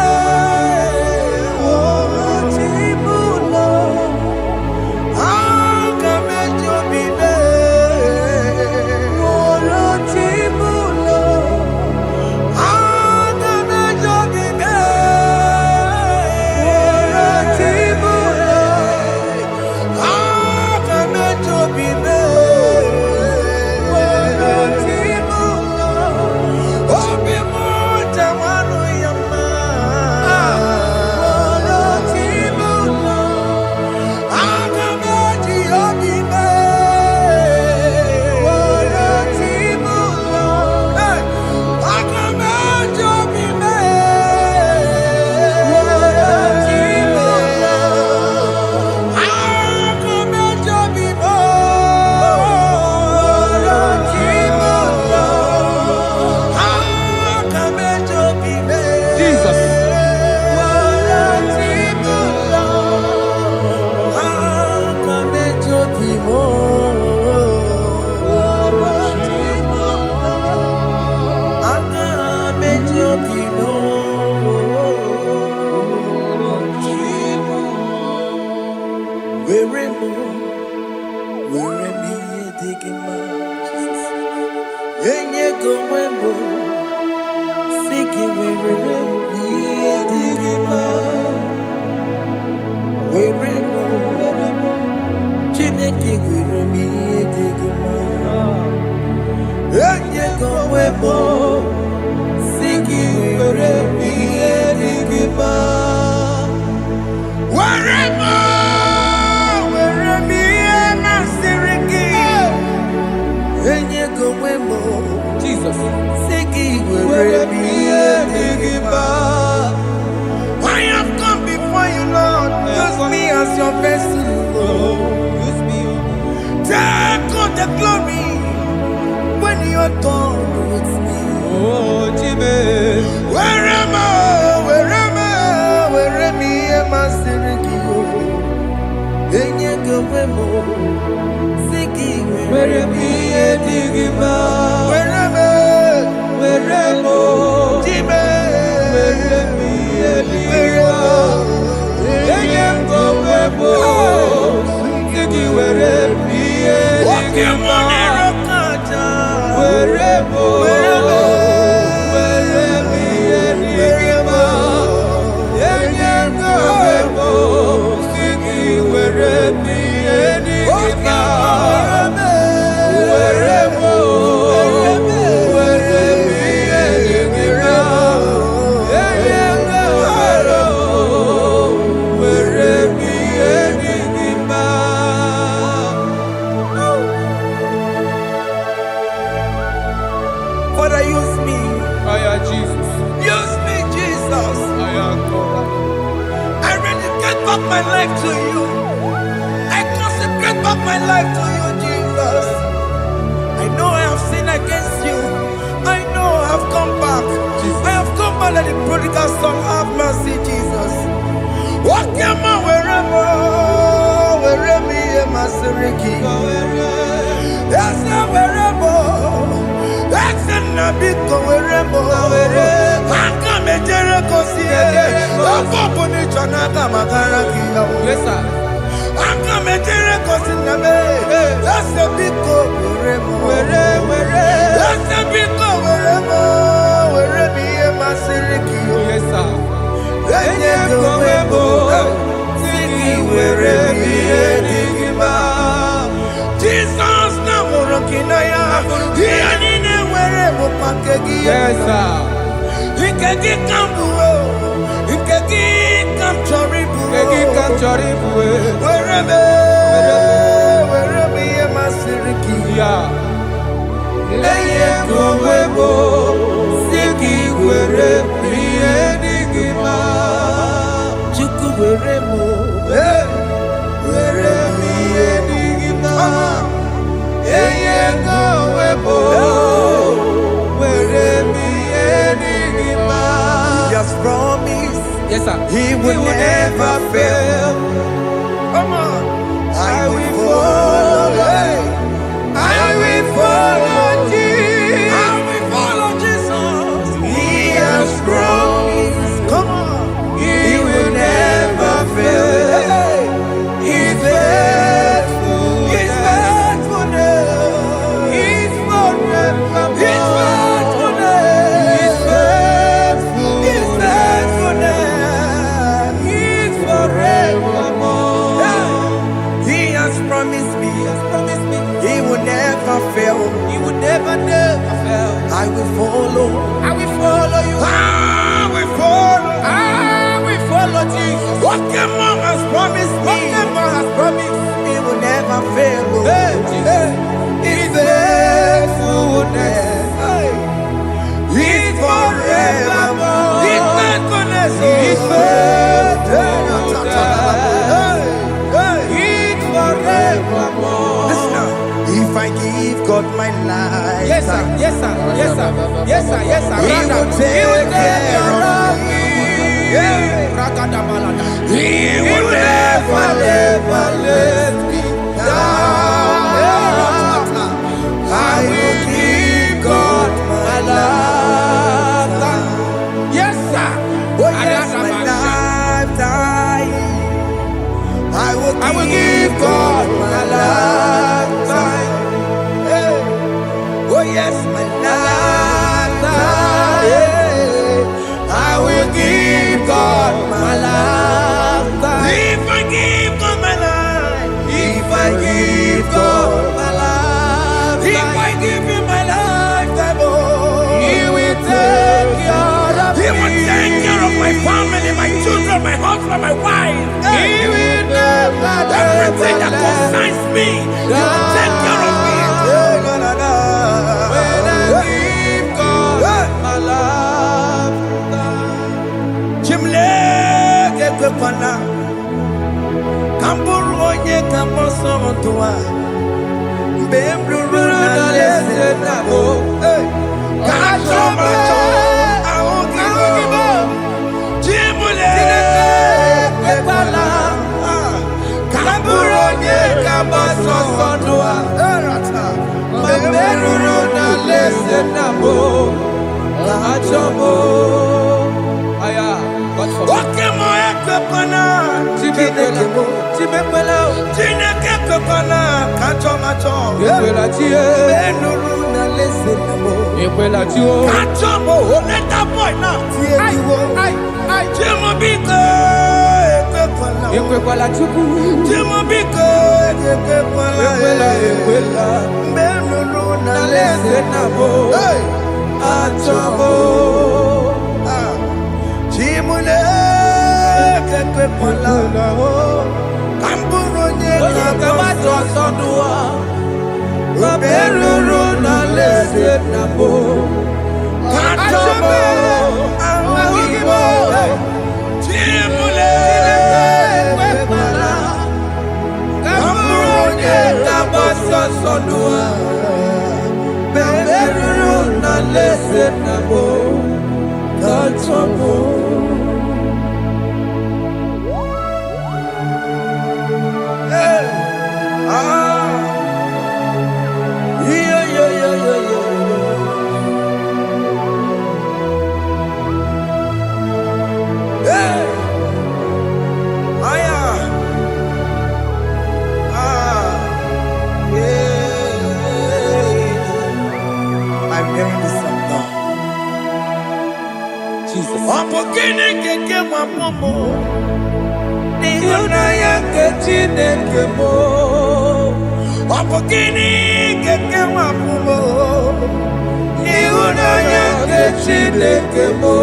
roro chibulo aga mejobibe roro chibulo aga mejobibe roro chibulo aga mejobibe roro chibulo obi mo jawanu yama roro chibulo aga meji obibe roro chibulo aga meji obibe roro chibulo aga meji obibe roro chibulo aga meji obibe Jesus. roro chibulo aga meji obibe roro chibulo aga meji obibe roro chibulo were me digima enye go wembo siki were me digima were chineke were me digima enye go wembo siki were me digima were me na siriki enye go wembo Jesus. siki were me digima. I have come before you, Lord. Use me as your vessel, Lord. Use me. Take all the glory when you're done with me. Oh, Jimmy. Where am I? Where am I? Am I singing? Enye go wemo, siki Where me digima. Where am I? Where mo. Jime. Where me digima. Eye go webo. Siki where me digima. Where mo. Where me digima. Eye go webo. Siki where me digima. Where mo. Where me digima. Eye go webo. Where me digima. Father, use me. Fire Jesus. Use me, Jesus. Fire God. I dedicate back my life to you. I consecrate back my life to you, Jesus. I know I have sinned against you. I know I have come back. Jesus. I have come back like the prodigal son. Have mercy, Jesus. Walk your man wherever me am I seriki. Yes, wherever. That's a nabiko wherever. Aka mejere kosi ede. Afọ ni chana kama karaki ya. Yes, sir. Aka mejere kosi nabe. That's a biko wherever. That's a biko wherever me am I seriki. Yes, sir. Enye go webo. Siki where me digima. Jesus na morokinaya. Yanine where mo pakegi. Yes, sir. Ikegi kambuo. Kegi kam choribu. Wherever ye masiriki. Yeah. Eye kowebo siki were mienigima. Chuku weremo. Were mienigima. Eye kowebo were mienigima. He has promised. Yes, sir. He will never fail. Come on. I will follow. I will follow Jesus. I will follow Jesus. He has promised. Come on. He will never fail. He's faithful. He's faithfulness. He's forever. He's faithfulness. He's faithful. He's faithfulness. He's forevermore. He has promised me. Promise me He will never fail. He would never fail. I will follow. I will follow you. I will follow. I will follow Jesus. What the man has promised me. Whatever has promised. He will never fail. Hey, Jesus. His faithfulness. He's forevermore. His faithfulness. He's He's forevermore. Listen now. If I give God my life, Yes, sir. Yes, sir. Yes, sir. Yes, sir. Yes, sir. He will take care of me. He will never let me down. I will give God my life. Yes, sir. Oh yes, my lifetime. I will give God my lifetime. Hey. Oh yes, my lifetime. I will give God my lifetime. If I give God my life, if I give God my life, if I give Him my lifetime, oh, He will take care of He will me. take care of my family, my children, my husband, my wife. He will never Everything that concerns me, He will take care of me. When I give God my love, Chimle kekwana, kamburu onye kamboso mtua, mbemruru na lese nabo. Kacho macho, aogibo. Chimle kekwana, kamburu onye kamboso mtua. Mameruru na lese nabo, achomo. Aya, God for me. Okemo ekekwana, Chimekwela, chimekwela, Chinekekwana, kacho macho. ekwela chie, Benuru na lese nabo. ekwela chio. Kacho mo, let that boy now. Ai, ai, ai. Chimobiko, ekekwana. Ekwekwala chuku, Chimobiko, ekekwana. ekwela, ekwela, Benuru na na lese lese nabo, Hey. achomo. Chimule, ekekwana. Kamburu nye Oye kabo. kabato sodua, mameruru na lese nabo, achomo. Awigibo, Chimule, ekwela, kamuronye kabato sodua, mameruru na lese nabo, achomo. Hey. Yeah, yeah, yeah, yeah, yeah. Hey. Aya. Yeah. I'm hearing this song now. Jesus. Opokini keke mwapomo. Ịhụnanya nke Chineke mo, Opokini keke mwapomo. ịhụnanya nke Chineke mo,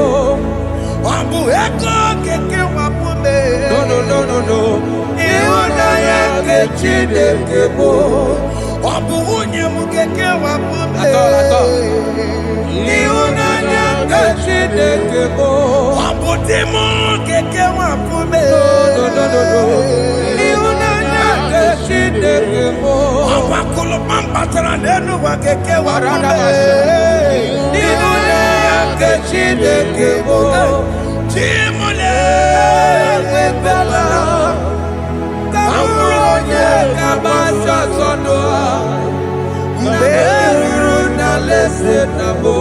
Wabu eko keke wapume. No, no, no, no, no. Iunaya kechideke bo. Wabu unye mukeke wapume. Ato. Iunanya kechideke bo. Wabu timo keke wapume. No, no, no, no. Iunanya kechideke bo. Wabakulu pambatara nenu wakeke wapume. Iunanya kechideke bo. Chimule Bebela. Kamuronye kabasha sonoa. Beru na lese na bo.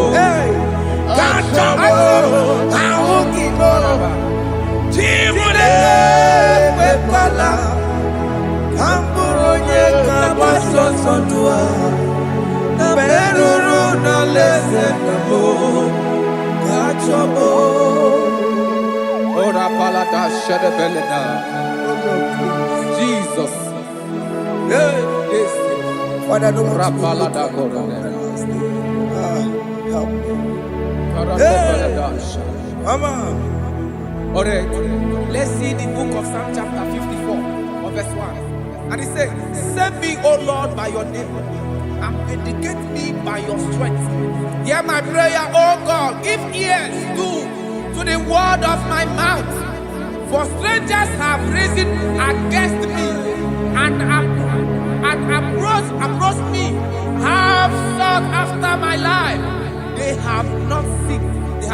Kachamo Aokino Chimule Bebela. Kamuronye Kabasha sonoa. Beru na lese na bo. Kachamo. Ora palada shedebelena. Jesus. Yes. Father, don't want to Rapalada help me. Mama. Alright, let's see the book of Psalm chapter 54 of verse 1. And it says, save me, O Lord, by your name, and vindicate me by your strength. Hear my prayer, O God, give ears to the word of my mouth. For strangers have risen against me and approached me, have sought after my life. They have not seen. They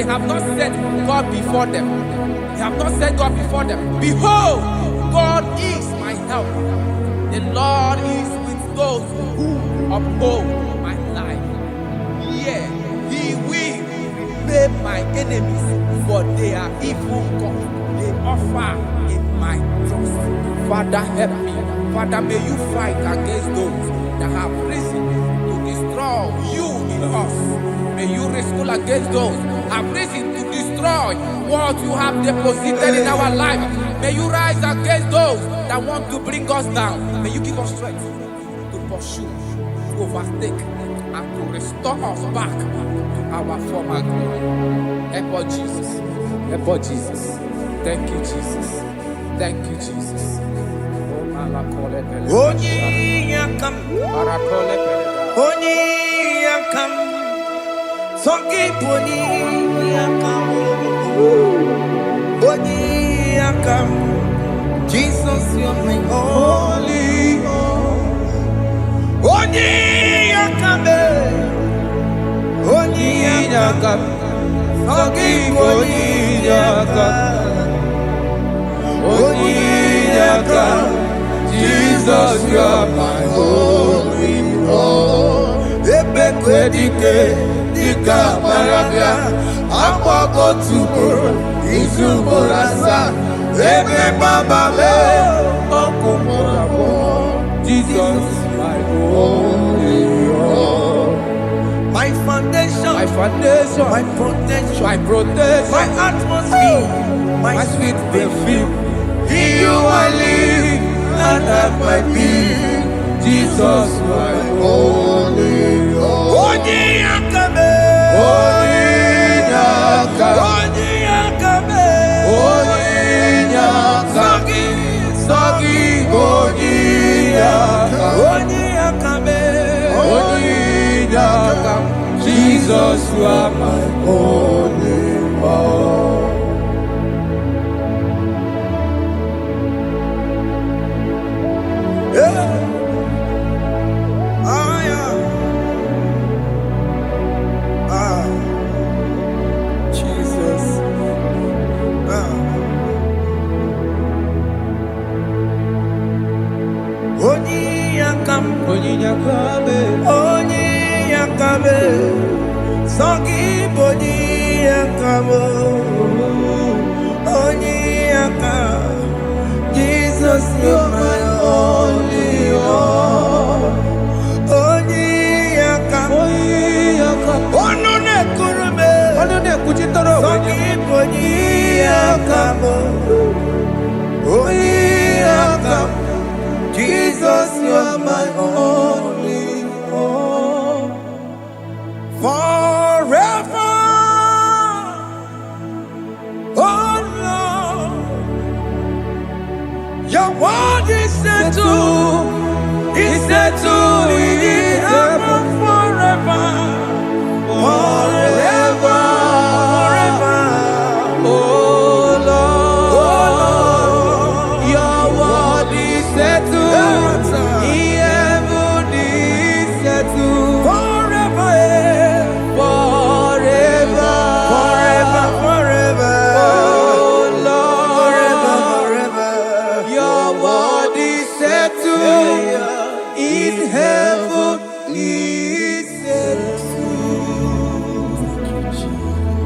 have not set God before them. They have not set God before them. Behold, God is my help. The Lord is with those who uphold my life. Yeah, He will repay my enemies, for they are evil gods. They offer in my trust. Father, help me. Father, may you fight against those that have risen to destroy you in us. May you wrestle against those that have risen to destroy what you have deposited in our life. May you rise against those that want to bring us down. May you give us strength to pursue, to overtake, and to restore us back to our former glory. Help us, Jesus. Help us, Jesus. Thank you, Jesus. Thank you, Jesus. Onyi yakam. Onyi yakam. Songi poni yakam. Onyi yakam. Jesus, you're my only hope. Onyi yakam. Onyi yakam. Songi poni yakam. Onyi yakam. Jesus, you are my holy Lord. Ebekwedike, dika marabia, akwako tuko, izuborasa. Ebe baba me, okumorabo. Jesus, my holy Lord. My foundation, my protection, my atmosphere, my sweet perfume. In you I live and have my being. Jesus, my holy Lord. Onyi yakame, Onyi yakame, Onyi yakame, Sagi, Onyi yakame, Onyi yakame. Jesus, you are my holy Lord. Jesus. Onyi yakame, Songi boni yakamo, Onyi yakame. Jesus, you're my only hope. Onyi yakamo, Onone kurume, Songi boni yakamo, Onyi yakamo. Jesus, you're my only hope. Forever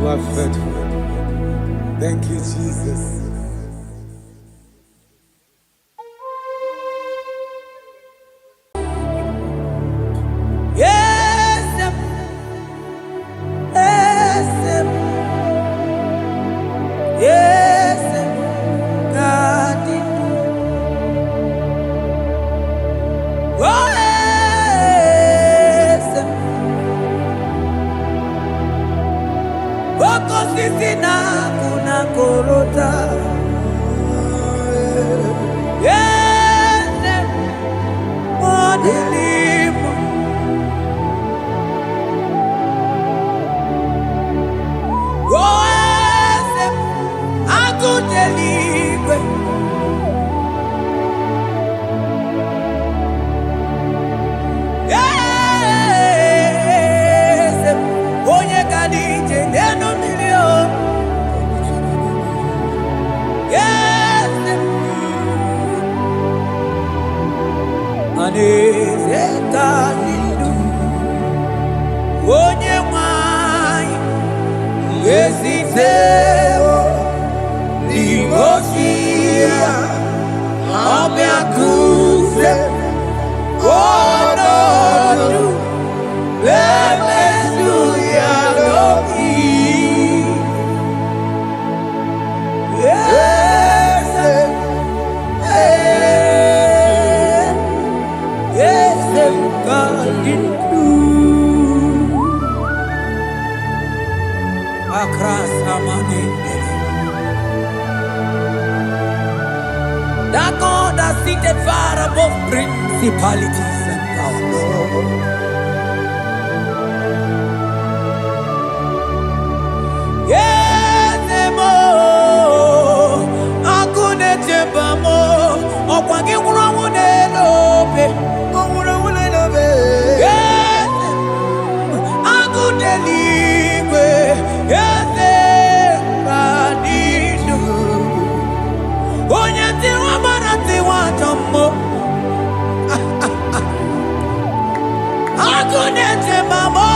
You are faithful. Thank you, Jesus. That God that seated far above principalities and powers. Yes, mo, akune chebamo, okwagi wurawune lobe. Yes, akune ligwe. Yes, kadishu. Onye tiwa mana tiwa jammo. Akune chebamo.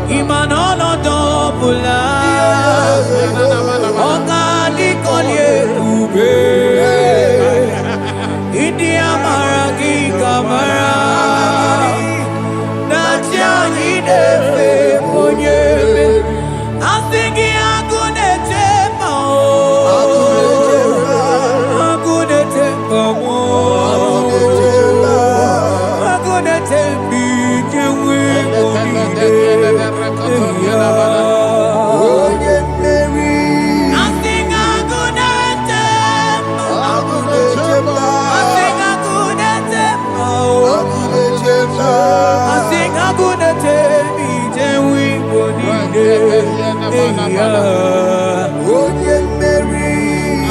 Imanono dobula, ogani Onye mmeri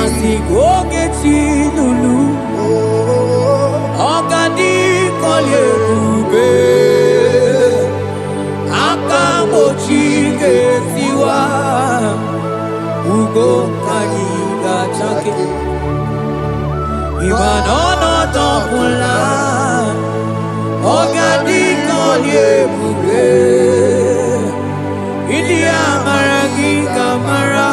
asị ka oge Chinulu ọgadị kọlie ebube aka mgbochi ga-esiwa ugo ka anyị ga-achake ịma na ọnọdụ ọbụla ọgadị kọlie ebube ili amara gị ka mara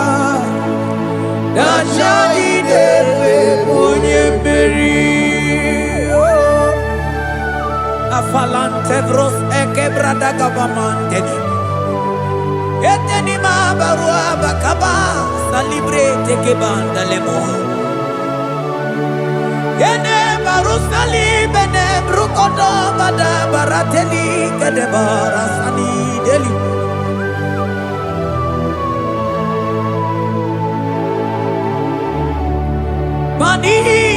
Dachadi debe onye mmeri Afalante vros ekebrada gabamante Eteni ma barua bakaba Salibre teke banda lemo Yene baru salibe ne brukodo bada barateli kadebara sani deli Mani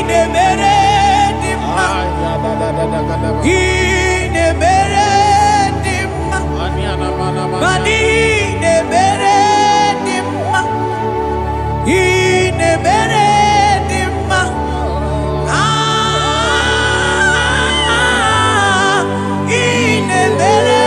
ne mere dimma, ne mere dimma, mani ne mere dimma, ne mere dimma, ne mere dimma, ne mere.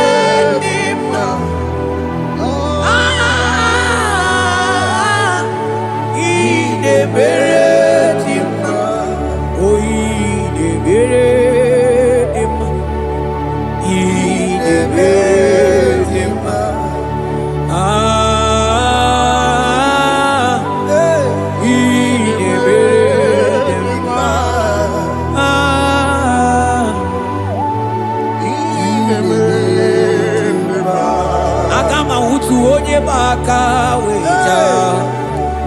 Baka weja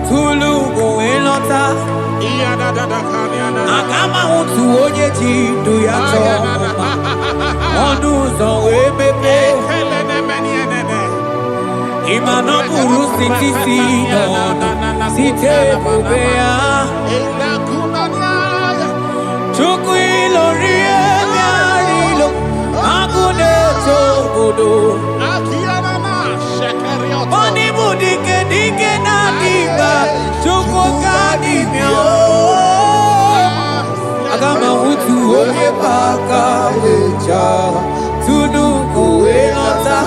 tulu go elota akama utu onye ji ndu ya chọma ọnụ ụzọ wee mepee ịma na ọ bụrụ site si n'ọnụ site ebube ya Chukwu ilori ebe arịlo agụ na-eto obodo Money dike dike na diba Chukwu ka dibia Agama utu onye baka wecha Tunu kuwe nota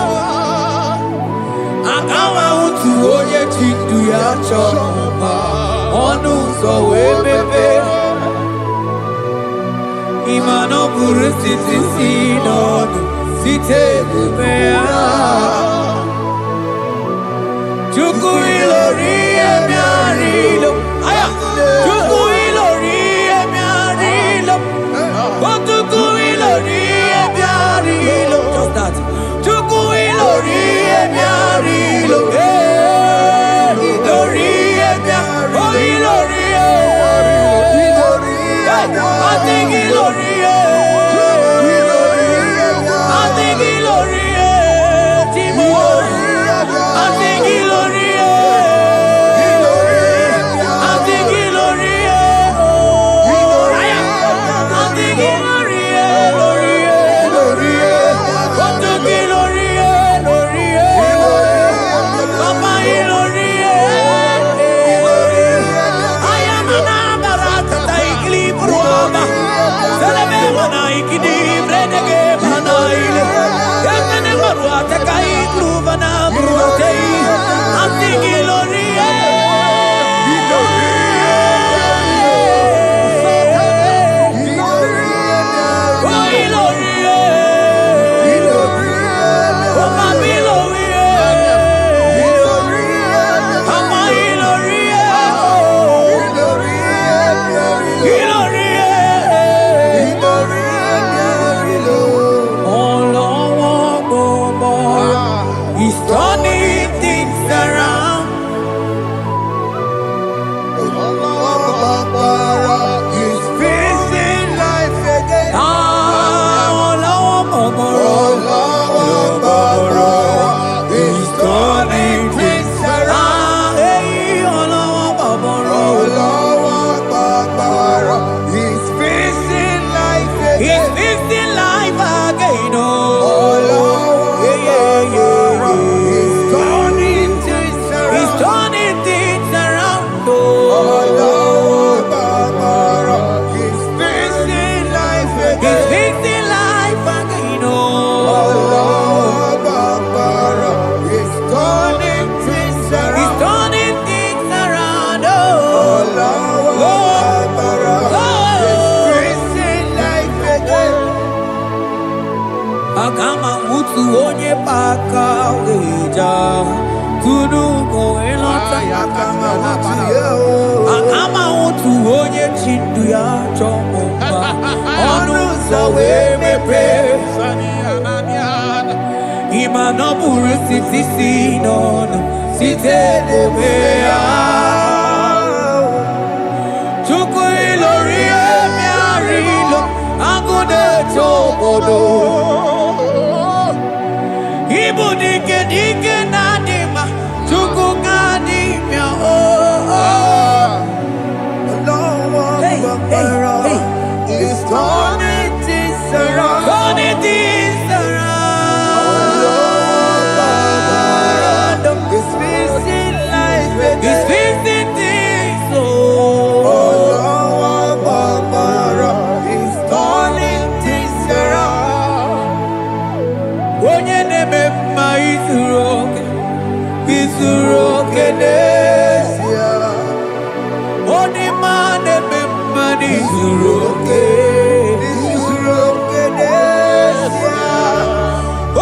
Agama utu onye chindu ya chọma Ọnụ ụzọ wee mepe Ịma na ọ bụrụ site si n'ọnụ site ebube ya Chukwu ilori emi arilo aya Chukwu ilori emi arilo Chukwu ilori emi arilo just that Chukwu ilori emi arilo ilori emi arilo ilori I think ilori I think ilori otu onye paka weja kunu go elota akama otu onye chindu ya chọmụma ọnụ ụzọ wee mepee ịma na ọ bụrụ site si n'ọnụ site n'ebe ya chukwu ilori emiarị ilo agụ na-eche obodo ibu dike dike na adị mma chukwu ga adị mịa He's turning things around. turning things around. He's fixing life again. He's fixing things, He's turning things around. onye na-eme mma izuru oke n'ezie. Onye ma na-eme mma n'izuru oke.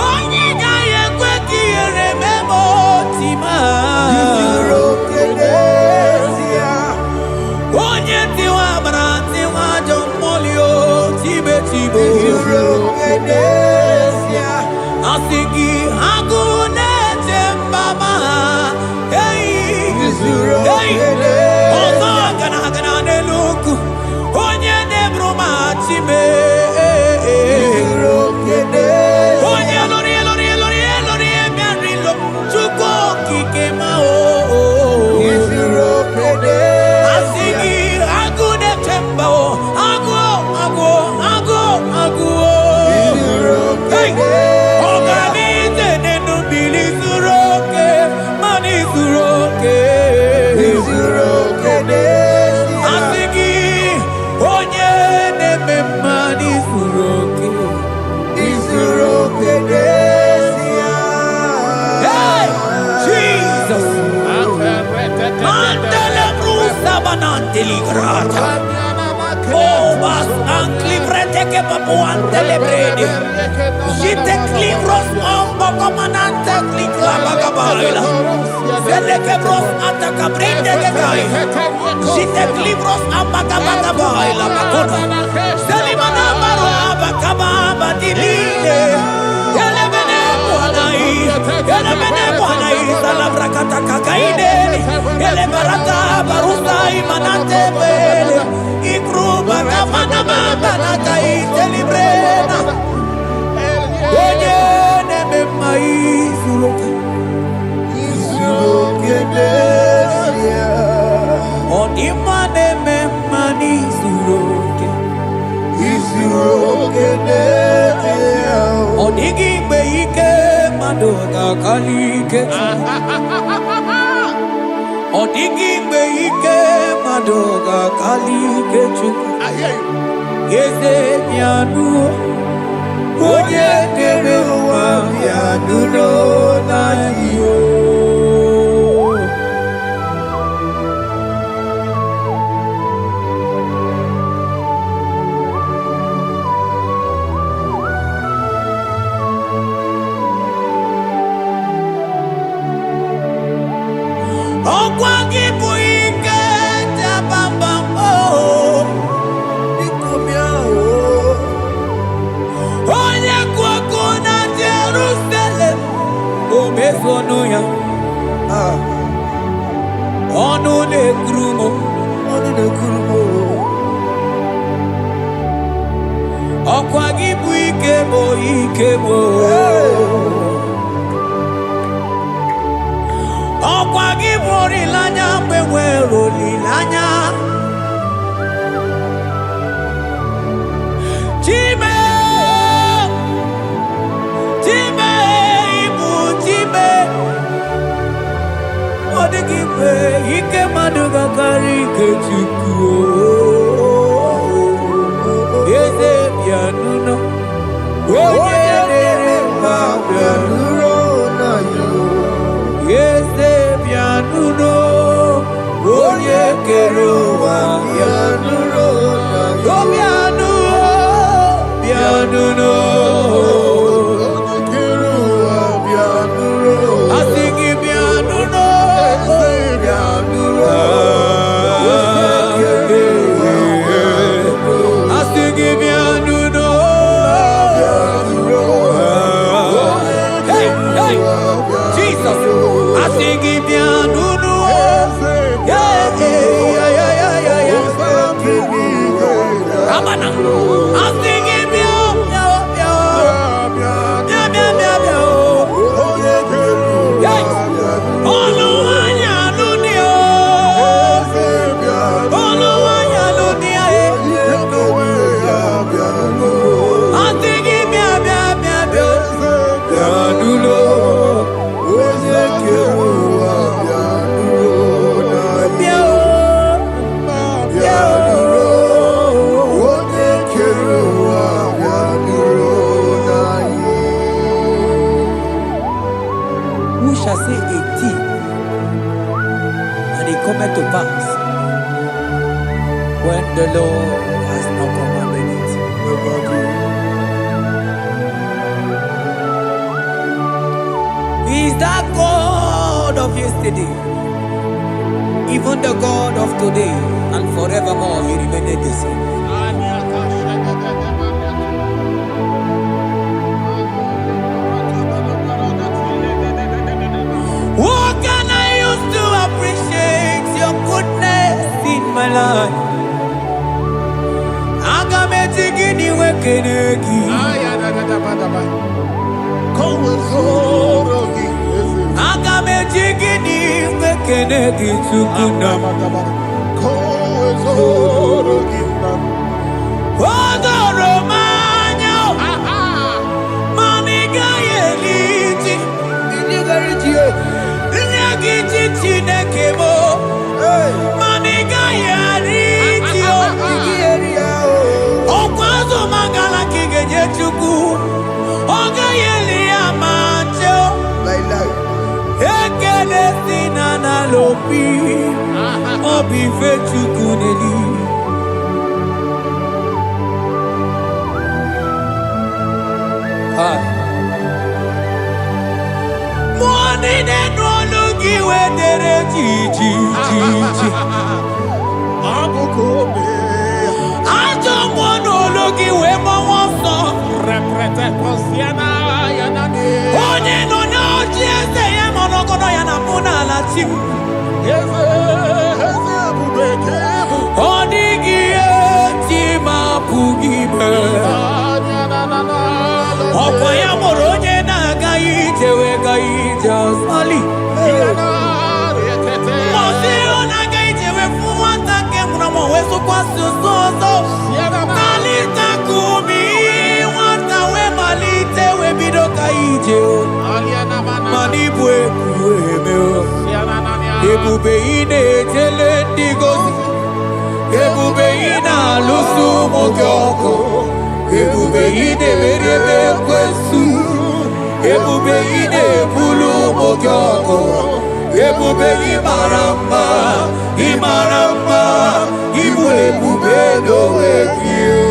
Onye gaghị ekwe ka ihere mee ma oti ma. Onye tiwa gbara tiwa ajọ mmụọ o tibe asị gị agụ na-eche mba ma ha ọzọ gana n'elu ugwu onye na-eburu ma chime onye lori ebiarilo chukwu okike ma asị gị agụ na-eche mba agụ ọganize n'enu bili zuru oke mana izuru oke asị gị onye na-eme mma n'izuru oke Hey, Jesus Mandele brusa bananteli grata Obas anclivrete che papuante le bredi Jite clivros ombo comanante clicla bagabaila Zelle che bros attacca brinde che cai Jite clivros ambagabagabaila Bakona Zelimana baro abakababa dilile Elebene buanai Salabrakata kakaineli Elebarata barusai manate bele Ikruba kamana matanata itelibrena Onye neme maizuru Onima neme manizuru Onigi mgbe ike mmadụ ga-akali ike Ọ dịghị mgbe ike mmadụ ga-akali ike Chukwu Eze bịanụ onye kere ụwa bịanụ n'anyị ọkwa gị bụ ike jabambam onye kwuokwu na Jerusalem o mezuonụ ya ọnụ na-ekuru m ọkwa gị bụ ike bụ ọkwa gị bụ olileanya mgbe nwere olileanya Chime ibu Chime ọ dịghị mgbe ike mmadụ ga-akarị ike Chukwu eze bịanụ onye na-ere mba bịanụ eze bịanụ onye kere ụwa bịanụ bịanụ singing piano. Yeah, yeah, yeah, yeah, yeah, yeah. Amana, I'm singing piano. Yeah, yeah, yeah, yeah. Yeah. Oluwanya lunia. Oluwanya lunia. I'm singing piano. Piano. Who shall say a thing, and it cometh to pass, when the Lord has not commanded it? He is that God of yesterday, even the God of today, and forevermore He remained the same. What can I use to appreciate your goodness in my life? Agametigini wekenegi. Agametigini wekenegi tukuna. Odoromanyo. Maniga yeliti. Nyagiti chinekemo. Maniga yaritio. Okwazo mangala kigeje chuku. Oga yeli amacho. Ekele sinana lopi. Obi fechuku neli. Money that no looky where there ji. I don't want no looky where my one song. Onye no just say I'm on Ogono yana muna la chim. Odigi tima pugibe. Okwaya moroje na gaite we gaite osali. Mosio na gaite we fuata ke mnamo weso kwa soso. Malita kumi wata we malite we bido gaite. Manibwe kuemeo. Ebube ine telendi gozi. Ebube ina lusu mogyoko. Ebube ine merebe kwesu. Ebube ine bulu mogyoko. Ebube imaramba. Ibu ebube no ekio.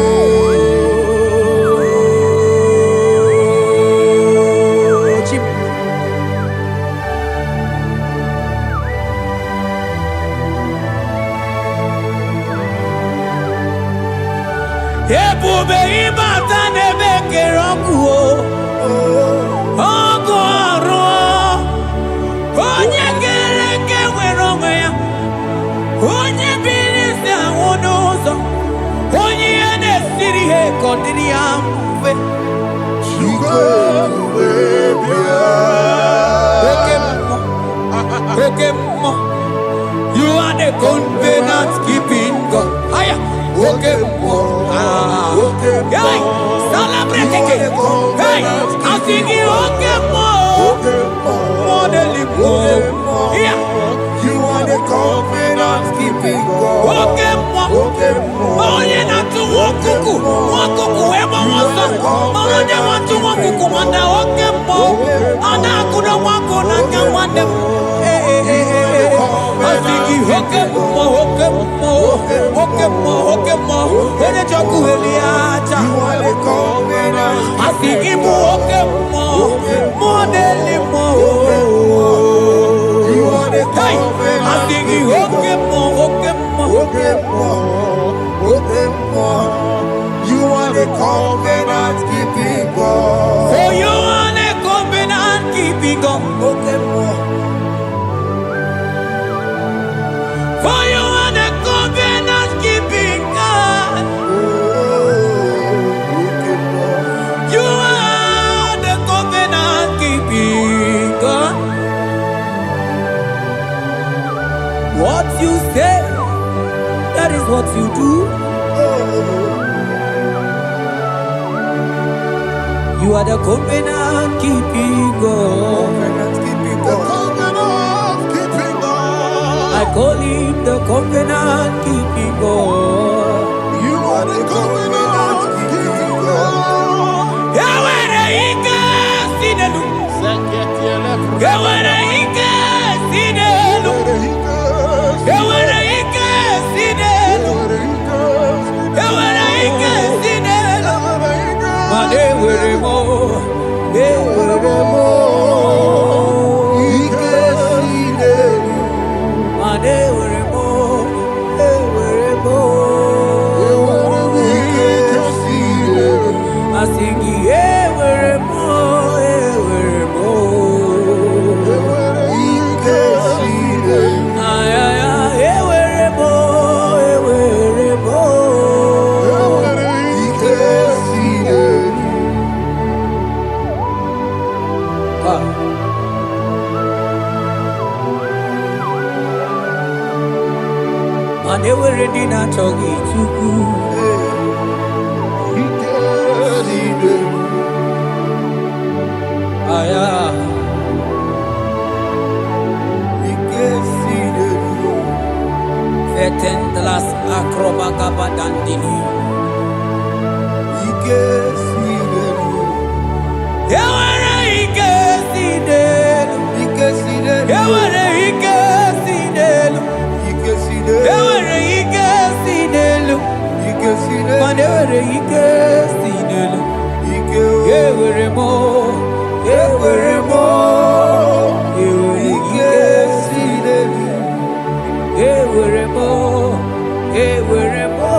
Ebube ibata nebe keroku o. Ogo aro. Onye kereke nwere onwe ya. Onye biri si anwụ n'ụzọ. Onye ihe na-esiri ihe ka ọ dịrị ya mfe. Oke mmụọ. You are the covenant keeping God. Aya. Oke mmụọ. Hey, celebrate again. Hey, I'm singing oke mmụọ. More than yeah. You are the covenant keeping God. Oke mmụọ. Onye na-atụ nwakuku. Nwakuku ebe ọsọ. Onye na-atụ nwakuku mana oke mmụọ. Ọ na-akụda nwaku n'aka nwanne m. I'm singing oke mmụọ. Onye chọkụ eliacha. You are the covenant. I'm singing oke mmụọ. More than You are the hey, covenant. I'm singing oke mmụọ. You are the covenant keeping God. For you are the covenant keeping God. you say, that is what you do. You are the covenant keeping God. I call him the covenant keeping God. You are the covenant keeping God. Yawere ike sinelu. Yawere ike sinelu. Yawere ike sinelu. Yawere ike sinelu. Mane were mo. Were mo. Ike sinelu. Mane were mo. Were mo. Ike sinelu. Asingi were mo. Were mo. Ike sinelu. Ay ay ay were mo. Were mo. Ike sinelu. Mane were di na chogi chuku. Ike sinelu. Aya. Ike sinelu. Fetendlas akrobaga badandini. Ike sinelu. Yawere ike sinelu. Ike sinelu. Yawere ike sinelu. Ike sinelu. Yawere ike sinelu. Ike sinelu. Mane were ike sinelu. Ike Yewere mo. Yewere mo. Yewere Ike ike sinelu. Ewere mo, ewere mo,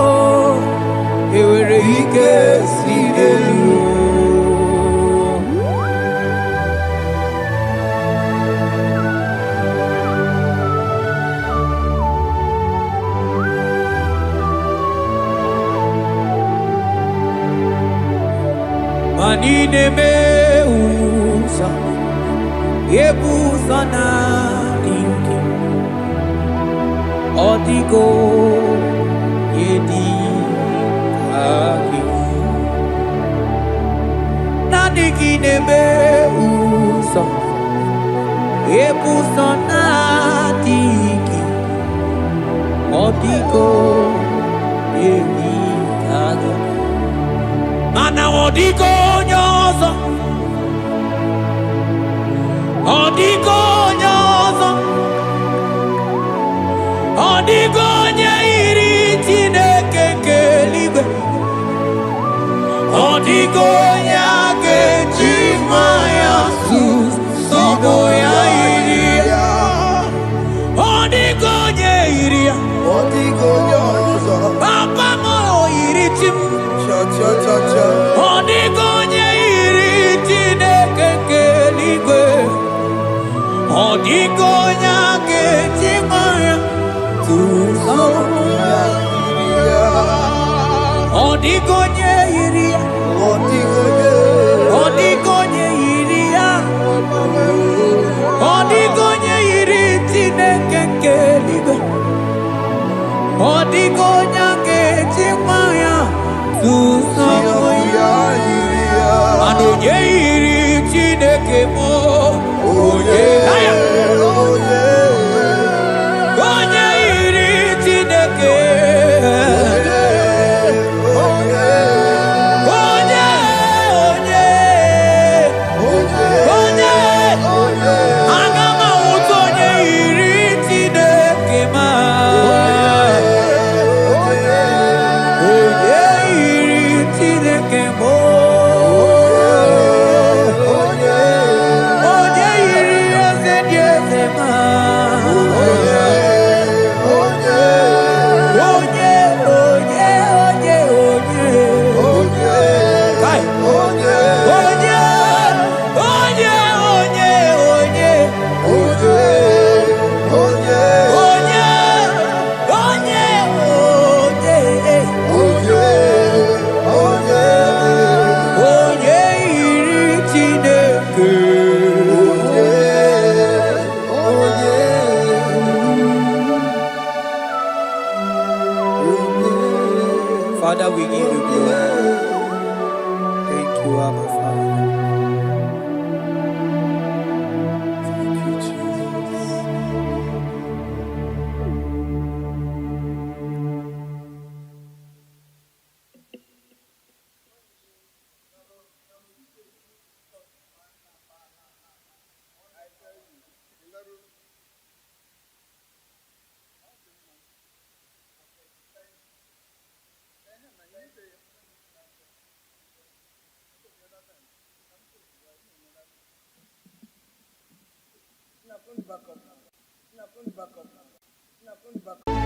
ewere ike sinelu. Manine me usa, yebusa na dinki. Odigo yedi aki Nadigi nebe uso Ebuso nadigi Odigo yedi aki Mana odigo nyozo Odigo nyozo Odigo nye iri Chineke keligwe Odigo ya geji maya Sobo ya iri Odigo nye iri Odigo nyozo. Papa mo iri chim Cha cha cha cha. Odigo nye iri Chineke keligwe Odigo ya geji maya Odigonye iria, odigonye iria, odigonye iri Chineke keligwe, odigonya kechimaya tusoya, anonye iri Chineke mo, oye, onye iri Chineke. Father, we give you glory. Thank you, Abba Father. Thank you, Jesus.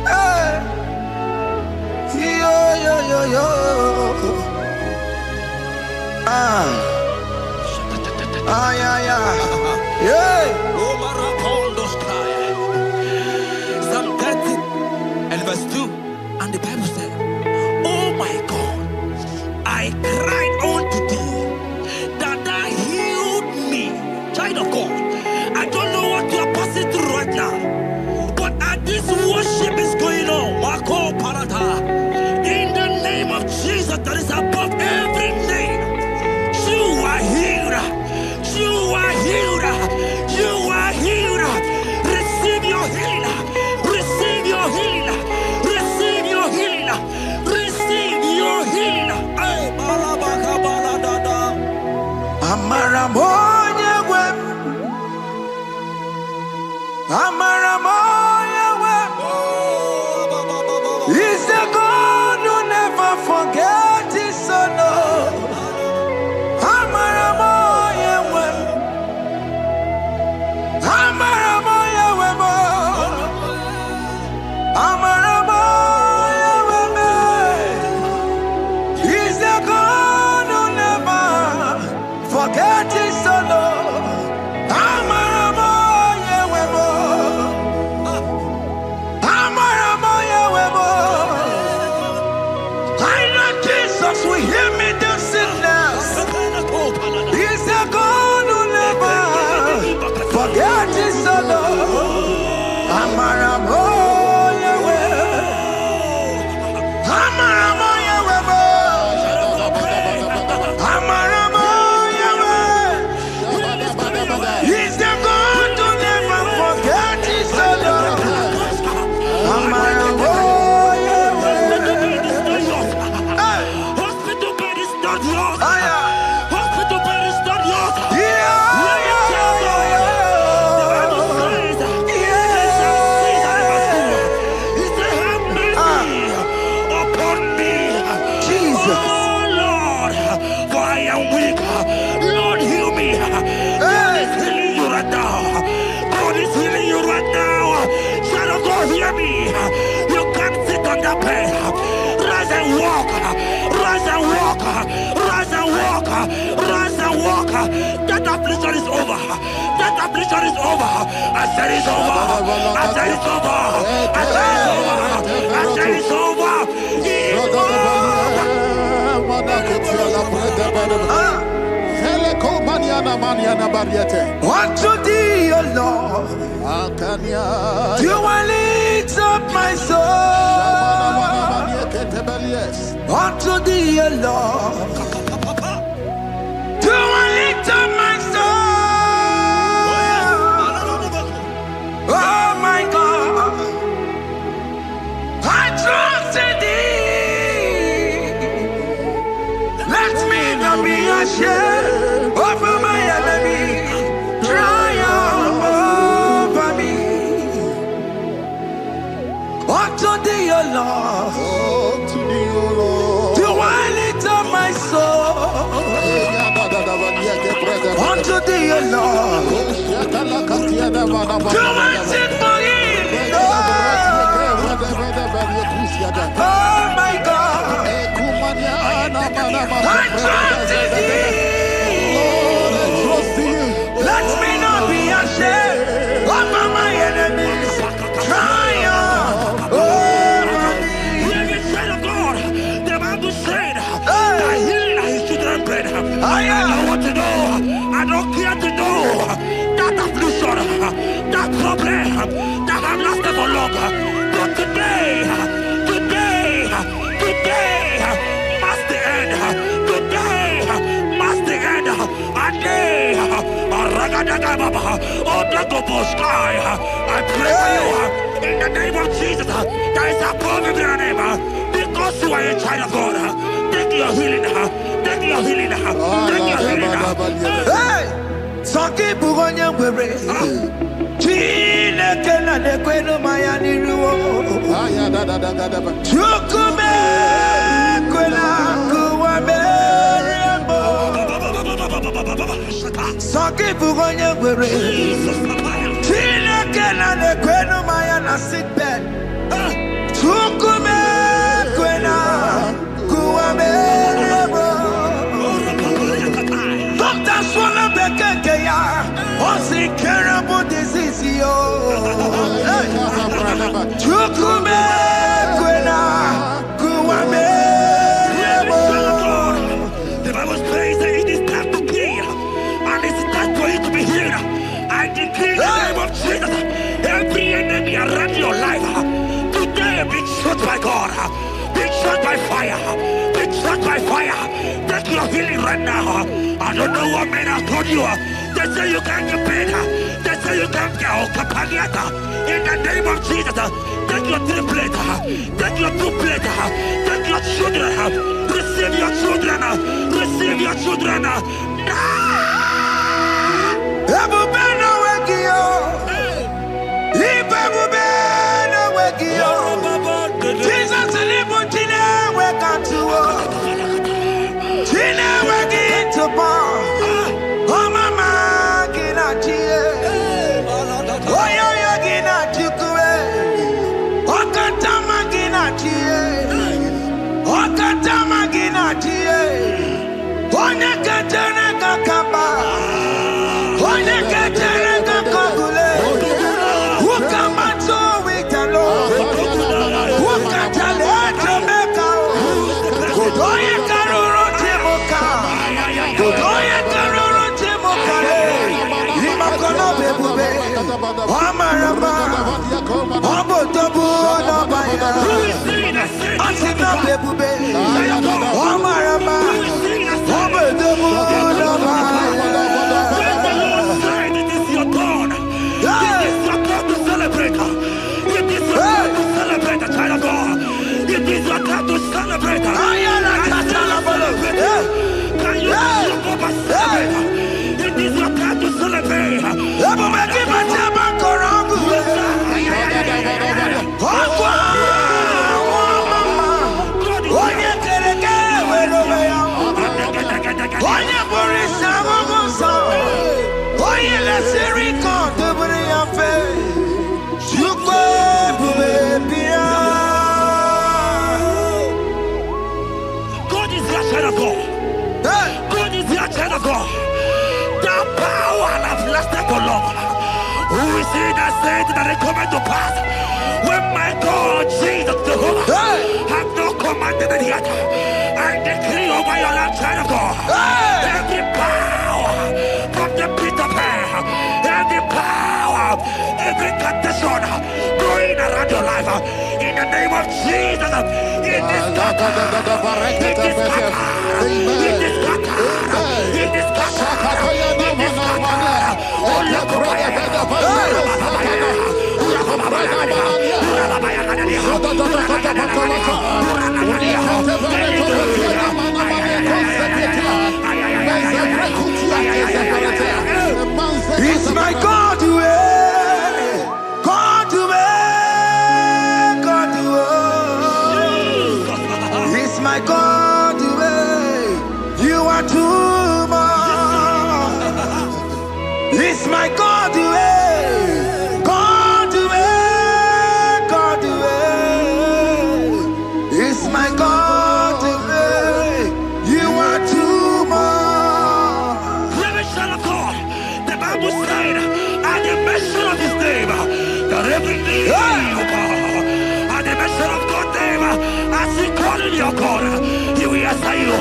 Hey, yo, yo, yo, yo. Yeah, yeah. Yeah. Psalm 30 and verse 2. And the Bible said, oh my God, I cried unto thee that thou healed me. Child of God, I don't know what you are passing through right now, but as this worship is going on, Marco Parata, in the name of Jesus that is above every name, you are healed. You are healed. You are healed. Receive your healing. Receive your healing. Receive your healing. Receive your healing. Ay, balabaka baladada. Amaramoya web. Amaramoya web. He's the God who never forgets his son. Amaramoya web. Amaramoya web. Amaramoya web. He's the God who never forgets his son. Amaramoya web. Amaramoya web. I know Jesus will hear me the sickness. He's the God who never forgets his son. Amaramoya web. Amaramoya web. Amaramoya web. He's the God who never forgets his son. Amaramoya web. Hospital bed is not yours. Ah, yeah. Hospital bed is not yours. Yeah, Let me tell you, the Bible says, they shall see that I must do. He said, have mercy upon me. Jesus. Oh Lord, for I am weak. Lord, heal me. God is healing you right now. God is healing you right now. Child of God, hear me. You can't sit on that bed. Rise and walk. Rise and walk. Rise and walk. Rise and walk. That affliction is over. That affliction is over. I said it's over. I said it's over. I said it's over. I said it's over. It's Unto thee, O Lord, do I lift up my soul. Unto thee, O Lord, do I lift up my soul. Oh my God, I trust in thee. Let me not be ashamed over my enemy. Triumph over me. Unto thee, O Lord, do I lift up my soul. Unto thee, O Lord, do I sing for him. Oh my God, I trust in thee. Let me not be ashamed over my enemies. Triumph over me. Hear me, child of God. The Bible said that healing is children's bread. I want to know. I don't care to know that affliction, that problem that have lasted for long. But today, I pray for you in the name of Jesus. There is a power in your name because you are a child of God. Take your healing. Take your healing. Take your healing. Hey! Sanki bugonya kwere. Chine kena de kwenu maya niruo. Chukume kwena kuwa meremo. Sanki bugonya kwere. Chine kena de kwenu maya na sick bed. Chukume kwena kuwa meremo. Doctor swallow bekeke ya. Only terrible disease yo. Chukume kwena kuwame. The Bible says that it is time to kill, and it is time for you to be healed. I decree in the name of Jesus, every enemy around your life today be shot by God, be shot by fire, be shot by fire. Take your healing right now. I don't know what men have told you. They say you can't get better. They say you can't get kapaniata. In the name of Jesus, take your triplet, take your two-plate, take your children, receive your children, receive your children. Ebubena wegio. Ibebubena wegio. Jesus libu tine wekantuo. Tine wegi to bar. Oh mama gina chie. Oh yo yo gina chukue. Oh katama gina chie. Oh katama gina chie. Oh nyekatene kakamba. Oh nyekatene kakabule. Ukamba to witalo. Ukatale Jamaica. Kodoye karuro timoka. Kodoye karuro timokale. Imakono bebube. Amarama. Obotobu no baya. Asina bebube. Amarama. Obotobu no baya. It is your turn. It is your time to celebrate. It is your time to celebrate, child of God. It is your time to celebrate. Can you go and celebrate? It is your time to celebrate. God is your child of God. God is your child of God. The power has lasted for long. Who is he that said that it coming to pass? When my God, Jesus Jehovah, have not commanded it yet, I decree over your life, child of God, every power from the pit of hell, every power, every condition going around your life, in the name of Jesus, it is scattered, it is scattered, it is scattered, it is scattered, it is scattered. Oh, look it's my God to way, God to way, God to way. It's my God to way. You are too much. It's my God to way, God to way, God to way. It's my God to way. You are too much. The Bible said, at the mention of his name, that every knee will bow. At the mention of God's name, as he called him your God, he will answer you.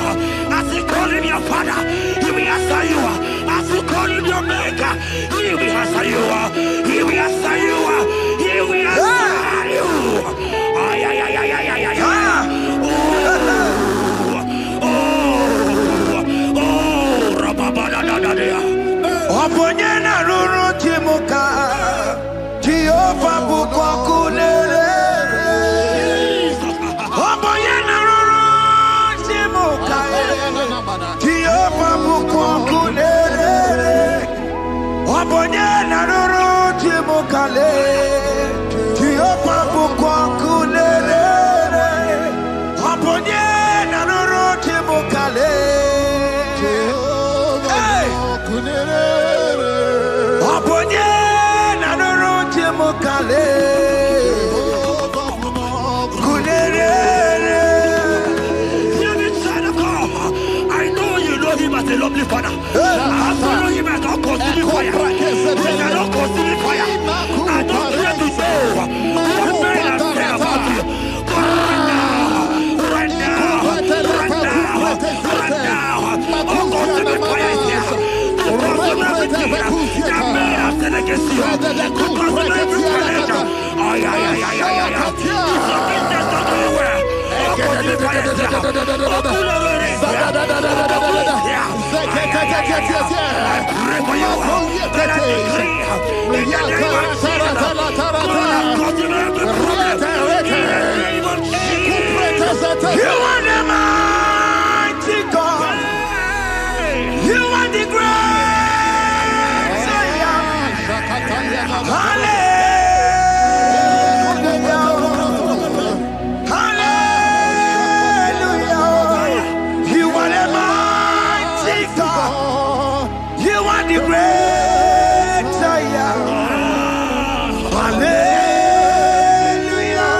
As he called him your Father, he will answer you. As he called him your Maker, he will answer you. He will answer you. He will answer you. Ay, ay, ay, ay, ay, ay, ay. Oh, rababadadadadea. Oponyena A lovely father. I follow him and not consuming fire. He cannot consume fire. I don't care to know what men have said about you. But right now, oh, consuming fire is here. To consume everything that men have said against you. To consume every challenge. It's a business not doing well. Oh, consuming fire is here. You are the mighty God. You are the great Hallelujah. Hallelujah. You are the mighty God. You are the great Hallelujah.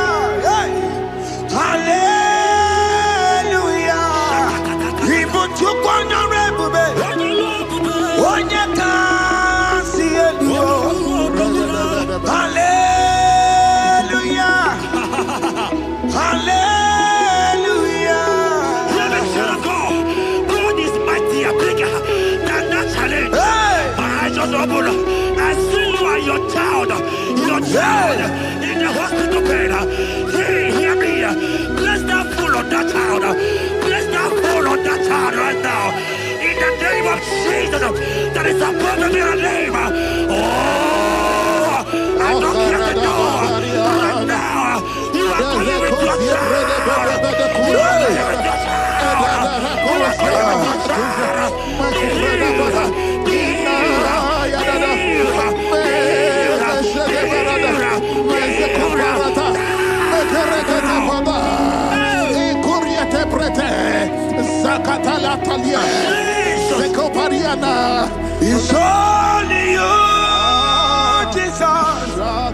Hallelujah. Even to Hallelujah. Hallelujah. God is mighty and bigger than that challenge. I just open. I see you and your child in the hospital bed. Hear me. Bless that fool on that child. Bless that fool on that child right now. In the name of Jesus, that is above every name. Oh, I don't care the door. Right now, you are going with your child. You are going with your child. You are going It's only you, Jesus.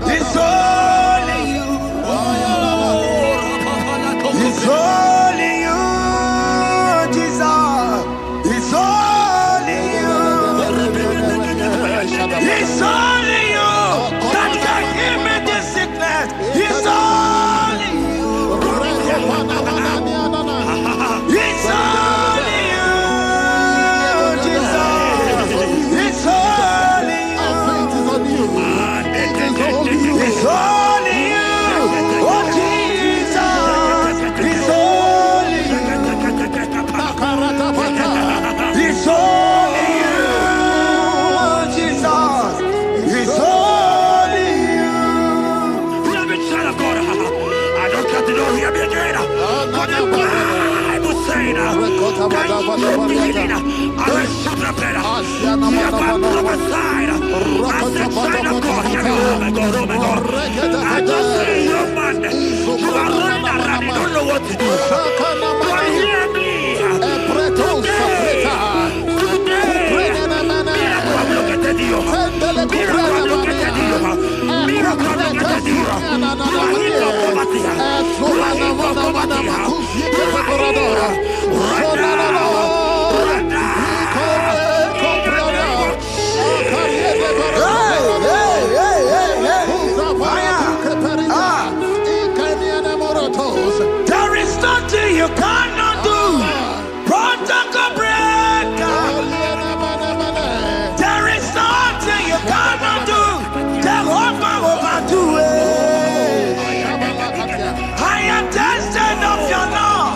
It's only you. It's only you, Jesus. It's only you. It's only you that can give me this sickness. It's only you. It's only you, Jesus. It's only you. It's only you. Oh, Jesus. It's only you. It's only you, Jesus. It's only you. Child of God, I don't got to know hear me again. But the Bible saying, I will shoot the better. You have my prophesied. I said, child of God, hear me. Oh my God. I just see you, man. You are running around, you don't know what to do. But hear me. There is nothing you cannot do. Protocol breaker. There is nothing you cannot do. Jehovah overdo it. I am tested of your love.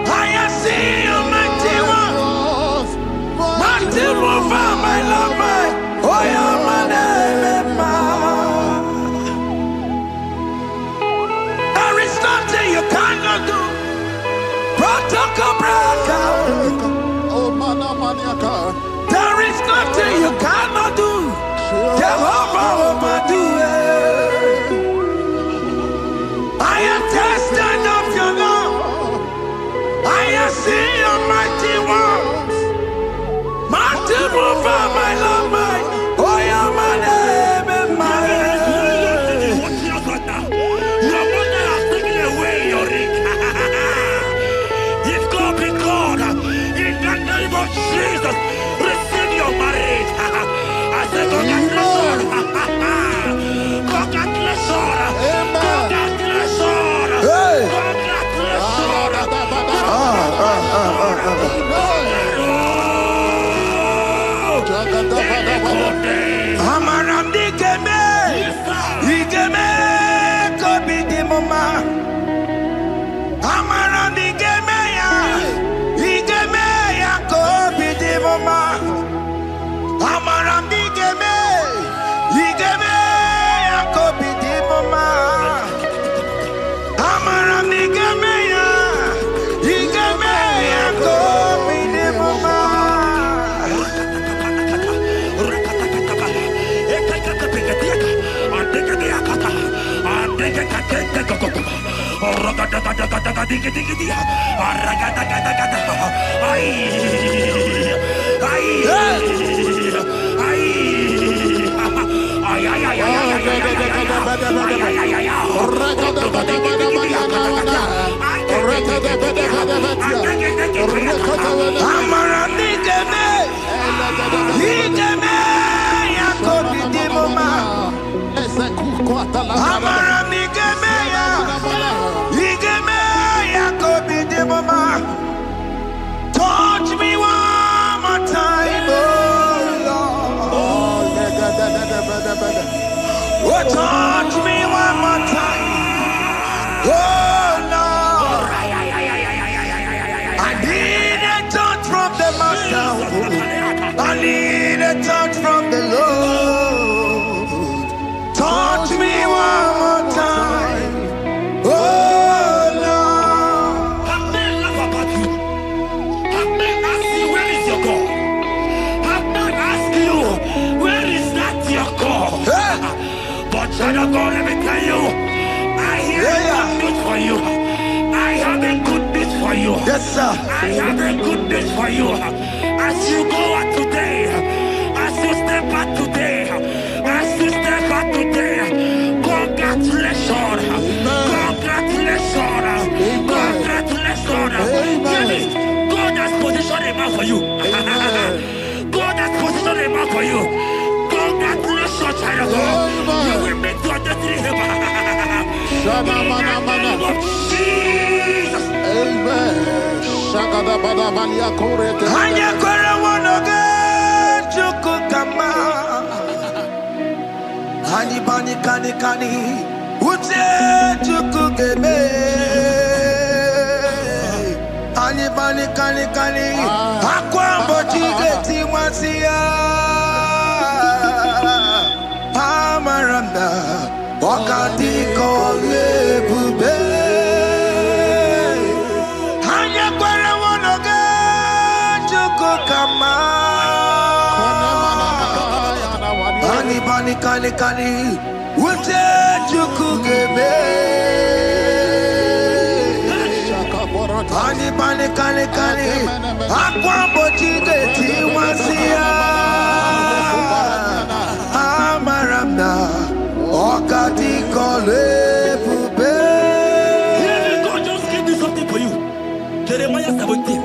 I am seen Oh, there is nothing you cannot do. Jehovah will do it. I am tested of your love. I have seen your mighty works. Mighty mover, my love, my. Oh, yeah, my name and my name. Your mother has taken away your ring. If God be God, in the name of Jesus, receive your marriage. I say congratulations. Congratulations. Congratulations. Hey. Congratulations. Amaram digeme, digeme, kobi di mama. Amaram digeme ya, digeme ya kobi di mama. Amaram digeme, digeme ya kobi di mama. Amaram digeme ya, digeme ya kobi di mama. Touch me one more time, oh Lord. Oh, touch me one more time, oh Lord. I need a touch from the Master. I need a touch from the Lord. Touch me one more time, oh Lord. Have men laugh about you. Have men ask you, where is your God? Have men ask you, where is that your God? But child of God, let me tell you, I hear a good news for you. I have a good news for you. Yes, sir. I have a good news for you. As you go out today, as you step out today, as you step out today, congratulations. Congratulations. Congratulations. Hear me. God has positioned a man for you. God has positioned a man for you. Congratulations, child of God. You will meet your destiny helper. In the name of Jesus. Amen. Hanya kora wonoge chukukama. Hani bani kani kani uche chukukeme. Hani bani kani kani akwambo chigeti mwasiya. Amaranda wakati kole bube. Bani kani kani ute chukugebe. Bani kani kani akwambo chigeti wasiya. Amaramna okati kole bube. God just gave me something for you. Jeremiah 17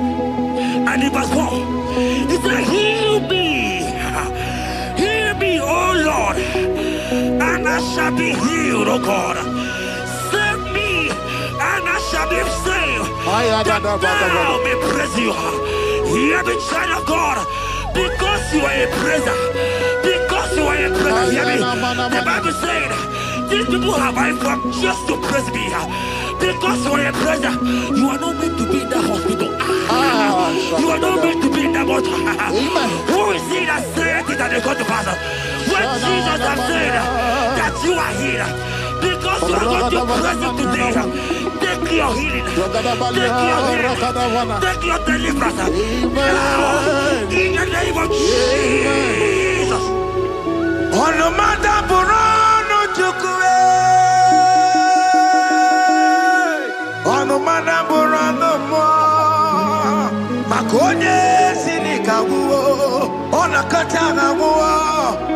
and in verse 4. He said, heal me, oh Lord, and I shall be healed, oh God. Save me, and I shall be saved. That thou may praise you. Hear me, child of God, because you are a praiser. Because you are a praiser. Hear me. The Bible said, these people have I come just to praise me. Because you are a praiser, you are not meant to be in that hospital. You are not meant to be in that water. Who is it that said it and they got to pass? When Jesus has said that you are here, because you God wants to bless you today. Take your healing. Take your healing. Take your deliverance. Now, in the name of Jesus. Onomada burano chukwe. Onomada burano mo. Makonye sinika wo. Onakatana wo.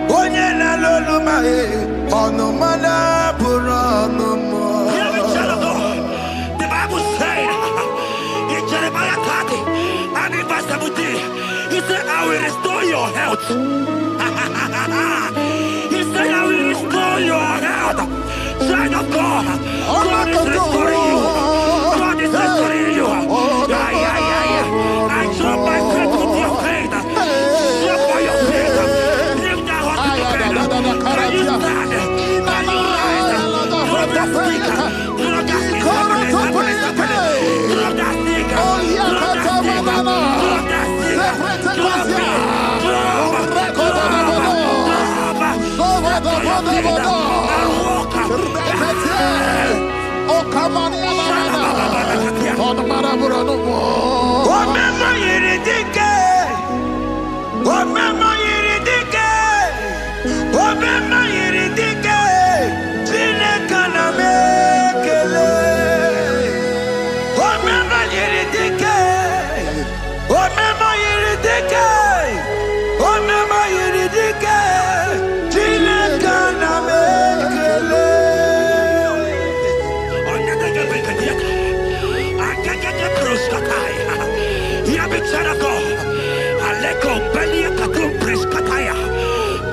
Onye na loluma e. Onomada burano mo. Hear me, child of God. The Bible said in Jeremiah 30 and in verse 17, he said, I will restore your health. He said, I will restore your health. Child of God, God is restoring you. God is restoring you. I drop my faith with your faith. Drop by your faith. Leave that hospital bed. Can you stand? Can you rise? Drop that stick. Drop that stick. Drop that stick. Drop that stick. Drop that stick. Drop it.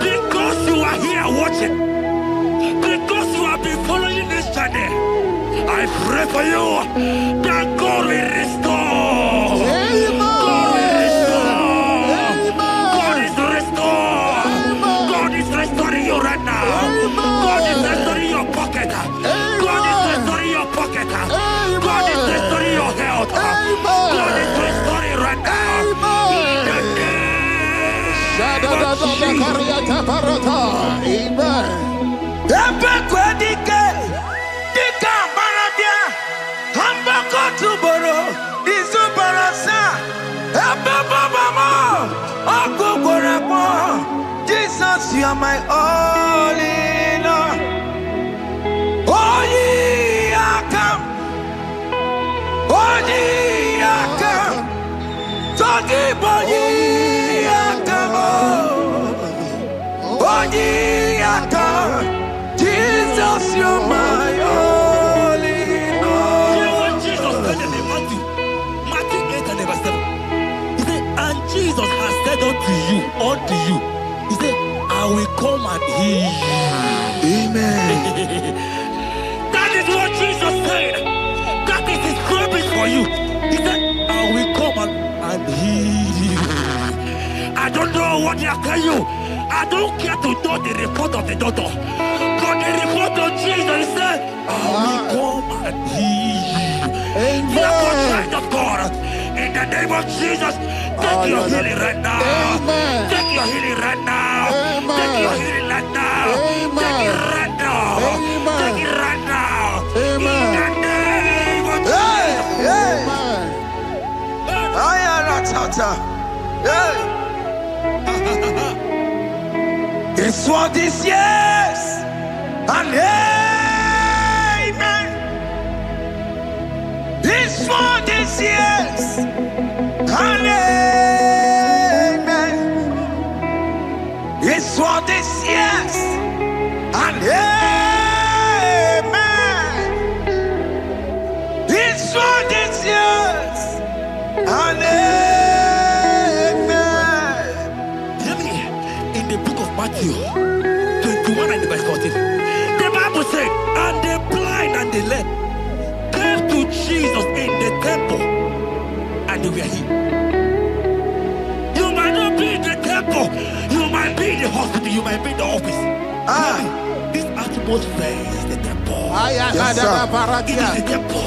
Because you are here watching, because you have been following this journey, I pray for you that God will restore. God will restore. God is restoring. God is restoring you right now. God is restoring your pocket. God is restoring your pocket. God is restoring your health. God is restoring right now. Jesus, you are my all in all. Oh, yeah, come. Oh, yeah, come. Talking about you. Jesus, you're my all in all. You know what Jesus said in Matthew 8 and verse 7? He said, and Jesus has said unto you, he said, I will come and heal you. Amen. That is what Jesus said. That is his promise for you. He said, I will come and heal you. I don't know what they are telling you. I don't care to know the report of the doctor. But the report of Jesus, he said, I will come and heal you. Therefore, child of God, in the name of Jesus, take your healing right now. Amen. Take your healing right now. Amen. Take your healing right now. Amen. Take it right now. Amen. Take it right now. Amen. In the name of Jesus. It's what this yes and amen. It's for this yes and amen. It's for this yes and amen. It's for this yes and amen. Hear me. In the book of Matthew 21 and verse 14, the Bible said, and the blind and the lame came to Jesus in the temple, and they were healed. You might not be in the temple, you might be in the hospital, you might be in the office. This atmosphere is the temple. Yes, sir. It is the temple.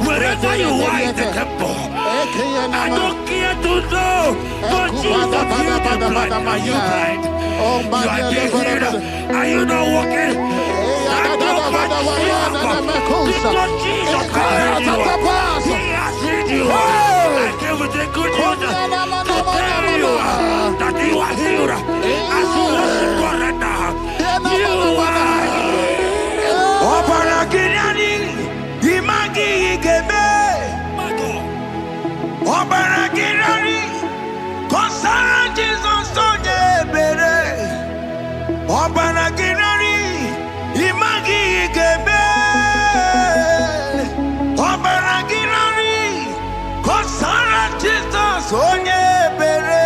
Wherever you are in the temple, I don't care to know, but Jesus healed the blind. Are you blind? You are getting healed. Are you not walking? Because Jesus has healed you. He has healed you. I came with the good news to tell you that you are healed. As you worship God right now, you are healed. Opara Kinani, Imagi Igebe. My God. Opara Kinani, Kosara Jesus Sonye Bere. Opara Kinani, Imagi Igebe. Opara Kinani, Kosara Jesus Sonye Bere.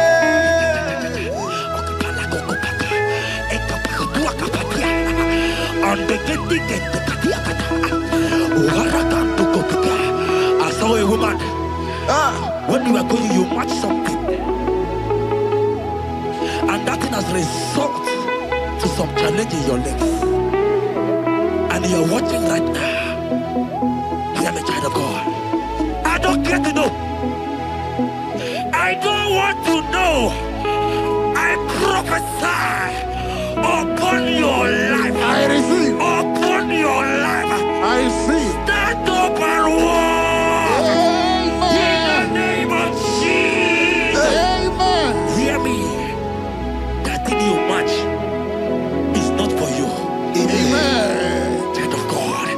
I saw a woman. When you were going, you match something, and that thing has resulted to some challenge in your legs. And you're watching right now. I am a child of God. I don't care to know. I don't want to know. I prophesy upon your life. I receive. Upon your life. I receive. Stand up and walk. In the name of Jesus. Amen. Hear me. That thing you match is not for you. Amen. Child of God.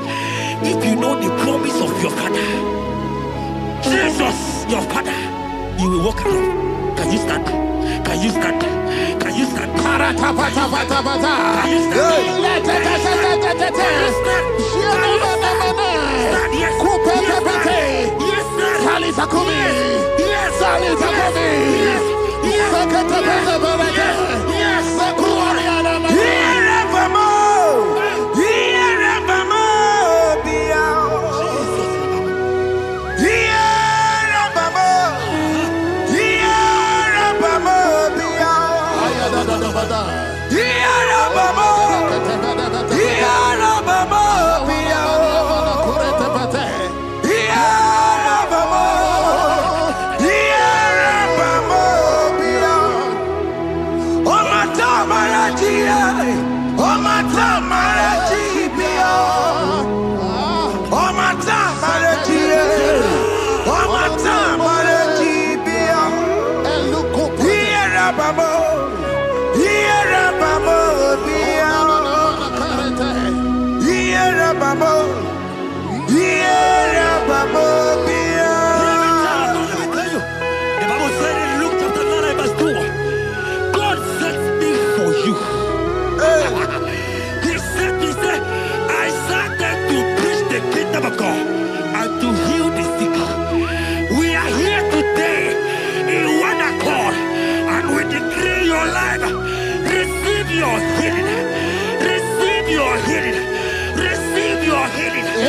If you know the promise of your father, Jesus, your father, you will walk around. Can you stand? Can you stand? Can you stand? Can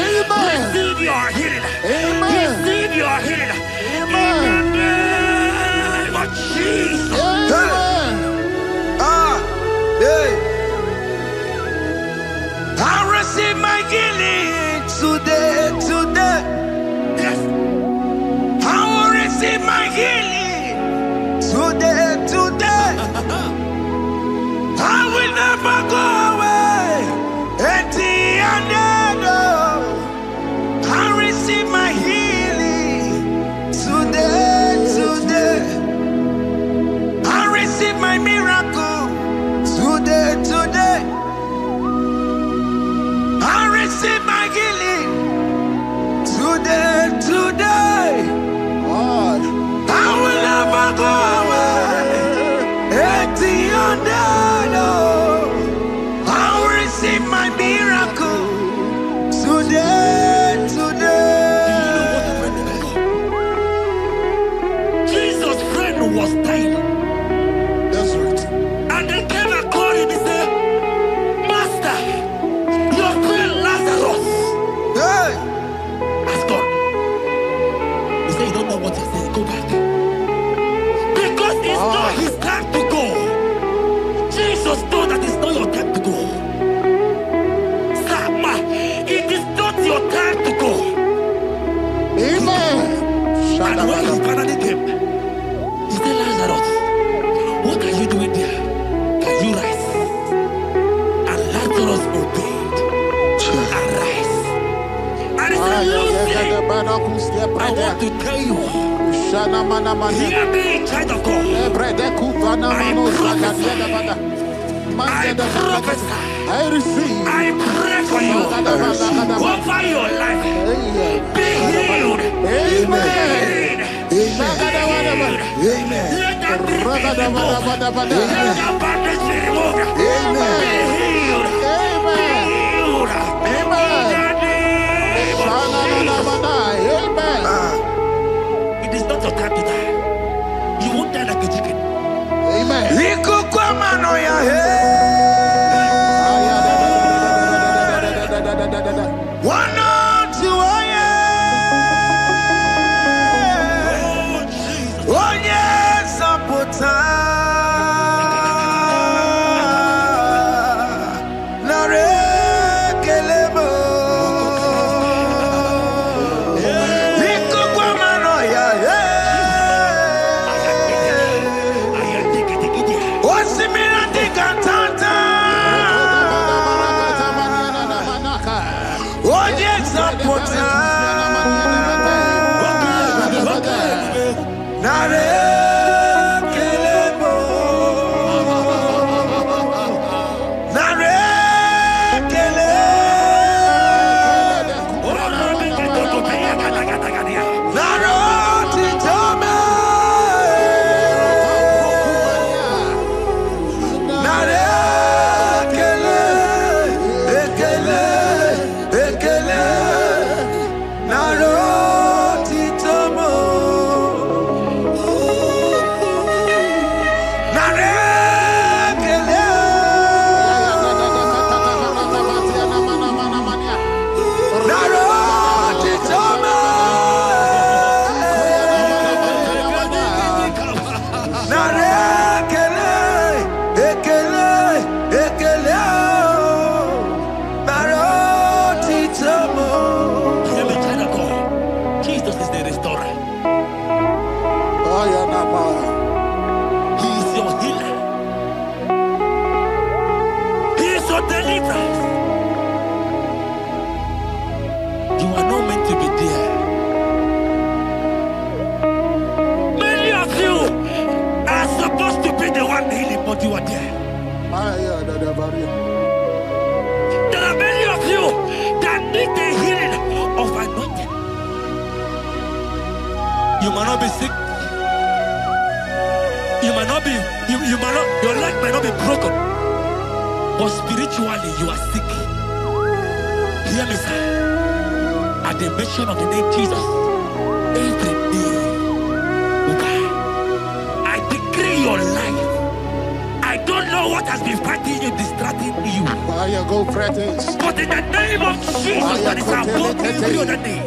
you receive your I want to tell you, hear me, child of God. I prophesy. I receive. I pray for you over your life. Be healed. Amen. Amen. Let that be removed. Let that bandage be removed. Amen. Be healed. Be healed. It is not your time to die. You won't die like a chicken. Amen. You are there. There are many of you that need the healing of anointing. You might not be sick. You might not be, your leg might not be broken. But spiritually you are sick. Hear me, sir. At the mention of the name Jesus, every day will die. I decree your life. I don't know what has been fighting you, distracting you. But in the name of Jesus, that is above every other name.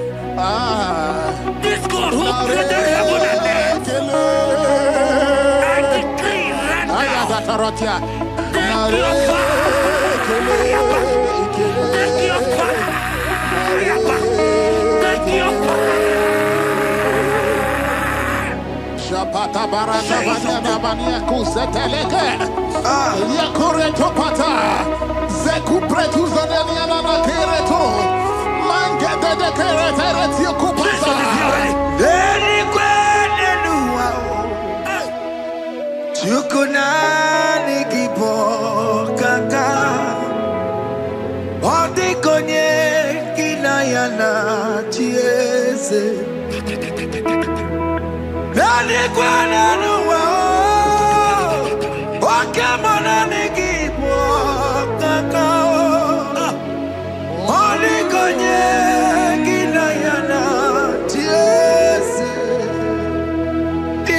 This God who created heaven and earth, I decree right now, take your fire. Take your fire. Take your fire. Pata barata banyana bania kuseteleke yakore topata zeku pretu zaneliana na kereto mangete de keretere tio kupasa deni kwene nuwa chukuna nigibo kaka odi konye kinayana chiese Nani kwana nuwa Wakemona nikipo kakao Oni konye kinayana tiese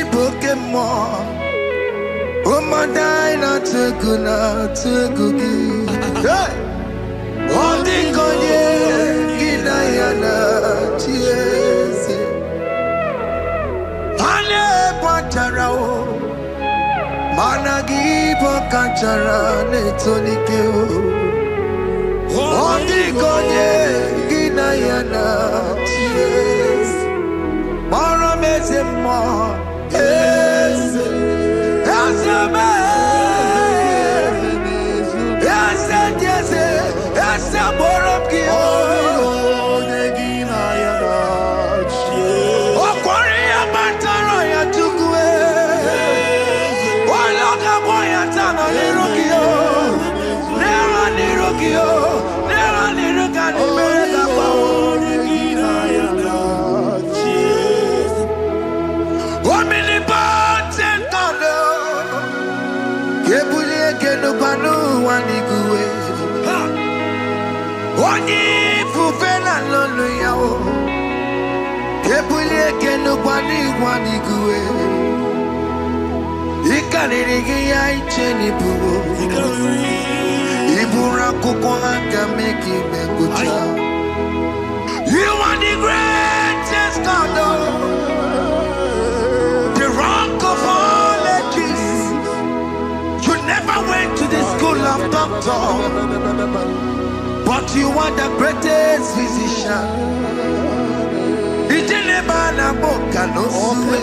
Ibokemo Umadai na tegugi Oni konye kinayana tiese Managi pokachara netonike Ondi konye ginayana ties Mara mezema eze Ezeme Eze jeze Eze borobki Ondi ginayana Wani fufela lolo yawo. Kebuli ekeno wani guwe. Ikanirigi ya icheni buwo. Ibura kuko hanga meki mengucha. You are the greatest God, the rock of all ages. You never went to the school of doctor, but you are the greatest physician. Ijenebana boka no suwe.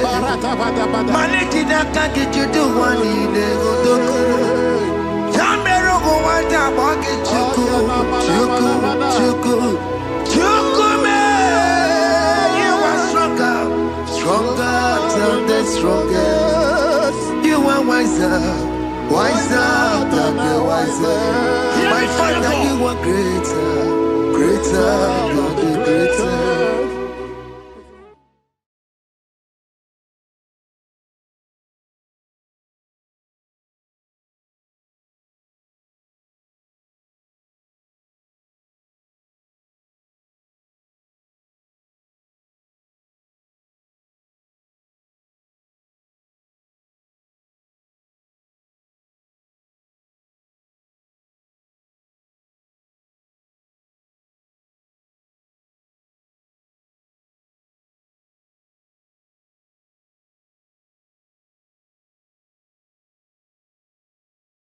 Maniki na kaki judu wani negodoku. Tamero go wanda boki chuku.